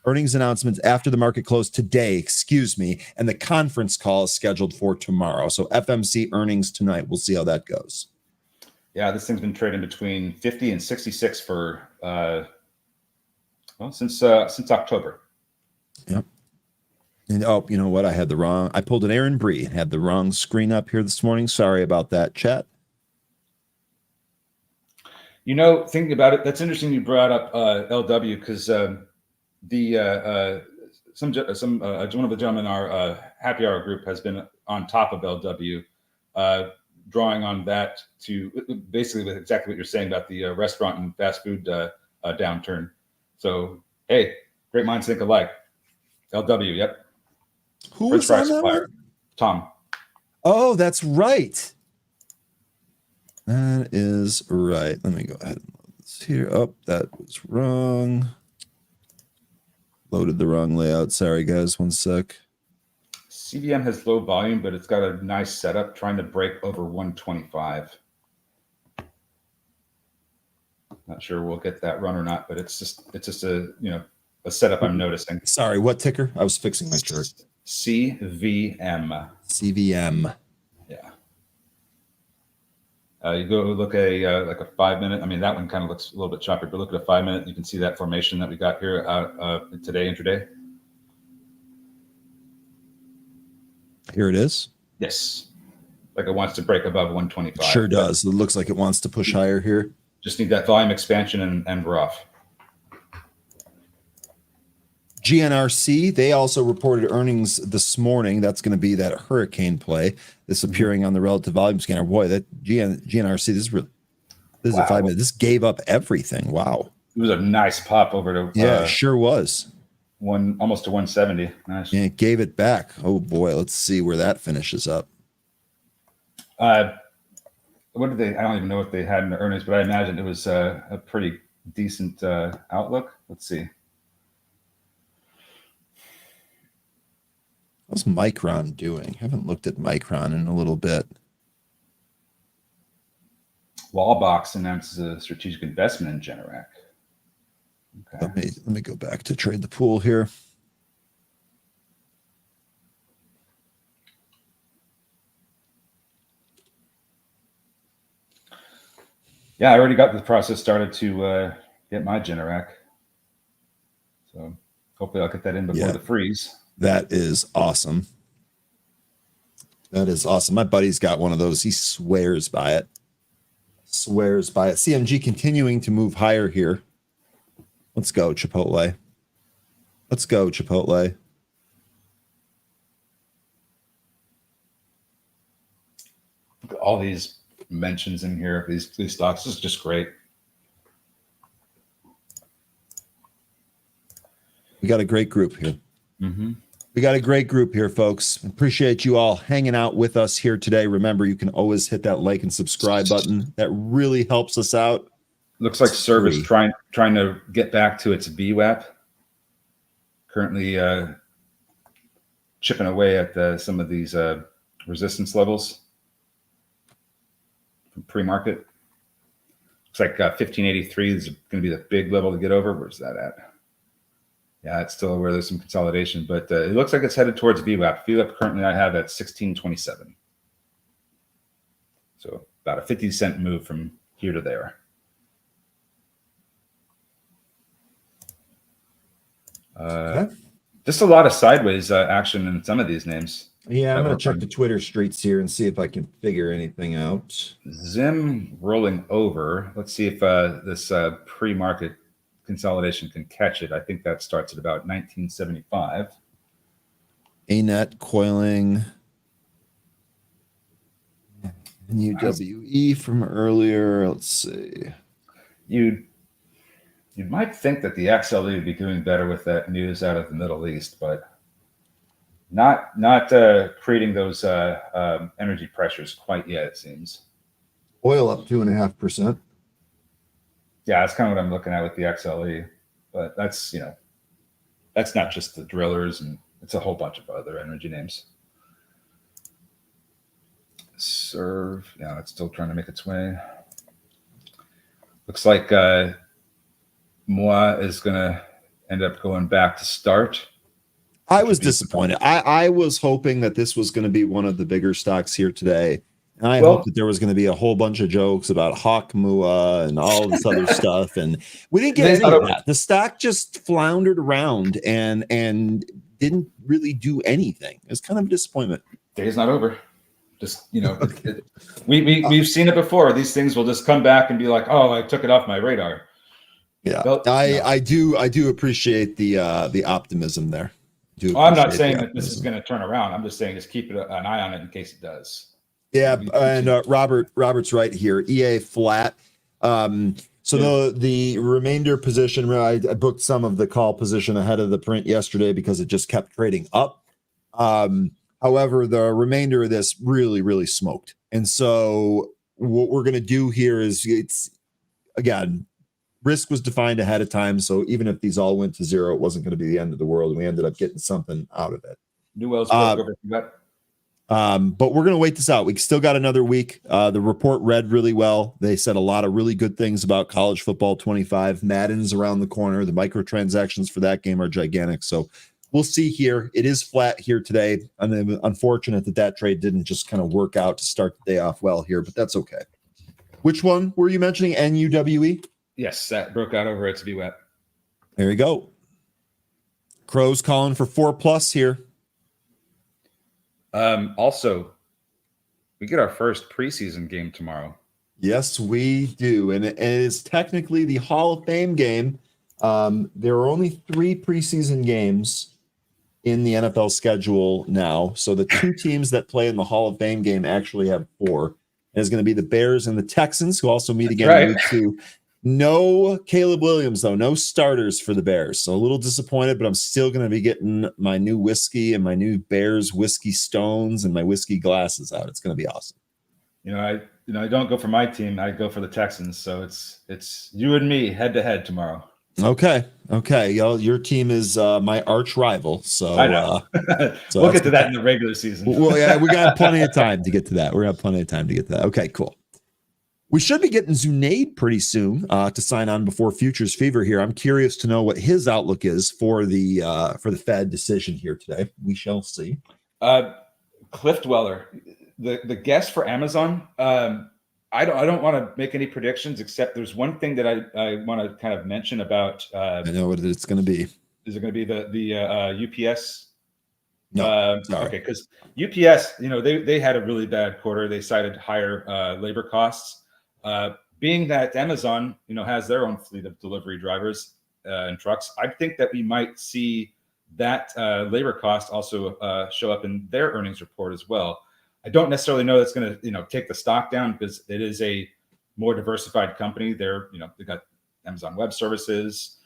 earnings announcements after the market close today, excuse me, and the conference call is scheduled for tomorrow. So FMC earnings tonight. We'll see how that goes. Yeah, this thing's been trading between 50 and 66 for since October. Yep. And you know what? I pulled an Aaron Bree and had the wrong screen up here this morning. Sorry about that, chat. Thinking about it, that's interesting you brought up LW because one of the gentlemen in our happy hour group has been on top of LW, drawing on that to basically with exactly what you're saying about the restaurant and fast food downturn. So, hey, great minds think alike. LW, yep. Who was on that one? Tom. Oh, that's right. That is right. Let me go ahead and load this here. Oh, that was wrong. Loaded the wrong layout. Sorry, guys. One sec. CVM has low volume, but it's got a nice setup trying to break over 125. Not sure we'll get that run or not, but it's just a setup I'm noticing. Sorry, what ticker? I was fixing my chart. CVM. CVM. Yeah. You go look at like a 5 minute. I mean, that one kind of looks a little bit choppy, but look at a 5 minute. You can see that formation that we got here today, intraday. Here it is. Yes. Like it wants to break above 125. Sure does. It looks like it wants to push higher here. Just need that volume expansion and we're off. GNRC, they also reported earnings this morning. That's going to be that hurricane play. This appearing on the relative volume scanner. Boy, that GNRC, this is a 5 minute. This gave up everything. Wow. It was a nice pop over to it sure was. Almost to 170. Nice. Yeah, it gave it back. Oh boy, let's see where that finishes up. What did they? I don't even know what they had in the earnings, but I imagine it was a pretty decent outlook. Let's see. How's Micron doing? Haven't looked at Micron in a little bit. Wallbox announces a strategic investment in Generac. Okay. Let me go back to trade the pool here. Yeah, I already got the process started to get my Generac. So hopefully I'll get that in before the freeze. That is awesome. That is awesome. My buddy's got one of those. He swears by it. Swears by it. CMG continuing to move higher here. Let's go, Chipotle. Let's go, Chipotle. All these mentions in here, these stocks, this is just great. We got a great group here. Mm-hmm. We got a great group here, folks. Appreciate you all hanging out with us here today. Remember, you can always hit that like and subscribe button. That really helps us out. Looks like Service trying to get back to its VWAP. Currently chipping away at some of these resistance levels from pre-market. Looks like 1583 is going to be the big level to get over. Where's that at? Yeah, it's still where there's some consolidation, but it looks like it's headed towards VWAP. VWAP currently I have at 1627. So about a 50-cent move from here to there. Just a lot of sideways action in some of these names. Yeah, I'm going to check the Twitter streets here and see if I can figure anything out. Zim rolling over. Let's see if this pre-market consolidation can catch it. I think that starts at about 1975. ANET coiling. UWE from earlier. Let's see. You might think that the XLE would be doing better with that news out of the Middle East, but not creating those energy pressures quite yet, it seems. Oil up 2.5%. Yeah, that's kind of what I'm looking at with the XLE, but that's not just the drillers, and it's a whole bunch of other energy names. Serve, yeah, it's still trying to make its way. Looks like Meihua is going to end up going back to start. I was disappointed. I was hoping that this was going to be one of the bigger stocks here today. And I hoped that there was going to be a whole bunch of jokes about Hawk Meihua and all this other stuff. And we didn't get any of that. The stock just floundered around and didn't really do anything. It was kind of a disappointment. Day's not over. Just, we've seen it before. These things will just come back and be like, oh, I took it off my radar. Yeah, I do appreciate the optimism there. I'm not saying that this is going to turn around. I'm just saying just keep an eye on it in case it does. Yeah, and Robert's right here. EA flat. So the remainder position, I booked some of the call position ahead of the print yesterday because it just kept trading up. However, the remainder of this really, really smoked. And so what we're going to do here is again, risk was defined ahead of time. So even if these all went to zero, it wasn't going to be the end of the world. We ended up getting something out of it. New Wells. But we're going to wait this out. We still got another week. The report read really well. They said a lot of really good things about college football 25. Madden's around the corner. The microtransactions for that game are gigantic. So we'll see here. It is flat here today. And unfortunate that trade didn't just kind of work out to start the day off well here, but that's okay. Which one were you mentioning? NUWE? Yes, that broke out over its VWAP. There you go. Crow's calling for 4+ here. Also, we get our first preseason game tomorrow. Yes, we do. And it is technically the Hall of Fame game. There are only 3 preseason games in the NFL schedule now. So the 2 teams that play in the Hall of Fame game actually have 4. It's going to be the Bears and the Texans, who also meet again in week 2. No Caleb Williams, though. No starters for the Bears. So a little disappointed, but I'm still going to be getting my new whiskey and my new Bears whiskey stones and my whiskey glasses out. It's going to be awesome. I don't go for my team. I go for the Texans. So it's you and me head to head tomorrow. Okay. Your team is my arch rival. So I know. So we'll get to that in the regular season. Well, yeah, we got plenty of time to get to that. Okay, cool. We should be getting Zunaid pretty soon to sign on before Futures Fever here. I'm curious to know what his outlook is for the Fed decision here today. We shall see. Cliff Dweller, the guess for Amazon. I don't want to make any predictions, except there's one thing that I want to kind of mention about. I know what it's going to be. Is it going to be the UPS? No, sorry. Okay, because UPS, they had a really bad quarter. They cited higher labor costs. Being that Amazon, has their own fleet of delivery drivers and trucks, I think that we might see that labor cost also show up in their earnings report as well. I don't necessarily know that's going to, take the stock down because it is a more diversified company. They're, they got Amazon Web Services.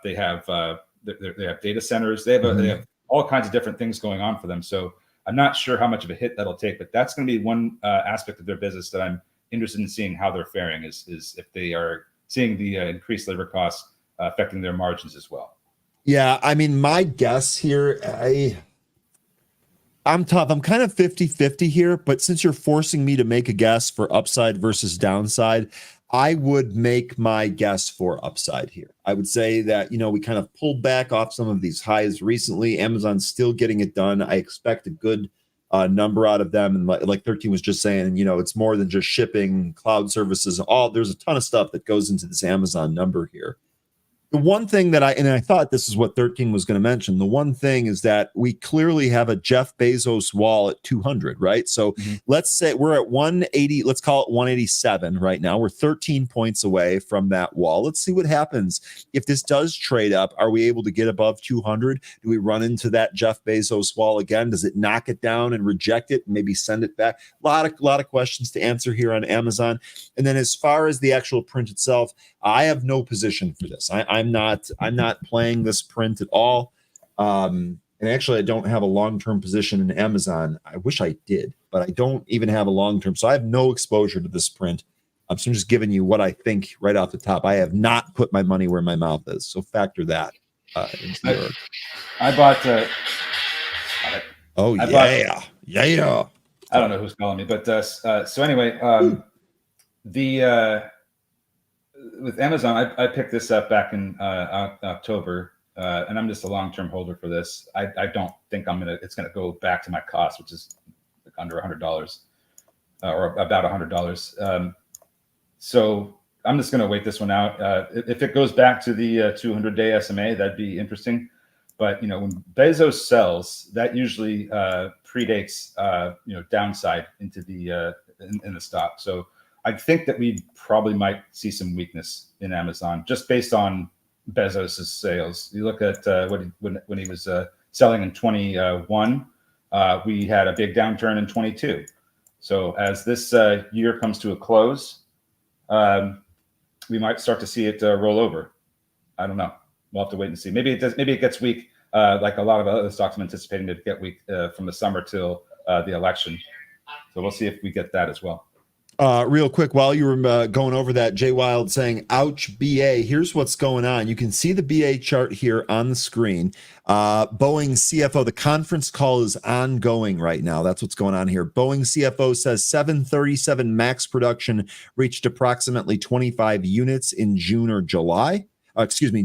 They have data centers. They have all kinds of different things going on for them. So I'm not sure how much of a hit that'll take, but that's going to be one aspect of their business that I'm interested in seeing how they're faring is if they are seeing the increased labor costs affecting their margins as well. Yeah, I mean, my guess here, I'm tough. I'm kind of 50-50 here, but since you're forcing me to make a guess for upside versus downside, I would make my guess for upside here. I would say that, we kind of pulled back off some of these highs recently. Amazon's still getting it done. I expect a good number out of them. And like 13 was just saying, it's more than just shipping, cloud services. There's a ton of stuff that goes into this Amazon number here. The one thing that I thought this is what 13 was going to mention. The one thing is that we clearly have a Jeff Bezos wall at 200, right? So let's say we're at 180, let's call it 187 right now. We're 13 points away from that wall. Let's see what happens. If this does trade up, are we able to get above 200? Do we run into that Jeff Bezos wall again? Does it knock it down and reject it and maybe send it back? A lot of questions to answer here on Amazon. And then as far as the actual print itself, I have no position for this. I'm not playing this print at all. And actually, I don't have a long-term position in Amazon. I wish I did, but I don't even have a long-term. So I have no exposure to this print. So I'm just giving you what I think right off the top. I have not put my money where my mouth is. So factor that into your... I bought... Oh, yeah. I don't know who's calling me, but so anyway, with Amazon, I picked this up back in October, and I'm just a long-term holder for this. I don't think it's gonna go back to my cost, which is like under $100 or about $100. So I'm just gonna wait this one out. If it goes back to the 200-day SMA, that'd be interesting. But when Bezos sells, that usually predates downside into the in the stock. So I think that we probably might see some weakness in Amazon just based on Bezos's sales. You look at when he was selling in 21, we had a big downturn in 22. So as this year comes to a close, we might start to see it roll over. I don't know. We'll have to wait and see. Maybe it does. Maybe it gets weak, like a lot of other stocks I'm anticipating to get weak from the summer till the election. So we'll see if we get that as well. Real quick, while you were going over that, Jay Wild saying, ouch, BA. Here's what's going on. You can see the BA chart here on the screen. Boeing CFO, the conference call is ongoing right now. That's what's going on here. Boeing CFO says 737 MAX production reached approximately 25 units in June and July. Boeing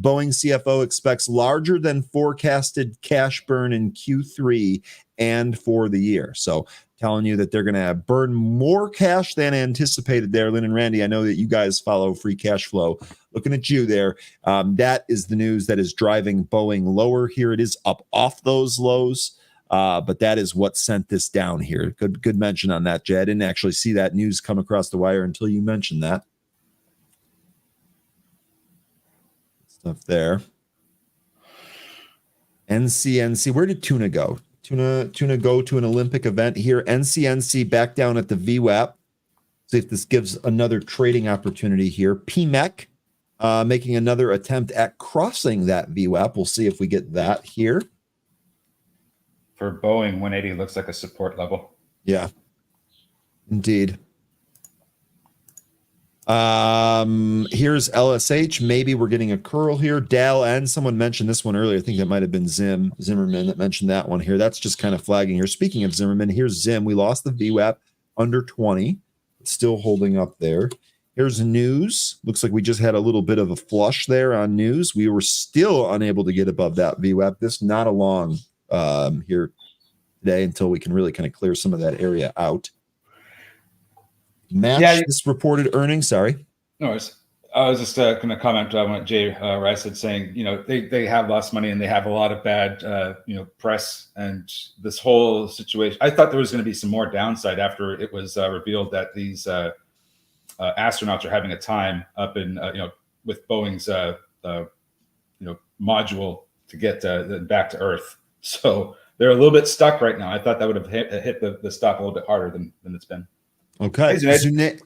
CFO expects larger than forecasted cash burn in Q3 and for the year. So telling you that they're going to burn more cash than anticipated there. Lynn and Randy, I know that you guys follow free cash flow. Looking at you there. That is the news that is driving Boeing lower here. It is up off those lows, but that is what sent this down here. Good mention on that, Jay. I didn't actually see that news come across the wire until you mentioned that. Stuff there. NCNC, where did Tuna go? Tuna go to an Olympic event here. NCNC back down at the VWAP. See if this gives another trading opportunity here. PMEC making another attempt at crossing that VWAP. We'll see if we get that here. For Boeing, 180 looks like a support level. Yeah, indeed. Here's LSH. Maybe we're getting a curl here. Dal, and someone mentioned this one earlier. I think that might have been Zimmerman that mentioned that one here. That's just kind of flagging here. Speaking of Zimmerman, here's Zim. We lost the VWAP under 20. Still holding up there. Here's news. Looks like we just had a little bit of a flush there on news. We were still unable to get above that VWAP. This not along here today until we can really kind of clear some of that area out. This reported earnings. Sorry. No, I was just going to comment on what Jay Rice had saying. They have lost money and they have a lot of bad, press and this whole situation. I thought there was going to be some more downside after it was revealed that these astronauts are having a time up in, with Boeing's, module to get back to Earth. So they're a little bit stuck right now. I thought that would have hit the stock a little bit harder than it's been. Okay, hey,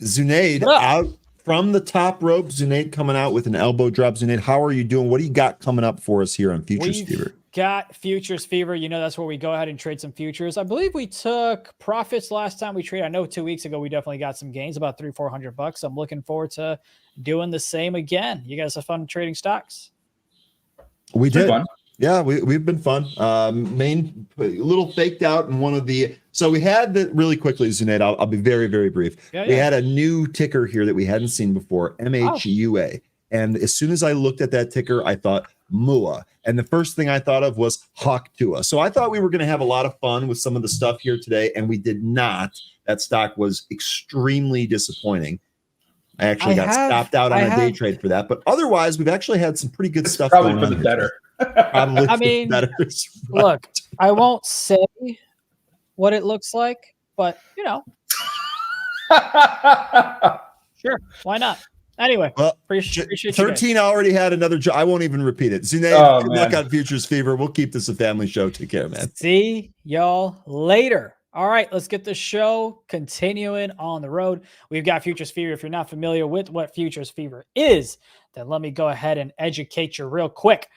Zunaid out from the top rope. Zunaid coming out with an elbow drop. Zunaid, how are you doing? What do you got coming up for us here on Futures Fever? Got Futures Fever. That's where we go ahead and trade some futures. I believe we took profits last time we traded. I know 2 weeks ago we definitely got some gains, about $300-400. I'm looking forward to doing the same again. You guys have fun trading stocks? We did. Yeah, we've been fun. Main a little faked out in one of the. So we had the really quickly, Zunaid. I'll be very, very brief. We had a new ticker here that we hadn't seen before, MHUA. And as soon as I looked at that ticker, I thought MUA. And the first thing I thought of was Hawk-Tua. So I thought we were going to have a lot of fun with some of the stuff here today, and we did not. That stock was extremely disappointing. I actually got stopped out on a day trade for that. But otherwise, we've actually had some pretty good stuff probably going for on. the better. Probably I mean, better. Look, I won't say what it looks like, but sure, why not? Anyway, well, appreciate 13 already had another job. I won't even repeat it. Zune, good luck on Futures Fever. We'll keep this a family show. Take care, man. See y'all later. All right, let's get the show continuing on the road. We've got Futures Fever. If you're not familiar with what Futures Fever is, then let me go ahead and educate you real quick.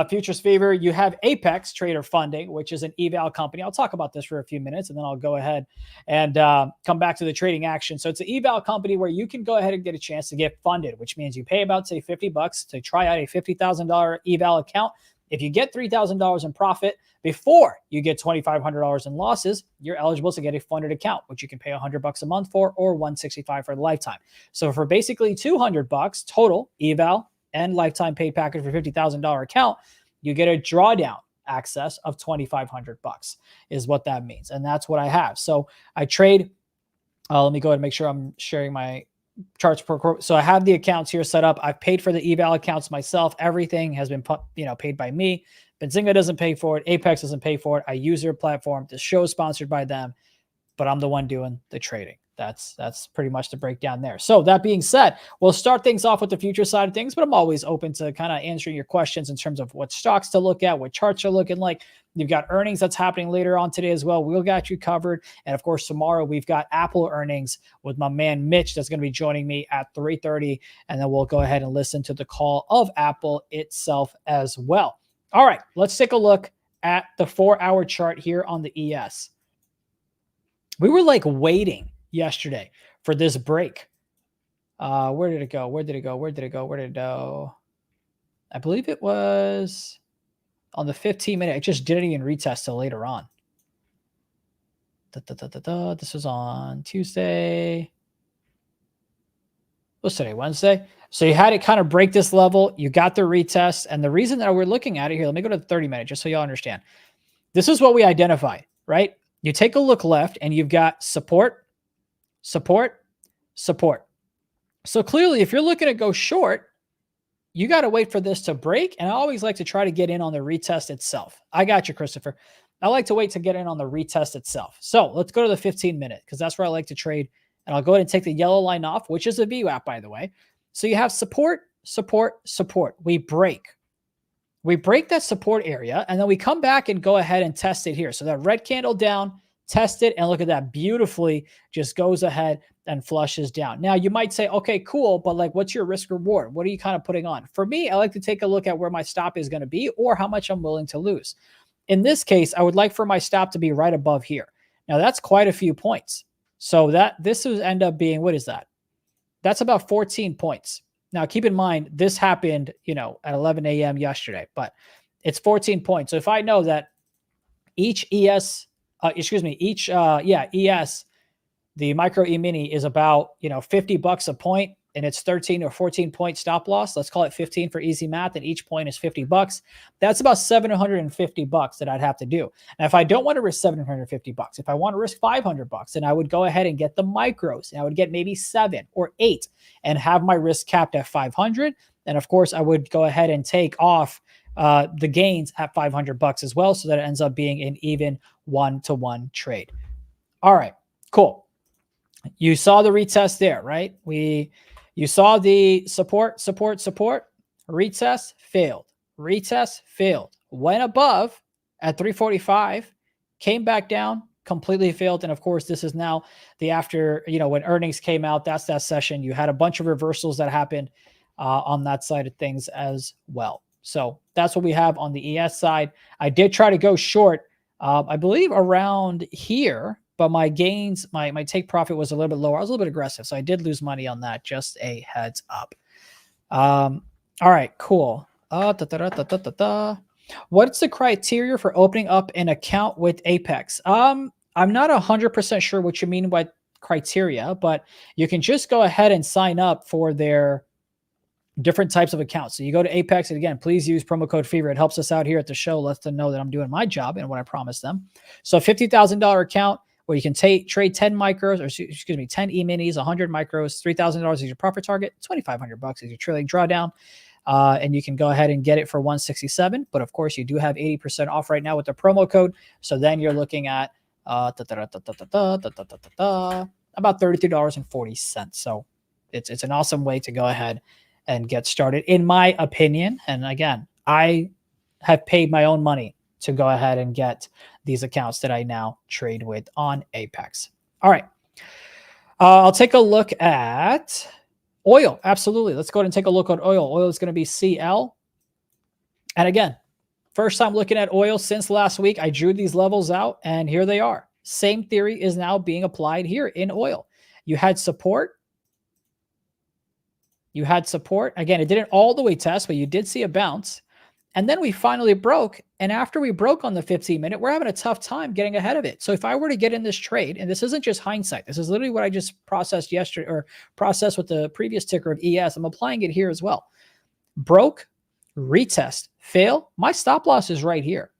Futures Fever, you have Apex Trader Funding, which is an eval company. I'll talk about this for a few minutes, and then I'll go ahead and come back to the trading action. So it's an eval company where you can go ahead and get a chance to get funded, which means you pay about, say, $50 to try out a $50,000 eval account. If you get $3,000 in profit before you get $2,500 in losses, you're eligible to get a funded account, which you can pay $100 a month for, or $165 for the lifetime. So for basically $200 total eval and lifetime paid package for $50,000 account, you get a drawdown access of $2,500 is what that means. And that's what I have. So I trade. Let me go ahead and make sure I'm sharing my charts per quarter. So I have the accounts here set up. I've paid for the eval accounts myself. Everything has been paid by me. Benzinga doesn't pay for it. Apex doesn't pay for it. I use their platform. The show is sponsored by them, but I'm the one doing the trading. That's pretty much the breakdown there. So that being said, we'll start things off with the future side of things, but I'm always open to kind of answering your questions in terms of what stocks to look at, what charts are looking like. You've got earnings that's happening later on today as well. We'll got you covered. And of course, tomorrow we've got Apple earnings with my man Mitch that's going to be joining me at 3:30. And then we'll go ahead and listen to the call of Apple itself as well. All right, let's take a look at the 4-hour chart here on the ES. We were like waiting yesterday for this break. Where did it go? I believe it was on the 15-minute. It just didn't even retest till later on. This was on Tuesday. What's today? Wednesday. So you had it kind of break this level. You got the retest. And the reason that we're looking at it here, let me go to the 30-minute just so y'all understand. This is what we identified, right? You take a look left and you've got support, support, support. So clearly, if you're looking to go short, you got to wait for this to break. And I always like to try to get in on the retest itself. I got you, Christopher. I like to wait to get in on the retest itself. So let's go to the 15-minute because that's where I like to trade. And I'll go ahead and take the yellow line off, which is a VWAP, by the way. So you have support, support, support. We break that support area, and then we come back and go ahead and test it here. So that red candle down, test it, and look at that, beautifully just goes ahead and flushes down. Now you might say, okay, cool, but like, what's your risk reward? What are you kind of putting on? For me, I like to take a look at where my stop is going to be or how much I'm willing to lose. In this case, I would like for my stop to be right above here. Now that's quite a few points. So this would end up being, what is that? That's about 14 points. Now, keep in mind, this happened, at 11 a.m. yesterday, but it's 14 points. So if I know that each ES, the micro E-mini is about, $50 a point, and it's 13 or 14 point stop loss. Let's call it 15 for easy math. And each point is $50. That's about $750 that I'd have to do. And if I don't want to risk $750, if I want to risk $500, then I would go ahead and get the micros, and I would get maybe 7 or 8 and have my risk capped at 500. And of course I would go ahead and take off the gains at $500 as well. So that it ends up being an even 1-to-1 trade. All right, cool. You saw the retest there, right? You saw the support, retest, failed, went above at 345, came back down, completely failed. And of course, this is now the after, when earnings came out, that's that session. You had a bunch of reversals that happened on that side of things as well. So that's what we have on the ES side. I did try to go short, I believe around here, but my gains, my take profit was a little bit lower. I was a little bit aggressive, so I did lose money on that. Just a heads up. All right, cool. What's the criteria for opening up an account with Apex? I'm not 100% sure what you mean by criteria, but you can just go ahead and sign up for their different types of accounts. So you go to Apex, and again, please use promo code Fever. It helps us out here at the show, lets them know that I'm doing my job and what I promised them. So $50,000 account where you can trade 10 micros, or excuse me, 10 E-minis, 100 micros, $3,000 is your profit target, $2,500 is your trailing drawdown. And you can go ahead and get it for $167. But of course, you do have 80% off right now with the promo code. So then you're looking at about $33.40. So it's an awesome way to go ahead and get started, in my opinion. And again, I have paid my own money to go ahead and get these accounts that I now trade with on Apex. All right. I'll take a look at oil. Absolutely. Let's go ahead and take a look at oil. Oil is going to be CL. And again, first time looking at oil since last week. I drew these levels out, and here they are. Same theory is now being applied here in oil. You had support. Again, it didn't all the way test, but you did see a bounce. And then we finally broke. And after we broke on the 15-minute, we're having a tough time getting ahead of it. So if I were to get in this trade, and this isn't just hindsight, this is literally what I just processed yesterday, or processed with the previous ticker of ES. I'm applying it here as well. Broke, retest, fail. My stop loss is right here.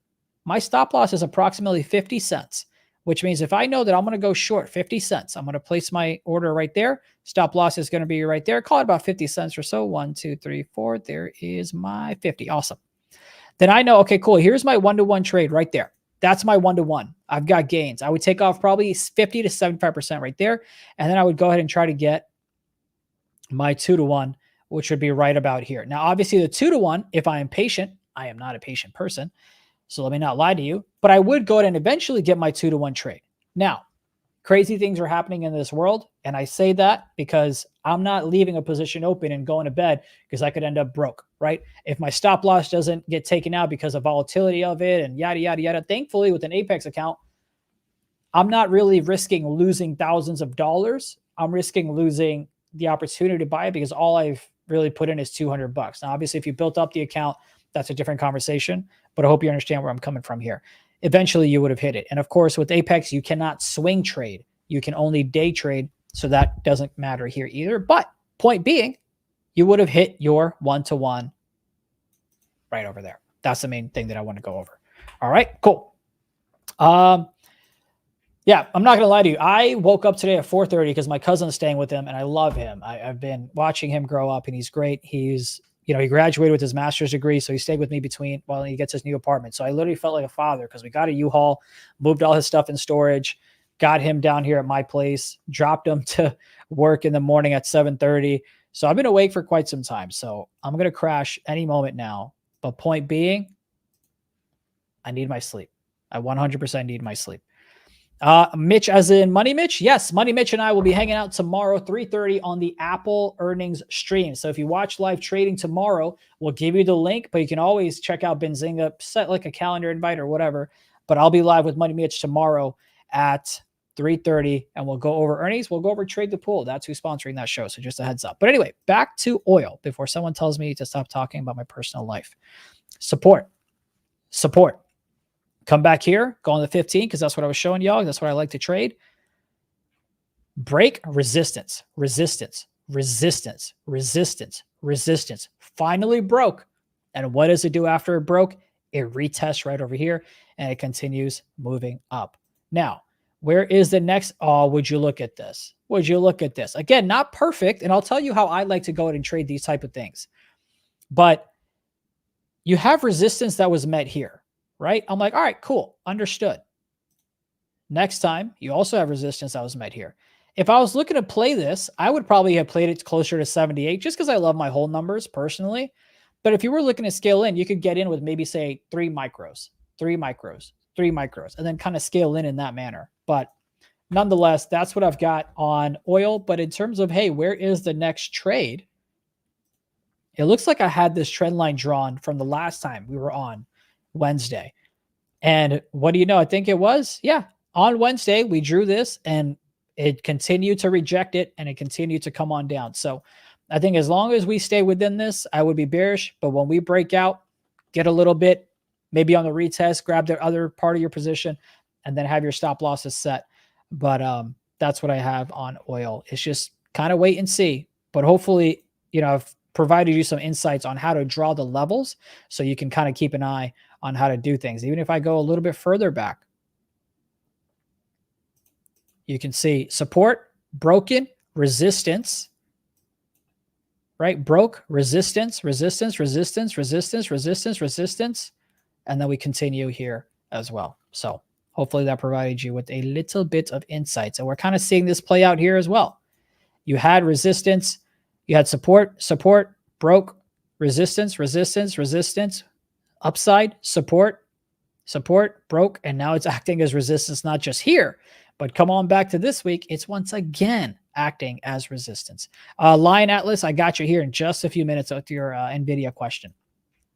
My stop loss is approximately 50 cents, which means if I know that I'm going to go short 50 cents, I'm going to place my order right there. Stop loss is going to be right there. Call it about 50 cents or so. 1, 2, 3, 4. There is my 50. Awesome. Then I know, okay, cool. Here's my 1-to-1 trade right there. That's my 1-to-1. I've got gains. I would take off probably 50 to 75% right there. And then I would go ahead and try to get my 2-to-1, which would be right about here. Now, obviously the 2-to-1, if I am patient, I am not a patient person, so let me not lie to you, but I would go ahead and eventually get my 2-to-1 trade. Now, crazy things are happening in this world. And I say that because I'm not leaving a position open and going to bed because I could end up broke, right? If my stop loss doesn't get taken out because of volatility of it and yada, yada, yada. Thankfully, with an Apex account, I'm not really risking losing thousands of dollars. I'm risking losing the opportunity to buy it because all I've really put in is $200. Now, obviously, if you built up the account, that's a different conversation, but I hope you understand where I'm coming from here. Eventually, you would have hit it. And of course, with Apex, you cannot swing trade. You can only day trade, so that doesn't matter here either. But point being, you would have hit your 1-to-1 right over there. That's the main thing that I want to go over. All right, cool. Yeah, I'm not going to lie to you. I woke up today at 4:30 because my cousin's staying with him, and I love him. I've been watching him grow up, and he's great. He's, he graduated with his master's degree, so he stayed with me while he gets his new apartment. So I literally felt like a father because we got a U-Haul, moved all his stuff in storage, got him down here at my place, dropped him to work in the morning at 7:30. So I've been awake for quite some time. So I'm going to crash any moment now. But point being, I need my sleep. I 100% need my sleep. Mitch, as in Money Mitch? Yes, Money Mitch and I will be hanging out tomorrow, 3:30 on the Apple earnings stream. So if you watch live trading tomorrow, we'll give you the link, but you can always check out Benzinga, set like a calendar invite or whatever. But I'll be live with Money Mitch tomorrow at 3:30, and we'll go over earnings. We'll go over Trade the Pool. That's who's sponsoring that show. So just a heads up. But anyway, back to oil before someone tells me to stop talking about my personal life. Support. Come back here, go on the 15 because that's what I was showing y'all. That's what I like to trade. Break, resistance. Finally broke. And what does it do after it broke? It retests right over here, and it continues moving up. Now, where is the next? Oh, would you look at this? Again, not perfect, and I'll tell you how I like to go ahead and trade these type of things. But you have resistance that was met here. Right? I'm like, all right, cool. Understood. Next time, you also have resistance that was met here. If I was looking to play this, I would probably have played it closer to 78 just because I love my whole numbers personally. But if you were looking to scale in, you could get in with maybe say 3 micros, and then kind of scale in that manner. But nonetheless, that's what I've got on oil. But in terms of, hey, where is the next trade? It looks like I had this trend line drawn from the last time we were on Wednesday. And what do you know? I think it was, on Wednesday, we drew this and it continued to reject it and it continued to come on down. So I think as long as we stay within this, I would be bearish. But when we break out, get a little bit, maybe on the retest, grab the other part of your position and then have your stop losses set. But that's what I have on oil. It's just kind of wait and see. But hopefully, I've provided you some insights on how to draw the levels so you can kind of keep an eye on how to do things. Even if I go a little bit further back, You can see support, broken, resistance, right? Broke, resistance, resistance, resistance, resistance, resistance, resistance. And then we continue here as well. So hopefully that provided you with a little bit of insights. And we're kind of seeing this play out here as well. You had resistance, you had support, support, broke, resistance, resistance, resistance, upside, support, support, broke, and now it's acting as resistance, not just here, but come on back to this week. It's once again acting as resistance. Lion Atlas, I got you here in just a few minutes with your NVIDIA question.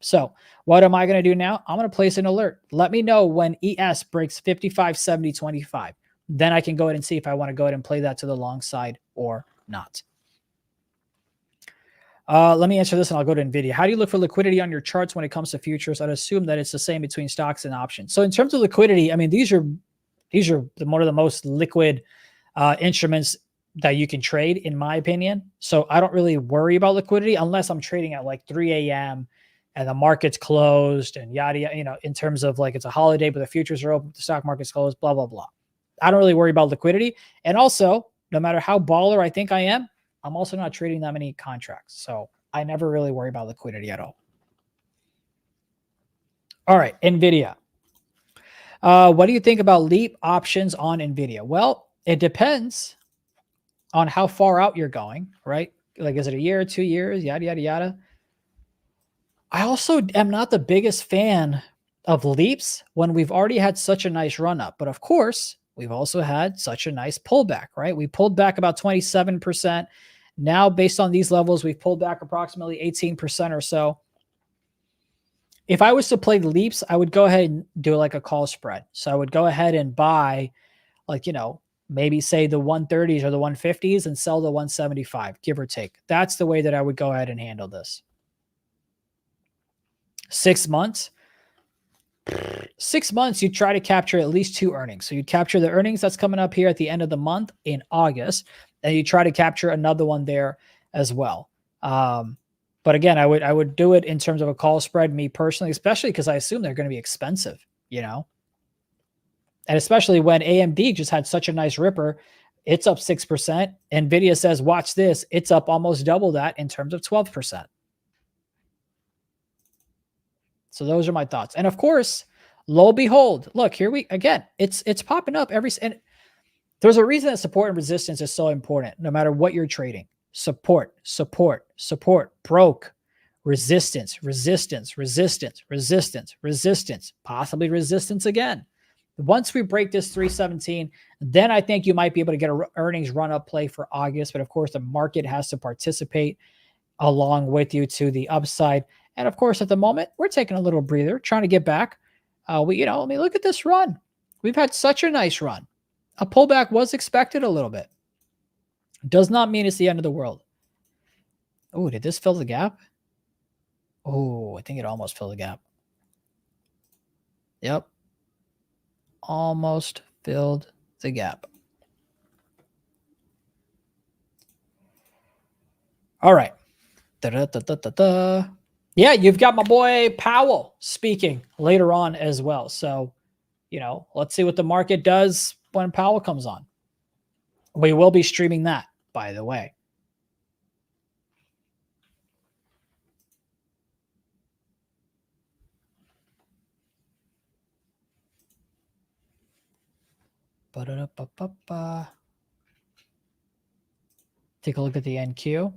So what am I going to do now? I'm going to place an alert. Let me know when ES breaks 55, 70, 25. Then I can go ahead and see if I want to go ahead and play that to the long side or not. Let me answer this and I'll go to NVIDIA. How do you look for liquidity on your charts when it comes to futures? I'd assume that it's the same between stocks and options. So in terms of liquidity, I mean, these are one of the most liquid instruments that you can trade, in my opinion. So I don't really worry about liquidity unless I'm trading at like 3 a.m. and the market's closed and yada, yada, you know, in terms of like it's a holiday, but the futures are open, the stock market's closed, blah, blah, blah. I don't really worry about liquidity. And also, no matter how baller I think I am, I'm also not trading that many contracts. So I never really worry about liquidity at all. All right, NVIDIA. What do you think about leap options on NVIDIA? Well, it depends on how far out you're going, right? Like, is it a year, 2 years, yada, yada, yada. I also am not the biggest fan of leaps when we've already had such a nice run up. But of course, we've also had such a nice pullback, right? We pulled back about 27%. Now, based on these levels, we've pulled back approximately 18% or so. If I was to play the leaps, I would go ahead and do like a call spread. So I would go ahead and buy, like, you know, maybe say the 130s or the 150s and sell the 175, give or take. That's the way that I would go ahead and handle this. 6 months. 6 months, you try to capture at least 2 earnings. So you capture the earnings that's coming up here at the end of the month in August, and you try to capture another one there as well. But again, I would do it in terms of a call spread, me personally, especially because I assume they're going to be expensive, you know, and especially when AMD just had such a nice ripper. It's up 6%. NVIDIA says, watch this. It's up almost double that in terms of 12%. So those are my thoughts. And of course, lo behold, look, here it's popping up and there's a reason that support and resistance is so important, no matter what you're trading. Support, support, support, broke, resistance, resistance, resistance, resistance, resistance, possibly resistance again. Once we break this 317, then I think you might be able to get an earnings run up play for August. But of course, the market has to participate along with you to the upside. And of course, at the moment, we're taking a little breather, trying to get back. I mean, look at this run. We've had such a nice run. A pullback was expected a little bit. Does not mean it's the end of the world. Oh, did this fill the gap? Oh, I think it almost filled the gap. Yep. Almost filled the gap. All right. Yeah, you've got my boy Powell speaking later on as well. So, you know, let's see what the market does when Powell comes on. We will be streaming that, by the way. Take a look at the NQ.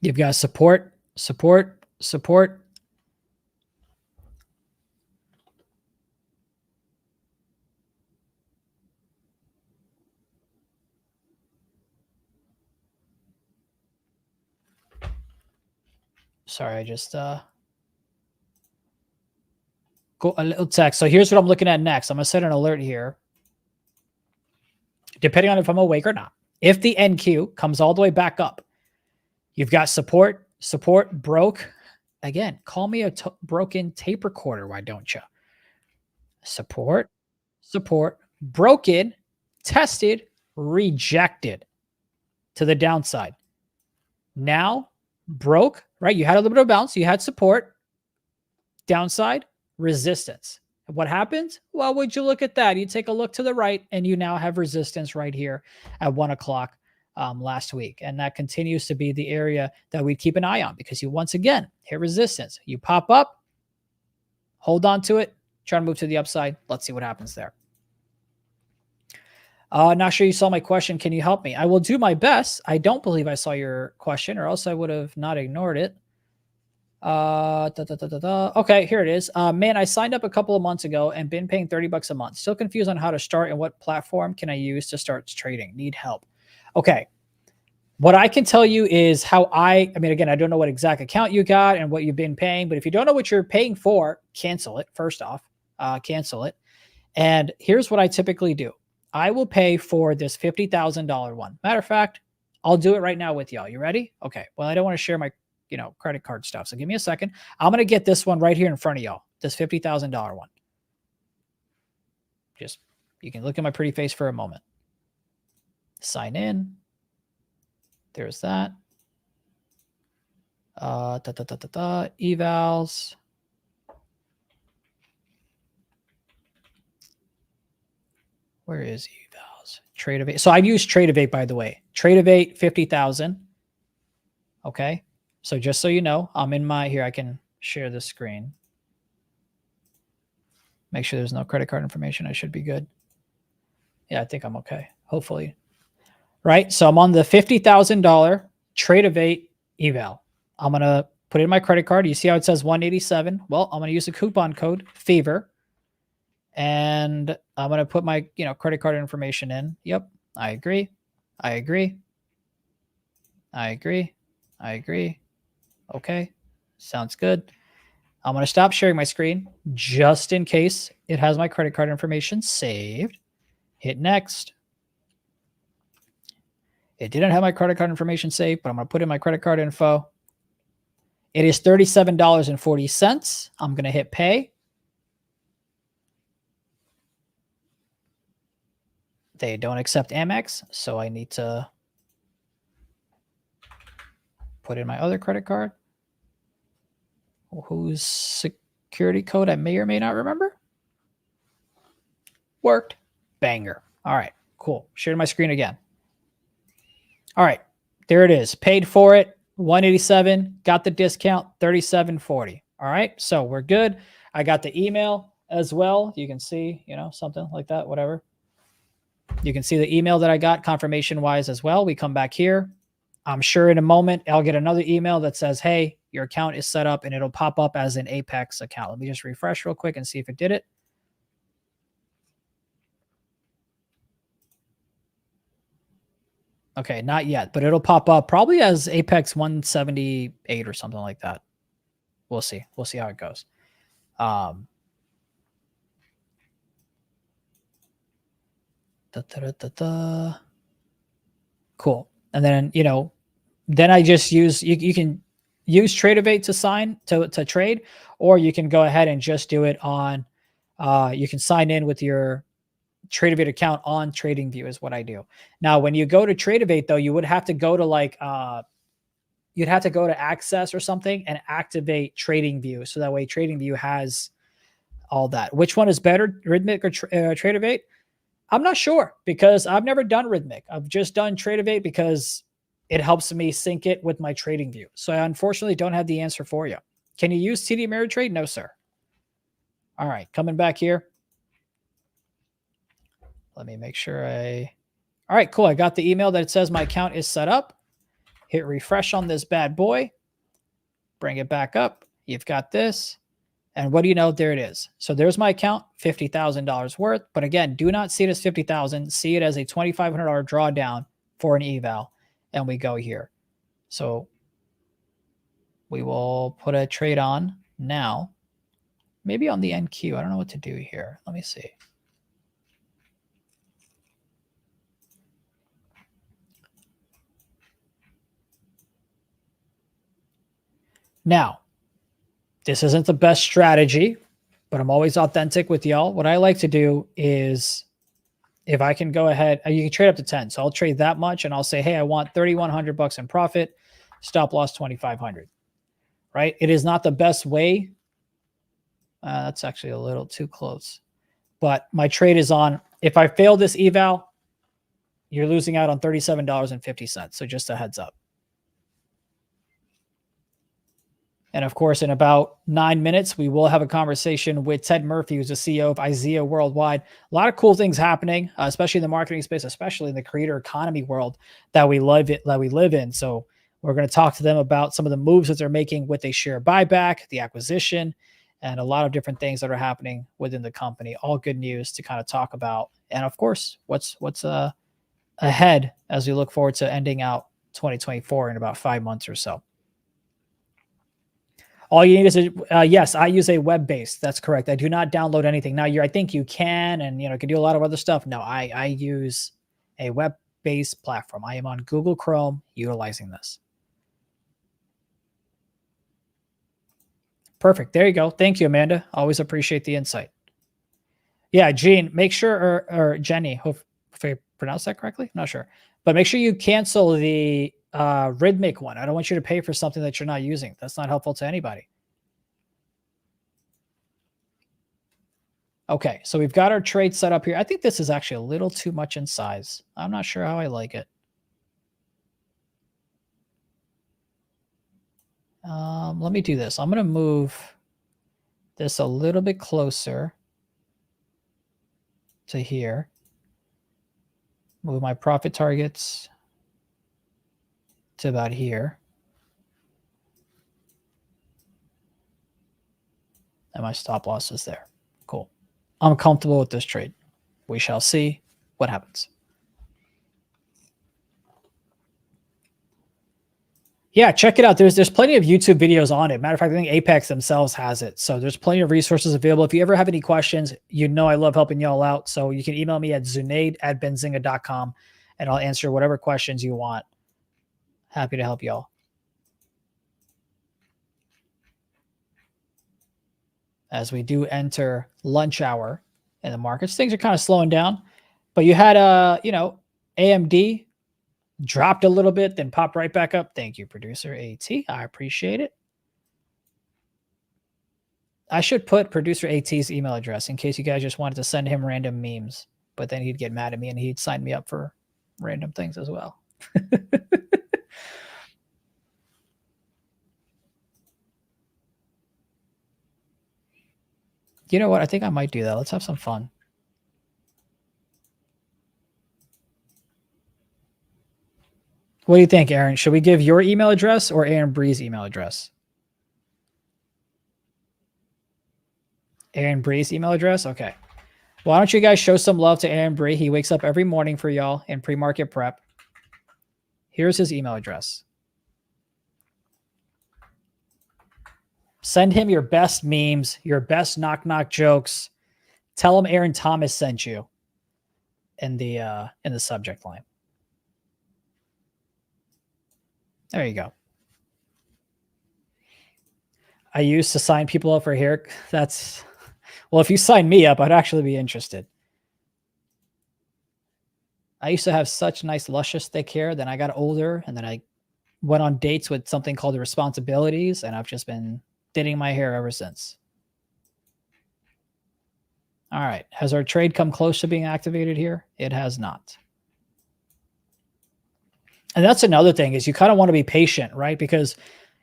You've got support, support, support. Sorry, I just go a little text. So here's what I'm looking at next. I'm going to set an alert here. Depending on if I'm awake or not. If the NQ comes all the way back up, you've got support, support, broke. Again, call me a broken tape recorder, why don't you? Support, support, broken, tested, rejected to the downside. Now, broke, right? You had a little bit of bounce. You had support, downside, resistance. What happened? Well, would you look at that? You take a look to the right and you now have resistance right here at 1 o'clock last week. And that continues to be the area that we keep an eye on because you once again hit resistance. You pop up, hold on to it, try to move to the upside. Let's see what happens there. Not sure you saw my question. Can you help me? I will do my best. I don't believe I saw your question or else I would have not ignored it. Okay, here it is. Man, I signed up a couple of months ago and been paying $30 a month. Still confused on how to start and what platform can I use to start trading. Need help. Okay. What I can tell you is how I mean, again, I don't know what exact account you got and what you've been paying, but if you don't know what you're paying for, cancel it. First off, cancel it. And here's what I typically do. I will pay for this $50,000 one. Matter of fact, I'll do it right now with y'all. You ready? Okay. Well, I don't want to share my credit card stuff. So give me a second. I'm going to get this one right here in front of y'all. This $50,000 one. Just, you can look at my pretty face for a moment. Sign in. There's that. Evals. Where is evals? Trade-Avate. So I've used Trade-Avate, by the way. Trade-Avate, 50,000. Okay. So just so you know, I'm in my, here, I can share the screen. Make sure there's no credit card information. I should be good. Yeah, I think I'm okay. Hopefully. Right. So I'm on the $50,000 Trade-Avate eval. I'm going to put in my credit card. You see how it says 187? Well, I'm going to use the coupon code FEVER. And I'm going to put my, credit card information in. Yep. I agree. I agree. I agree. I agree. Okay. Sounds good. I'm going to stop sharing my screen just in case it has my credit card information saved. Hit next. It didn't have my credit card information saved, but I'm going to put in my credit card info. It is $37.40. I'm going to hit pay. They don't accept Amex, so I need to put in my other credit card. Whose security code I may or may not remember. Worked. Banger. All right, cool. Share my screen again. All right, there it is. Paid for it, 187. Got the discount, 37.40. All right, so we're good. I got the email as well. You can see, something like that, whatever. You can see the email that I got confirmation-wise as well. We come back here. I'm sure in a moment I'll get another email that says, hey, your account is set up, and it'll pop up as an Apex account. Let me just refresh real quick and see if it did it. Okay, not yet, but it'll pop up probably as Apex 178 or something like that. We'll see. We'll see how it goes. Cool. And then, then I just use, you can use Trade-Avate to sign, to trade, or you can go ahead and just do it on, you can sign in with your Trade-Avate account on TradingView is what I do. Now, when you go to Trade-Avate though, you would have to go to you'd have to go to Access or something and activate TradingView. So that way TradingView has all that. Which one is better, Rhythmic or Trade-Avate? I'm not sure because I've never done Rhythmic. I've just done Trade-Avate because it helps me sync it with my TradingView. So I unfortunately don't have the answer for you. Can you use TD Ameritrade? No, sir. All right, coming back here. Let me make sure all right, cool. I got the email that it says my account is set up. Hit refresh on this bad boy. Bring it back up. You've got this. And what do you know? There it is. So there's my account, $50,000 worth. But again, do not see it as $50,000. See it as a $2,500 drawdown for an eval. And we go here. So we will put a trade on now. Maybe on the NQ. I don't know what to do here. Let me see. Now, this isn't the best strategy, but I'm always authentic with y'all. What I like to do is if I can go ahead, you can trade up to 10. So I'll trade that much and I'll say, hey, I want $3,100 in profit. stop loss 2,500, right? It is not the best way. That's actually a little too close, but my trade is on. If I fail this eval, you're losing out on $37.50. So just a heads up. And of course, in about 9 minutes, we will have a conversation with Ted Murphy, who's the CEO of IZEA Worldwide. A lot of cool things happening, especially in the marketing space, especially in the creator economy world that we live in. So we're going to talk to them about some of the moves that they're making with a share buyback, the acquisition, and a lot of different things that are happening within the company. All good news to kind of talk about. And of course, what's ahead as we look forward to ending out 2024 in about 5 months or so. All you need is yes, I use a web-based. That's correct. I do not download anything. Now, I think you can, and can do a lot of other stuff. No, I use a web-based platform. I am on Google Chrome utilizing this. Perfect. There you go. Thank you, Amanda. Always appreciate the insight. Yeah, Gene, make sure, or Jenny, hope if I pronounced that correctly. Not sure, but make sure you cancel the Rhythmic one. I don't want you to pay for something that you're not using. That's not helpful to anybody. Okay, so we've got our trade set up here. I think this is actually a little too much in size. I'm not sure how I like it. Let me do this. I'm going to move this a little bit closer to here. Move my profit targets to about here. And my stop loss is there. Cool. I'm comfortable with this trade. We shall see what happens. Yeah, check it out. There's plenty of YouTube videos on it. Matter of fact, I think Apex themselves has it. So there's plenty of resources available. If you ever have any questions, I love helping y'all out. So you can email me at zunaid@benzinga.com and I'll answer whatever questions you want. Happy to help y'all. As we do enter lunch hour in the markets, things are kind of slowing down. But you had AMD dropped a little bit, then popped right back up. Thank you, producer AT. I appreciate it. I should put producer AT's email address in case you guys just wanted to send him random memes, but then he'd get mad at me and he'd sign me up for random things as well. You know what? I think I might do that. Let's have some fun. What do you think, Aaron? Should we give your email address or Aaron Bree's email address? Aaron Bree's email address? Okay. Why don't you guys show some love to Aaron Bree? He wakes up every morning for y'all in pre-market prep. Here's his email address. Send him your best memes, your best knock-knock jokes. Tell him Aaron Thomas sent you in the subject line. There you go. I used to sign people up for hair. Well, if you sign me up, I'd actually be interested. I used to have such nice, luscious, thick hair. Then I got older, and then I went on dates with something called the responsibilities, and I've just been thinning my hair ever since. All right. Has our trade come close to being activated here? It has not. And that's another thing is you kind of want to be patient, right? Because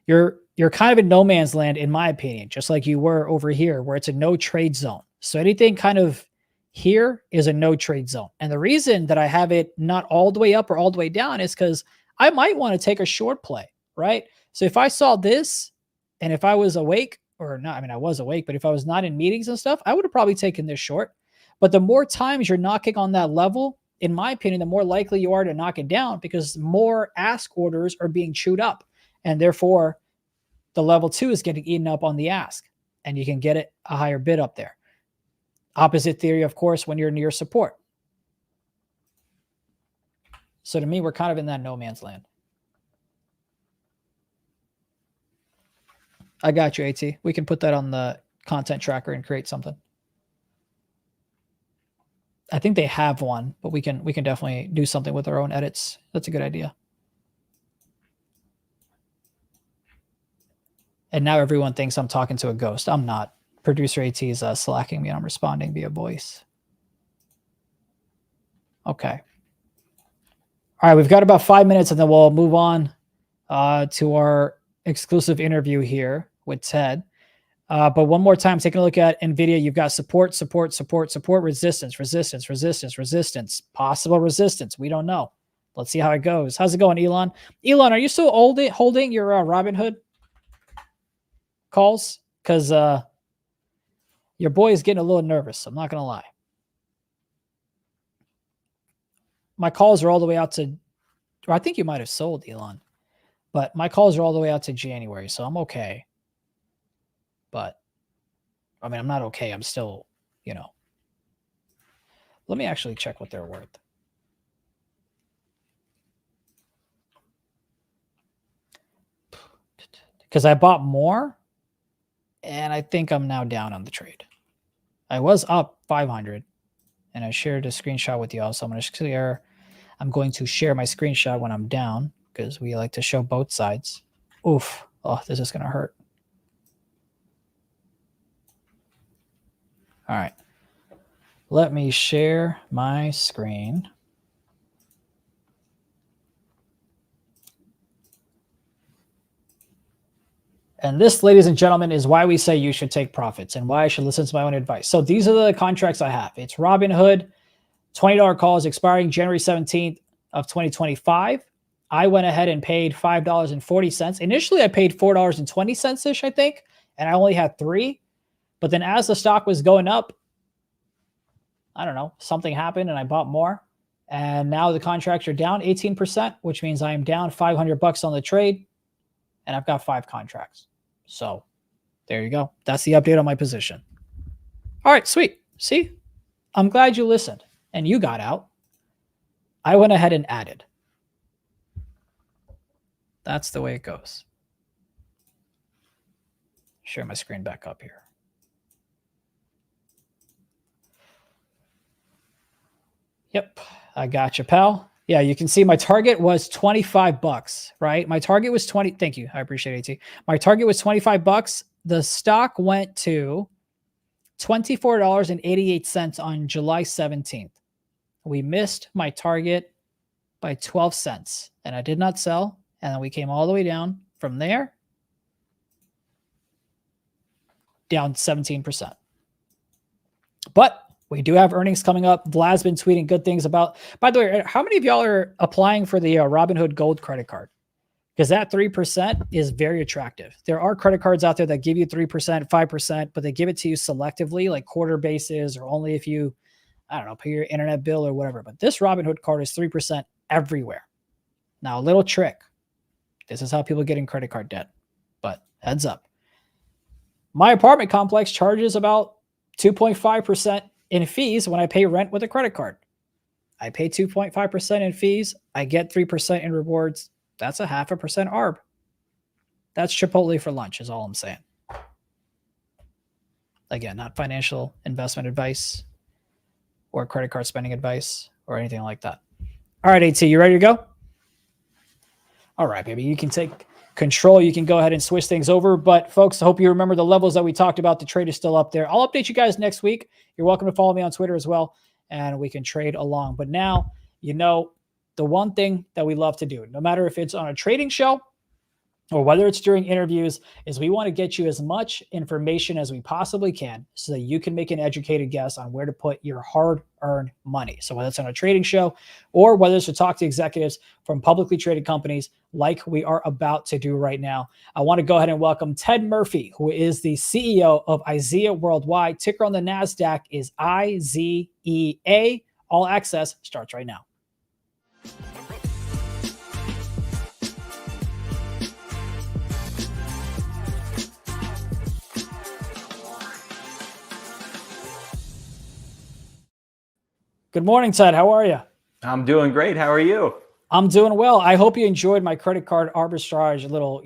you're kind of in no man's land, in my opinion, just like you were over here, where it's a no trade zone. So anything kind of here is a no trade zone. And the reason that I have it not all the way up or all the way down is because I might want to take a short play, right? So if I saw this and if I was awake or not, I mean, I was awake, but if I was not in meetings and stuff, I would have probably taken this short. But the more times you're knocking on that level, in my opinion, the more likely you are to knock it down because more ask orders are being chewed up. And therefore, the level 2 is getting eaten up on the ask. And you can get it a higher bid up there. Opposite theory, of course, when you're near support. So to me, we're kind of in that no man's land. I got you, AT. We can put that on the content tracker and create something. I think they have one, but we can definitely do something with our own edits. That's a good idea. And now everyone thinks I'm talking to a ghost. I'm not. Producer AT is slacking me and I'm responding via voice. Okay. All right, we've got about 5 minutes and then we'll move on to our exclusive interview here with Ted. But one more time, taking a look at NVIDIA, you've got support, resistance, possible resistance. We don't know. Let's see how it goes. How's it going, Elon? Elon, are you still holding your Robinhood calls? Because your boy is getting a little nervous. I'm not going to lie. My calls are all the way out to, or I think you might have sold, Elon. But my calls are all the way out to January, so I'm okay. But, I mean, I'm not okay. I'm still, you know. Let me actually check what they're worth. Because I bought more, and I think I'm now down on the trade. I was up 500, and I shared a screenshot with y'all, so I'm going to share my screenshot when I'm down, because we like to show both sides. Oof. Oh, this is going to hurt. All right. Let me share my screen. And this, ladies and gentlemen, is why we say you should take profits and why I should listen to my own advice. So these are the contracts I have. It's Robinhood, $20 calls expiring January 17th of 2025. I went ahead and paid $5.40. Initially, I paid $4.20-ish, I think, and I only had 3. But then as the stock was going up, I don't know, something happened and I bought more. And now the contracts are down 18%, which means I am down $500 on the trade. And I've got 5 contracts. So there you go. That's the update on my position. All right, sweet. See, I'm glad you listened and you got out. I went ahead and added. That's the way it goes. Share my screen back up here. Yep, I got you, pal. Yeah, you can see my target was $25, right? My target was 20. Thank you. I appreciate it. My target was $25. The stock went to $24.88 on July 17th. We missed my target by 12 cents and I did not sell. And then we came all the way down from there, down 17%. But we do have earnings coming up. Vlad's been tweeting good things about. By the way, how many of y'all are applying for the Robinhood Gold credit card? Because that 3% is very attractive. There are credit cards out there that give you 3%, 5%, but they give it to you selectively, like quarter basis, or only if you, I don't know, pay your internet bill or whatever. But this Robinhood card is 3% everywhere. Now, a little trick. This is how people get in credit card debt. But heads up. My apartment complex charges about 2.5% in fees when I pay rent with a credit card. I pay 2.5% in fees. I get 3% in rewards. That's a 0.5% ARB. That's Chipotle for lunch is all I'm saying. Again, not financial investment advice or credit card spending advice or anything like that. All right, AT, you ready to go? All right, baby. You can take control. You can go ahead and switch things over. But folks, I hope you remember the levels that we talked about. The trade is still up there. I'll update you guys next week. You're welcome to follow me on Twitter as well, and we can trade along. But now, you know, the one thing that we love to do, no matter if it's on a trading show or whether it's during interviews, is we want to get you as much information as we possibly can so that you can make an educated guess on where to put your hard-earned money. So whether it's on a trading show or whether it's to talk to executives from publicly traded companies like we are about to do right now, I want to go ahead and welcome Ted Murphy, who is the CEO of IZEA Worldwide. Ticker on the NASDAQ is IZEA. All access starts right now. Good morning, Ted. How are you? I'm doing great. How are you? I'm doing well. I hope you enjoyed my credit card arbitrage little,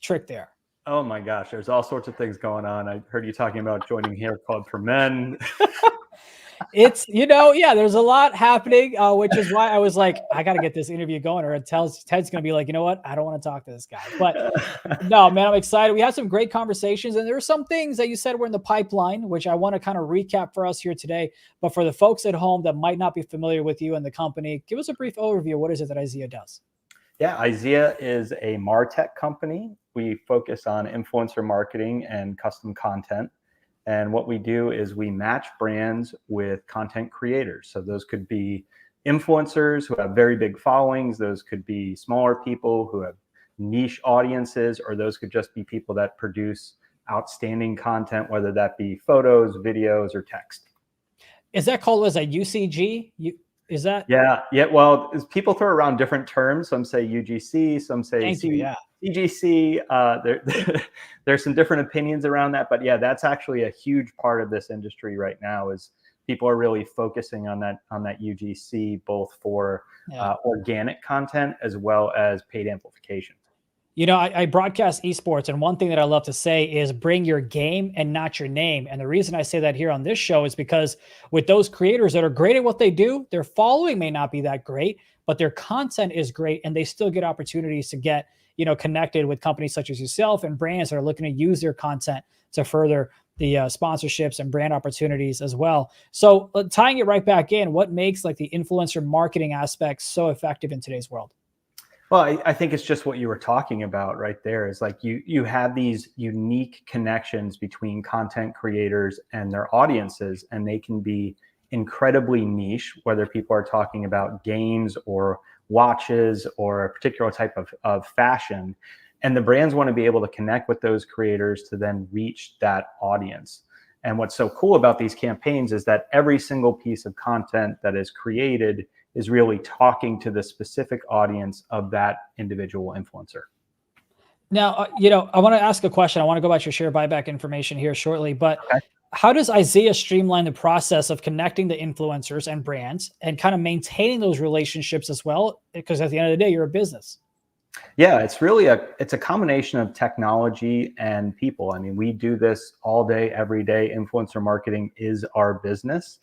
trick there. Oh my gosh, there's all sorts of things going on. I heard you talking about joining Hair Club for Men. It's, yeah, there's a lot happening, which is why I was like, I got to get this interview going, or Ted's going to be like, you know what? I don't want to talk to this guy. But no, man, I'm excited. We had some great conversations, and there are some things that you said were in the pipeline, which I want to kind of recap for us here today. But for the folks at home that might not be familiar with you and the company, give us a brief overview. What is it that IZEA does? Yeah, IZEA is a MarTech company. We focus on influencer marketing and custom content. And what we do is we match brands with content creators. So those could be influencers who have very big followings. Those could be smaller people who have niche audiences, or those could just be people that produce outstanding content, whether that be photos, videos, or text. Is that called as a UCG? Is that? Yeah. Well, people throw around different terms. Some say UGC, some say CGC. There's some different opinions around that, but yeah, that's actually a huge part of this industry right now. Is people are really focusing on that UGC, both for organic content as well as paid amplification. I broadcast esports, and one thing that I love to say is bring your game and not your name. And the reason I say that here on this show is because with those creators that are great at what they do, their following may not be that great, but their content is great, and they still get opportunities to get, connected with companies such as yourself and brands that are looking to use their content to further the sponsorships and brand opportunities as well. So tying it right back in, what makes like the influencer marketing aspect so effective in today's world? Well, I think it's just what you were talking about right there. Is like you have these unique connections between content creators and their audiences, and they can be incredibly niche, whether people are talking about games or watches or a particular type of fashion. And the brands want to be able to connect with those creators to then reach that audience. And what's so cool about these campaigns is that every single piece of content that is created is really talking to the specific audience of that individual influencer. Now, I want to ask a question. I want to go back to your share buyback information here shortly, but how does IZEA streamline the process of connecting the influencers and brands and kind of maintaining those relationships as well? Because at the end of the day, you're a business. Yeah, it's really a combination of technology and people. I mean, we do this all day, every day. Influencer marketing is our business.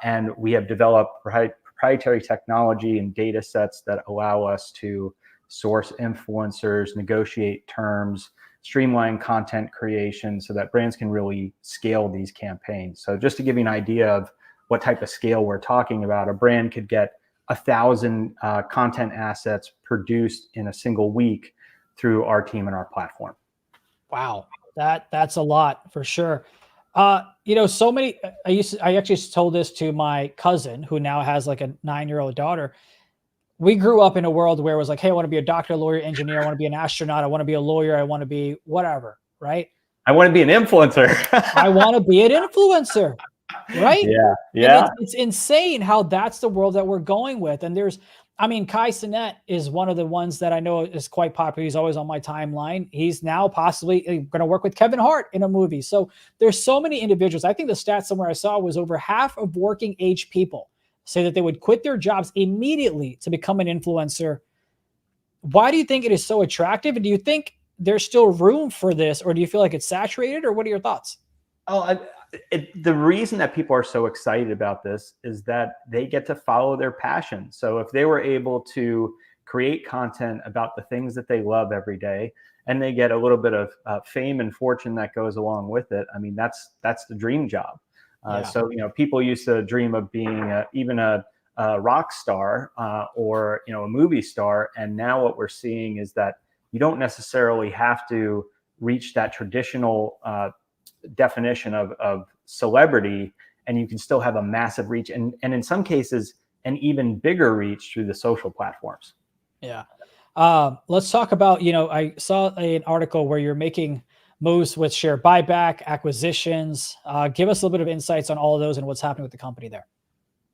And we have developed proprietary technology and data sets that allow us to source influencers, negotiate terms, streamline content creation so that brands can really scale these campaigns. So just to give you an idea of what type of scale we're talking about, a brand could get 1,000 content assets produced in a single week through our team and our platform. Wow, that's a lot for sure. So many. I actually told this to my cousin who now has like a 9-year-old daughter. We grew up in a world where it was like, hey, I want to be a doctor, lawyer, engineer. I want to be an astronaut. I want to be a lawyer. I want to be whatever, right? I want to be an influencer. I want to be an influencer, right? Yeah. It's insane how that's the world that we're going with. And Kai Cenat is one of the ones that I know is quite popular. He's always on my timeline. He's now possibly going to work with Kevin Hart in a movie. So there's so many individuals. I think the stat somewhere I saw was over half of working age people say that they would quit their jobs immediately to become an influencer. Why do you think it is so attractive? And do you think there's still room for this, or do you feel like it's saturated, or what are your thoughts? The reason that people are so excited about this is that they get to follow their passion. So if they were able to create content about the things that they love every day, and they get a little bit of fame and fortune that goes along with it, I mean, that's the dream job. So, people used to dream of being even a rock star or, a movie star. And now what we're seeing is that you don't necessarily have to reach that traditional definition of celebrity, and you can still have a massive reach. And in some cases, an even bigger reach through the social platforms. Yeah. Let's talk about, I saw an article where you're making moves with share buyback, acquisitions. Give us a little bit of insights on all of those and what's happening with the company there.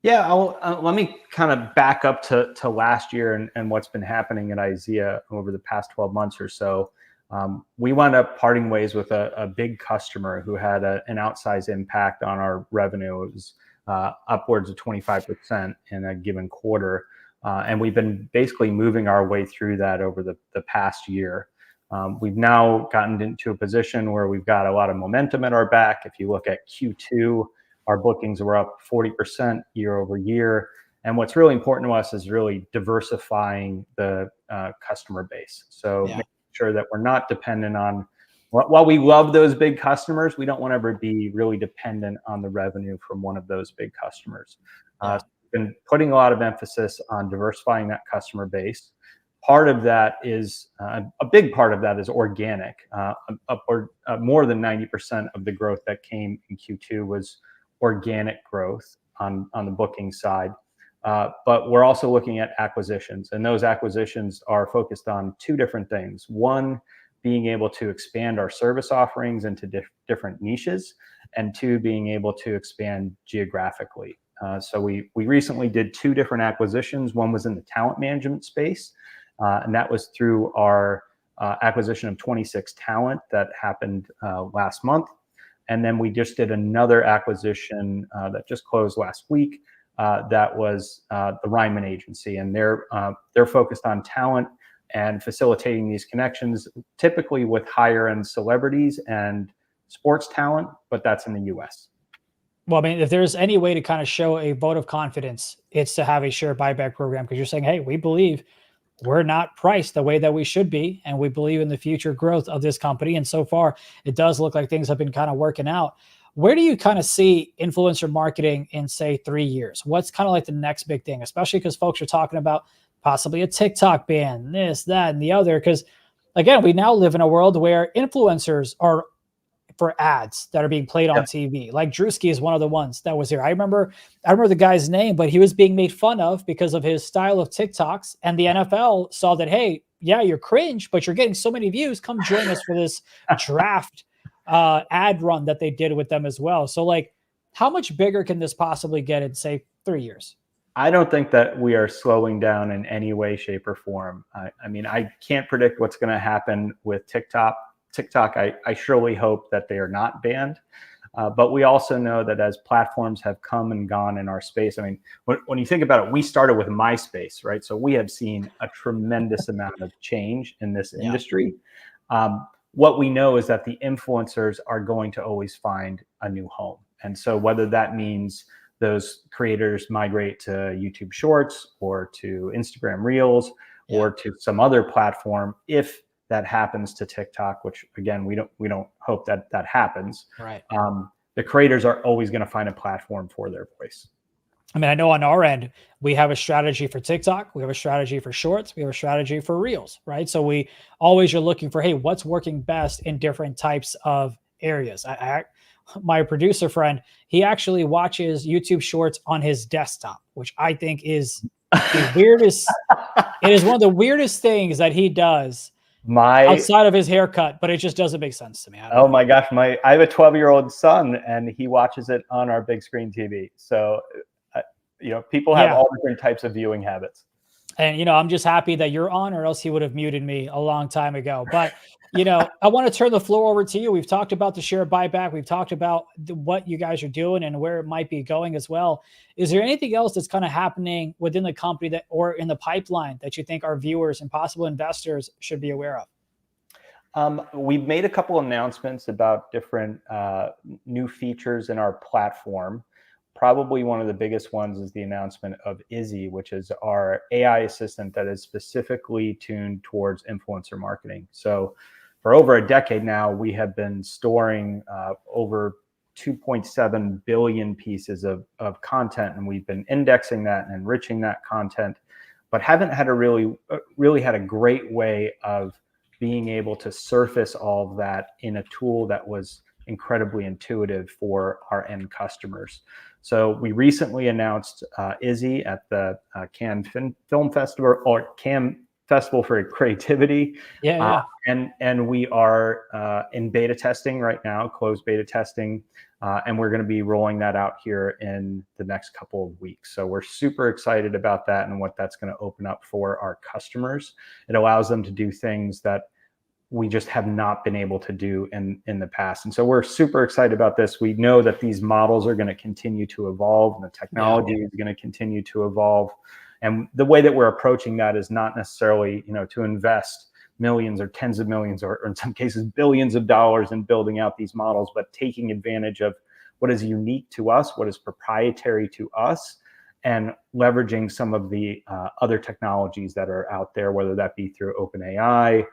Yeah, let me kind of back up to last year and what's been happening at IZEA over the past 12 months or so. We wound up parting ways with a big customer who had an outsized impact on our revenue. It was upwards of 25% in a given quarter. And we've been basically moving our way through that over the past year. We've now gotten into a position where we've got a lot of momentum at our back. If you look at Q2, Our bookings were up 40% year over year. And what's really important to us is really diversifying the customer base. So making sure that we're not dependent on, while we love those big customers, we don't want to ever be really dependent on the revenue from one of those big customers. So we've been putting a lot of emphasis on diversifying that customer base. Part of that is, a big part of that is organic. More than 90% of the growth that came in Q2 was organic growth on the booking side. But we're also looking at acquisitions, and those acquisitions are focused on two different things. One, being able to expand our service offerings into different niches, and two, being able to expand geographically. So we recently did two different acquisitions. One was in the talent management space, and that was through our acquisition of 26 Talent that happened last month. And then we just did another acquisition that just closed last week. That was the Ryman Agency, and they're focused on talent and facilitating these connections, typically with higher end celebrities and sports talent, but that's in the US. Well, I mean, if there's any way to kind of show a vote of confidence, it's to have a share buyback program, because you're saying, hey, we believe we're not priced the way that we should be, and we believe in the future growth of this company. And so far, it does look like things have been kind of working out. Where do you kind of see influencer marketing in, say, 3 years? What's kind of like the next big thing, especially because folks are talking about possibly a TikTok ban, this, that, and the other? Because, again, we now live in a world where influencers are for ads that are being played on TV. Like Drewski is one of the ones that was here. I remember the guy's name, but he was being made fun of because of his style of TikToks. And the NFL saw that, hey, yeah, you're cringe, but you're getting so many views. Come join us for this draft ad run that they did with them as well. So, like, how much bigger can this possibly get in, say, 3 years? I don't think that we are slowing down in any way, shape, or form. I mean, I can't predict what's going to happen with TikTok. I surely hope that they are not banned. But we also know that as platforms have come and gone in our space, I mean, when you think about it, we started with MySpace, right? So we have seen a tremendous amount of change in this industry. What we know is that the influencers are going to always find a new home. And so whether that means those creators migrate to YouTube Shorts or to Instagram Reels or to some other platform, if that happens to TikTok, which again, we don't hope that happens. Right. The creators are always going to find a platform for their voice. I mean, I know on our end, we have a strategy for TikTok. We have a strategy for Shorts. We have a strategy for Reels, right? So we always are looking for, hey, what's working best in different types of areas. My producer friend, he actually watches YouTube Shorts on his desktop, which I think is the weirdest. It is one of the weirdest things that he does outside of his haircut, but it just doesn't make sense to me. Oh my gosh, I have a 12-year-old son, and he watches it on our big screen TV. So, people have all different types of viewing habits. And, I'm just happy that you're on, or else he would have muted me a long time ago. But, I want to turn the floor over to you. We've talked about the share buyback. We've talked about what you guys are doing and where it might be going as well. Is there anything else that's kind of happening within the company or in the pipeline that you think our viewers and possible investors should be aware of? We've made a couple announcements about different new features in our platform. Probably one of the biggest ones is the announcement of IZEA, which is our AI assistant that is specifically tuned towards influencer marketing. So for over a decade now, we have been storing over 2.7 billion pieces of content, and we've been indexing that and enriching that content, but haven't had a really had a great way of being able to surface all of that in a tool that was incredibly intuitive for our end customers. So we recently announced IZEA at the Cannes Film Festival, or Cannes Festival for Creativity. And we are in beta testing right now, closed beta testing, and we're going to be rolling that out here in the next couple of weeks. So we're super excited about that and what that's going to open up for our customers. It allows them to do things that we just have not been able to do in the past. And so we're super excited about this. We know that these models are going to continue to evolve, and the technology is going to continue to evolve. And the way that we're approaching that is not necessarily, to invest millions or tens of millions or in some cases billions of dollars in building out these models, but taking advantage of what is unique to us, what is proprietary to us, and leveraging some of the other technologies that are out there, whether that be through OpenAI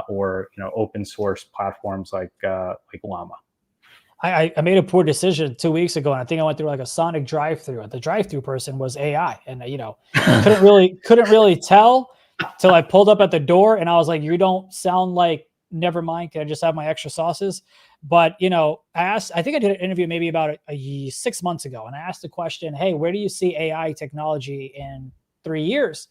or open source platforms like Llama. I made a poor decision 2 weeks ago, and I think I went through like a Sonic drive-through. The drive-through person was AI, and couldn't really tell till I pulled up at the door, and I was like, "You don't sound like." Never mind. Can I just have my extra sauces? But I think I did an interview maybe about 6 months ago, and I asked the question, "Hey, where do you see AI technology in 3 years?"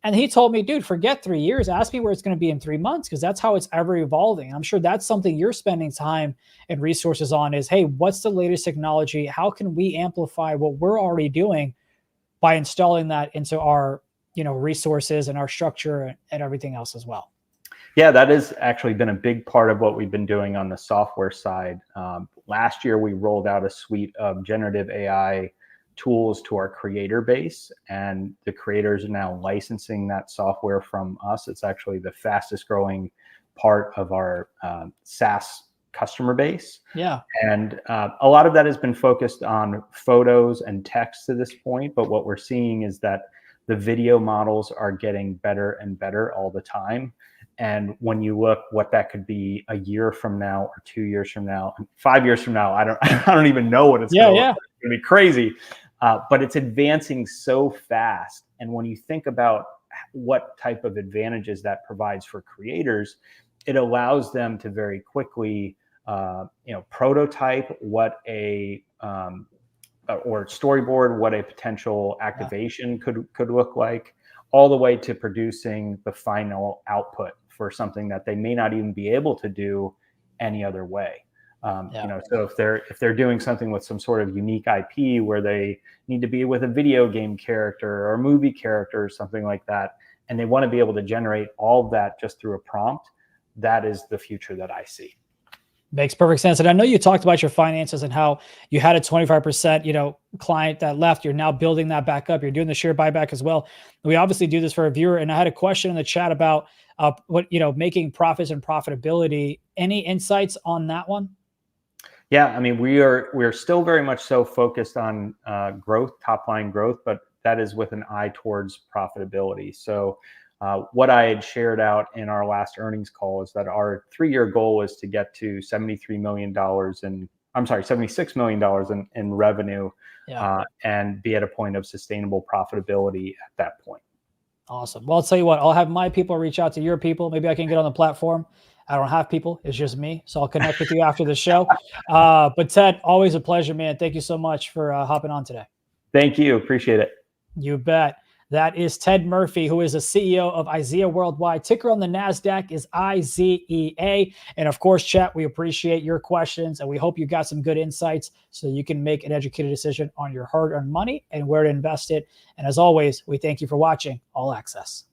And he told me, dude, forget 3 years. Ask me where it's going to be in 3 months, because that's how it's ever evolving. I'm sure that's something you're spending time and resources on is, hey, what's the latest technology? How can we amplify what we're already doing by installing that into our, resources and our structure and everything else as well? Yeah, that has actually been a big part of what we've been doing on the software side. Last year, we rolled out a suite of generative AI tools to our creator base, and the creators are now licensing that software from us. It's actually the fastest growing part of our SaaS customer base. Yeah. And a lot of that has been focused on photos and text to this point. But what we're seeing is that the video models are getting better and better all the time. And when you look what that could be a year from now or 2 years from now, 5 years from now, I don't even know what it's going to look like. It's going to be crazy. But it's advancing so fast. And when you think about what type of advantages that provides for creators, it allows them to very quickly, prototype what or storyboard what a potential activation could look like, all the way to producing the final output for something that they may not even be able to do any other way. So if they're doing something with some sort of unique IP where they need to be with a video game character or a movie character or something like that, and they want to be able to generate all of that just through a prompt, that is the future that I see. Makes perfect sense. And I know you talked about your finances and how you had a 25%, client that left. You're now building that back up. You're doing the share buyback as well. We obviously do this for a viewer. And I had a question in the chat about making profits and profitability. Any insights on that one? Yeah, I mean, we are still very much so focused on growth, top line growth, but that is with an eye towards profitability. So what I had shared out in our last earnings call is that our 3-year goal is to get to $76 million in revenue, and be at a point of sustainable profitability at that point. Awesome. Well, I'll tell you what, I'll have my people reach out to your people. Maybe I can get on the platform. I don't have people. It's just me. So I'll connect with you after the show. But Ted, always a pleasure, man. Thank you so much for hopping on today. Thank you. Appreciate it. You bet. That is Ted Murphy, who is the CEO of IZEA Worldwide. Ticker on the NASDAQ is IZEA. And of course, chat, we appreciate your questions, and we hope you got some good insights so you can make an educated decision on your hard-earned money and where to invest it. And as always, we thank you for watching All Access.